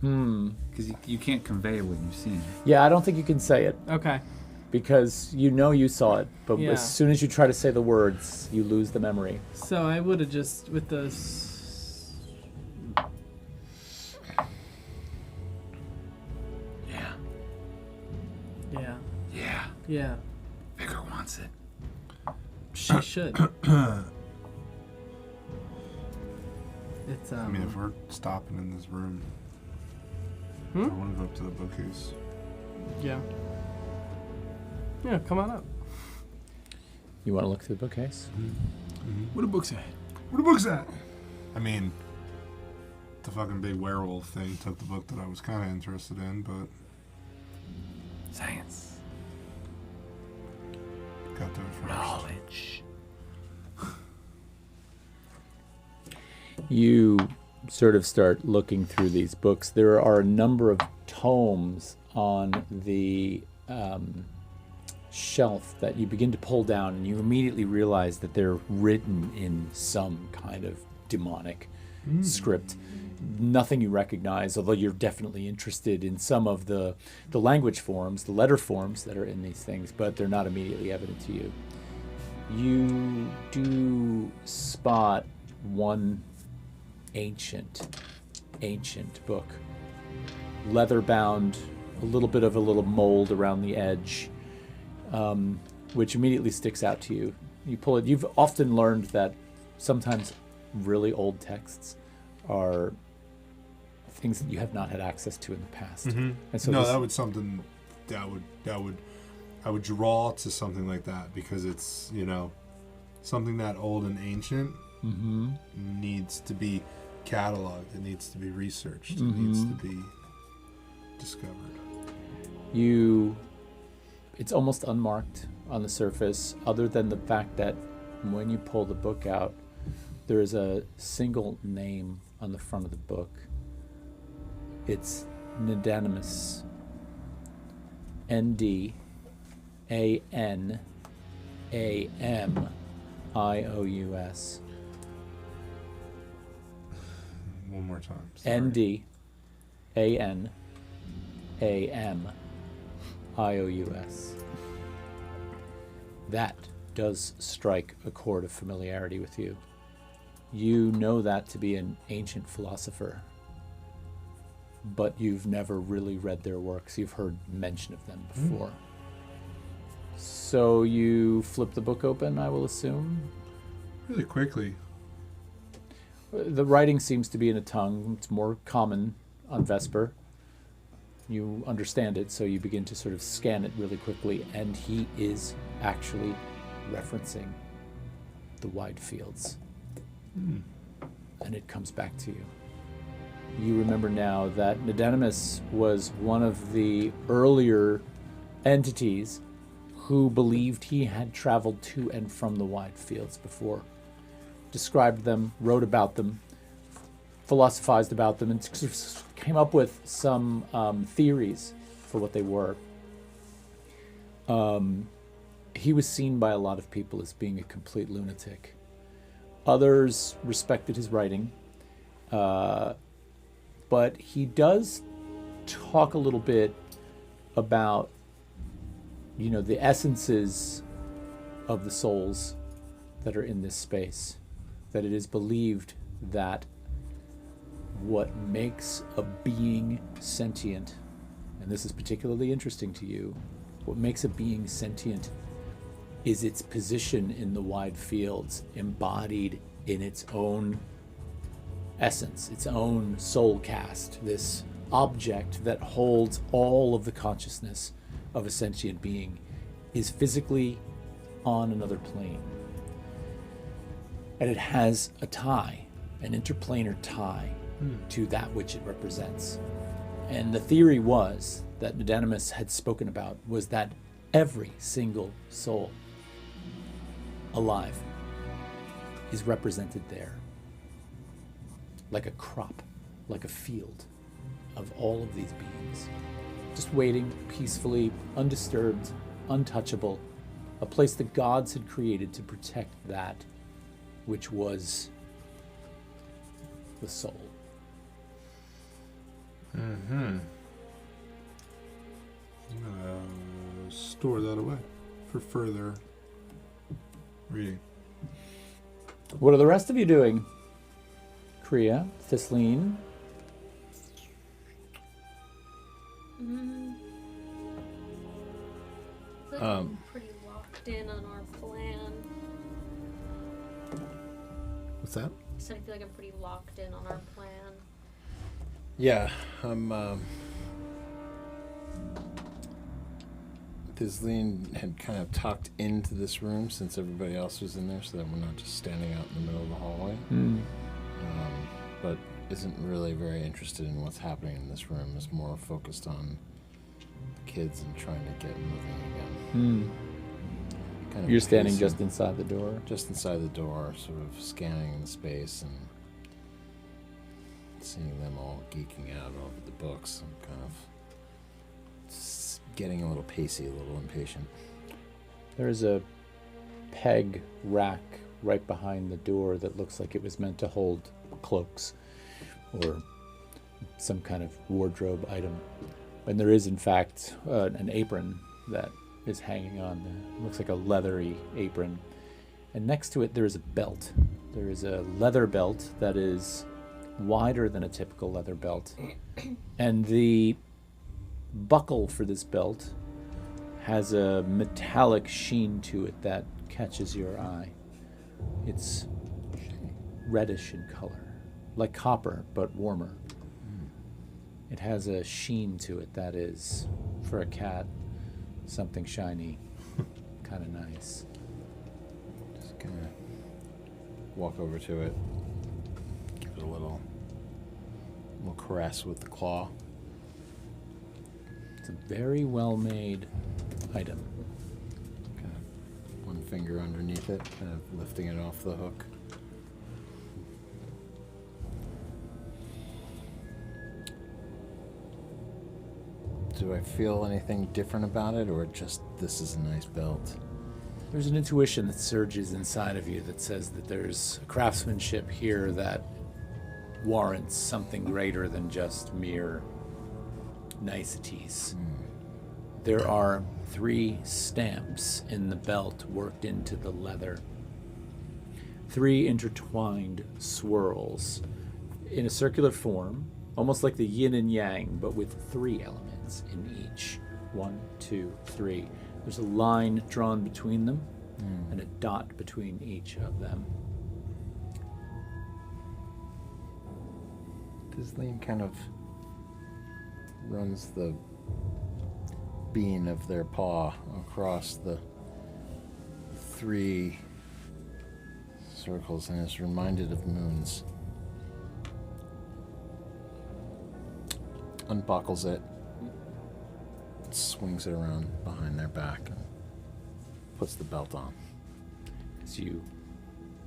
Because you can't convey what you've seen. Yeah, I don't think you can say it Okay. because you know you saw it. But Yeah. as soon as you try to say the words, you lose the memory. So I would have just, with those... Yeah. Yeah. Yeah. Yeah. Vicar wants it. She should. It's, I mean, if we're stopping in this room, I want to go up to the bookcase. Yeah. Yeah, come on up. You want to look through the bookcase? What are books at? Where the book's at? I mean, the fucking big werewolf thing took the book that I was kind of interested in, but Science. got to it first. Knowledge. You sort of start looking through these books. There are a number of tomes on the shelf that you begin to pull down, and you immediately realize that they're written in some kind of demonic script. Nothing you recognize, although you're definitely interested in some of the language forms, the letter forms that are in these things, but they're not immediately evident to you. You do spot one ancient book, leather bound, a little bit of a little mold around the edge, which immediately sticks out to you. You pull it. You've often learned that sometimes really old texts are things that you have not had access to in the past. And so No, this- that would something that would I would draw to something like that because it's, you know, something that old and ancient needs to be cataloged. It needs to be researched. It needs to be discovered. It's almost unmarked on the surface, other than the fact that when you pull the book out, there is a single name on the front of the book. It's Nidanimus. N-D-A-N-A-M-I-O-U-S. One more time. Sorry. N-D-A-N-A-M-I-O-U-S. That does strike a chord of familiarity with you. You know that to be an ancient philosopher, but you've never really read their works. You've heard mention of them before. So you flip the book open, I will assume. Really quickly. The writing seems to be in a tongue. It's more common on Vesper. You understand it, so you begin to sort of scan it really quickly, and he is actually referencing the wide fields. And it comes back to you. You remember now that Nidanimus was one of the earlier entities who believed he had traveled to and from the wide fields before. Described them, wrote about them, philosophized about them, and sort of came up with some theories for what they were. He was seen by a lot of people as being a complete lunatic. Others respected his writing, but he does talk a little bit about, you know, the essences of the souls that are in this space. That it is believed that what makes a being sentient, and this is particularly interesting to you, what makes a being sentient is its position in the wide fields, embodied in its own essence, its own soul cast, this object that holds all of the consciousness of a sentient being is physically on another plane. And it has a tie, an interplanar tie to that which it represents. And the theory was that Nidanimus had spoken about was that every single soul alive is represented there, like a crop, like a field of all of these beings, just waiting peacefully, undisturbed, untouchable, a place the gods had created to protect that which was the soul. I'm gonna store that away for further reading. What are the rest of you doing? Croia, Thistline. I'm pretty locked in on our plan. What's that? So I feel like I'm pretty locked in on our plan. Yeah, I'm Thizleen had kind of tucked into this room since everybody else was in there, so that we're not just standing out in the middle of the hallway. But isn't really very interested in what's happening in this room. Is more focused on the kids and trying to get moving again. Kind of You're standing pacing, just inside the door? Just inside the door, sort of scanning the space and seeing them all geeking out over the books. I'm kind of getting a little pacey, a little impatient. There's a peg rack right behind the door that looks like it was meant to hold cloaks or some kind of wardrobe item. And there is, in fact, an apron that is hanging on. Looks like a leathery apron. And next to it, there is a belt. There is a leather belt that is wider than a typical leather belt. And the buckle for this belt has a metallic sheen to it that catches your eye. It's reddish in color, like copper, but warmer. It has a sheen to it that is, for a cat, something shiny, kind of nice. Just gonna walk over to it, give it a little caress with the claw. It's a very well-made item. Kind of one finger underneath it, kind of lifting it off the hook. Do I feel anything different about it, or just this is a nice belt? There's an intuition that surges inside of you that says that there's craftsmanship here that warrants something greater than just mere niceties. There are 3 stamps in the belt worked into the leather. 3 intertwined swirls in a circular form, almost like the yin and yang, but with 3 elements in each. 1, 2, 3. There's a line drawn between them and a dot between each of them. Thizleen kind of runs the bean of their paw across the 3 circles and is reminded of moons. Unbuckles it, swings it around behind their back, and puts the belt on. As you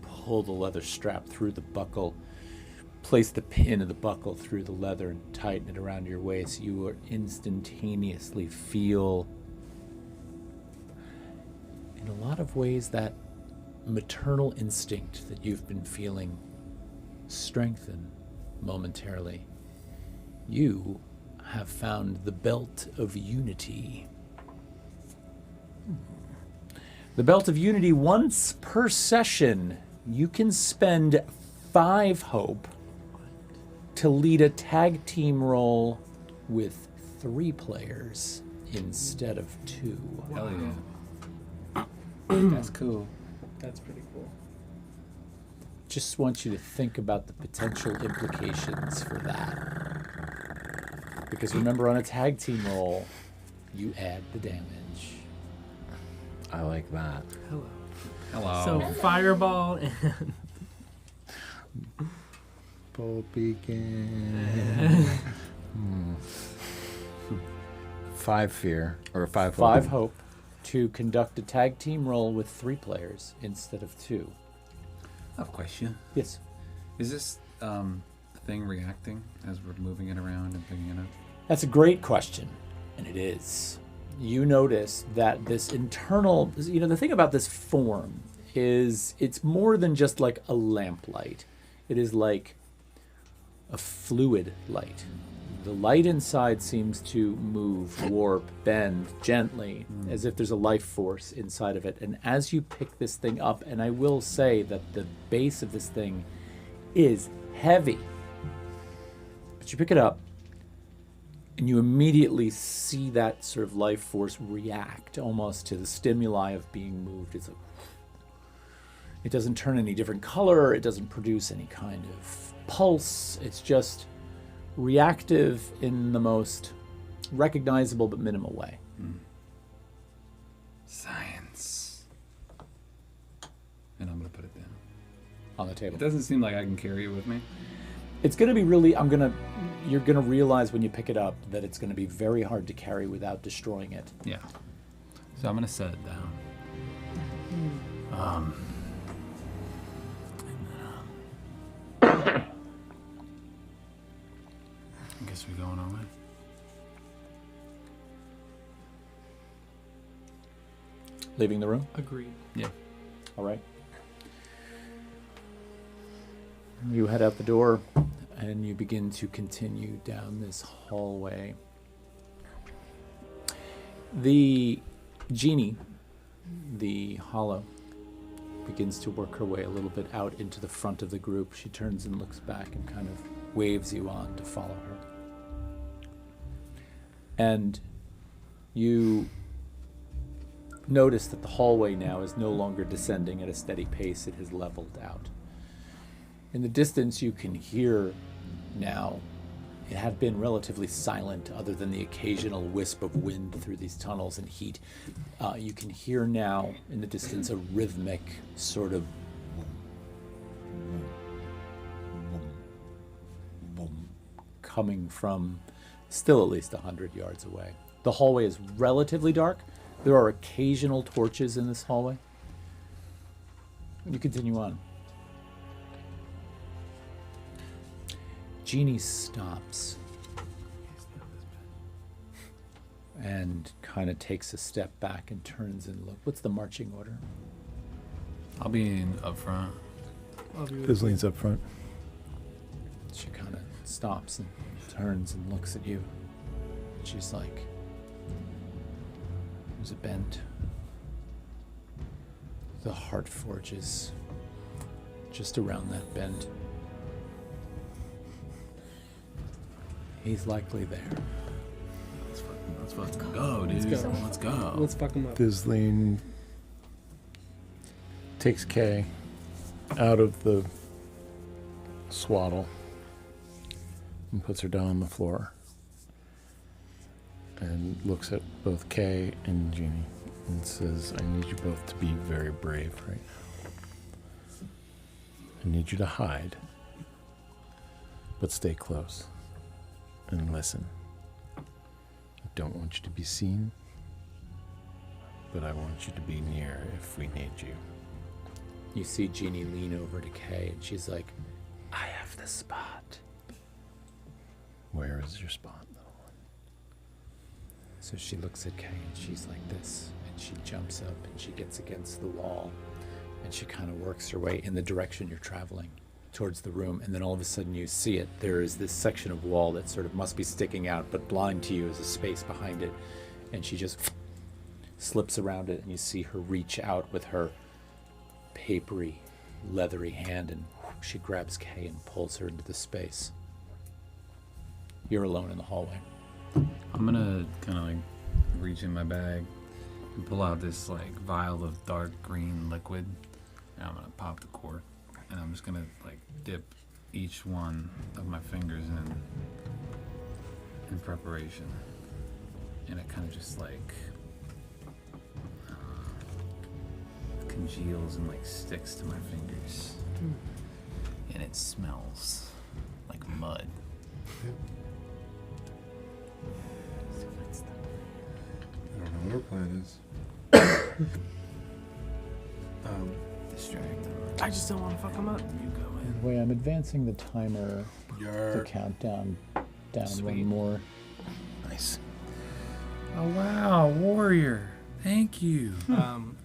pull the leather strap through the buckle, place the pin of the buckle through the leather and tighten it around your waist, you will instantaneously feel, in a lot of ways, that maternal instinct that you've been feeling strengthen momentarily. You have found the Belt of Unity. The Belt of Unity, once per session, you can spend 5 hope to lead a tag team role with 3 players instead of 2. Hell yeah. That's cool. That's pretty cool. Just want you to think about the potential implications for that. Because remember, on a tag team roll, you add the damage. I like that. Hello. So fireball and Bolt beacon. 5 fear, or 5 hope. 5 hope to conduct a tag team roll with 3 players instead of 2. I have a question. Yes. Is this thing reacting as we're moving it around and picking it up? That's a great question, and it is. You notice that this internal, the thing about this form is it's more than just like a lamplight. It is like a fluid light. The light inside seems to move, warp, bend gently, as if there's a life force inside of it. And as you pick this thing up, and I will say that the base of this thing is heavy, but you pick it up, and you immediately see that sort of life force react almost to the stimuli of being moved. It's like, it doesn't turn any different color. It doesn't produce any kind of pulse. It's just reactive in the most recognizable but minimal way. Science. And I'm gonna put it down on the table. It doesn't seem like I can carry it with me. It's going to be really, you're going to realize when you pick it up that it's going to be very hard to carry without destroying it. Yeah. So I'm going to set it down. I guess we're going our way. Leaving the room? Agreed. Yeah. All right. You head out the door and you begin to continue down this hallway. The genie, the hollow, begins to work her way a little bit out into the front of the group. She turns and looks back and kind of waves you on to follow her. And you notice that the hallway now is no longer descending at a steady pace. It has leveled out. In the distance, you can hear now, it had been relatively silent other than the occasional wisp of wind through these tunnels and heat. You can hear now in the distance a rhythmic sort of coming from still at least 100 yards away. The hallway is relatively dark. There are occasional torches in this hallway. You continue on. Genie stops and kind of takes a step back and turns and look. What's the marching order? I'll be up front. Fizzling's up front. She kind of stops and turns and looks at you. She's like, there's a bend. The Heartforge is just around that bend. He's likely there. Let's fucking go, dude. Let's go. Let's fuck him up. Fizzling takes Kay out of the swaddle and puts her down on the floor and looks at both Kay and Jeannie and says, I need you both to be very brave right now. I need you to hide, but stay close and listen. I don't want you to be seen, but I want you to be near if we need you. You see Jeannie lean over to Kay and she's like, I have the spot. Where is your spot, little one? So she looks at Kay and she's like this, and she jumps up and she gets against the wall and she kind of works her way in the direction you're traveling towards the room, and then all of a sudden you see it. There is this section of wall that sort of must be sticking out, but blind to you is a space behind it, and she just slips around it and you see her reach out with her papery, leathery hand, and she grabs Kay and pulls her into the space. You're alone in the hallway. I'm gonna kind of like reach in my bag and pull out this like vial of dark green liquid, and I'm gonna pop the cork, and I'm just gonna like dip each one of my fingers in preparation, and it kind of just like congeals and like sticks to my fingers, and it smells like mud. I don't know what our plan is. Distract them. I just don't want to fuck him up. You go By in. the way, I'm advancing the timer to Yarr. count down Sweet. one more. Nice. Oh wow, warrior! Thank you.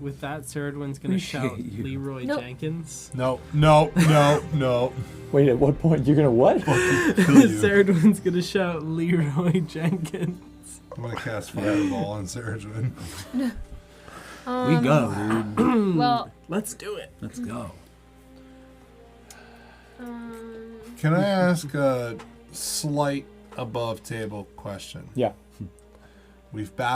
With that, Ceridwen's gonna shout Appreciate you. Leroy Nope. Jenkins. No. Wait, at what point? You're gonna what? Kill you. Ceridwen's gonna shout Leroy Jenkins. I'm gonna cast Fireball on Ceridwen. We go, dude. Well, Let's do it. Let's go. Can I ask a slight above table question? Yeah. We've battled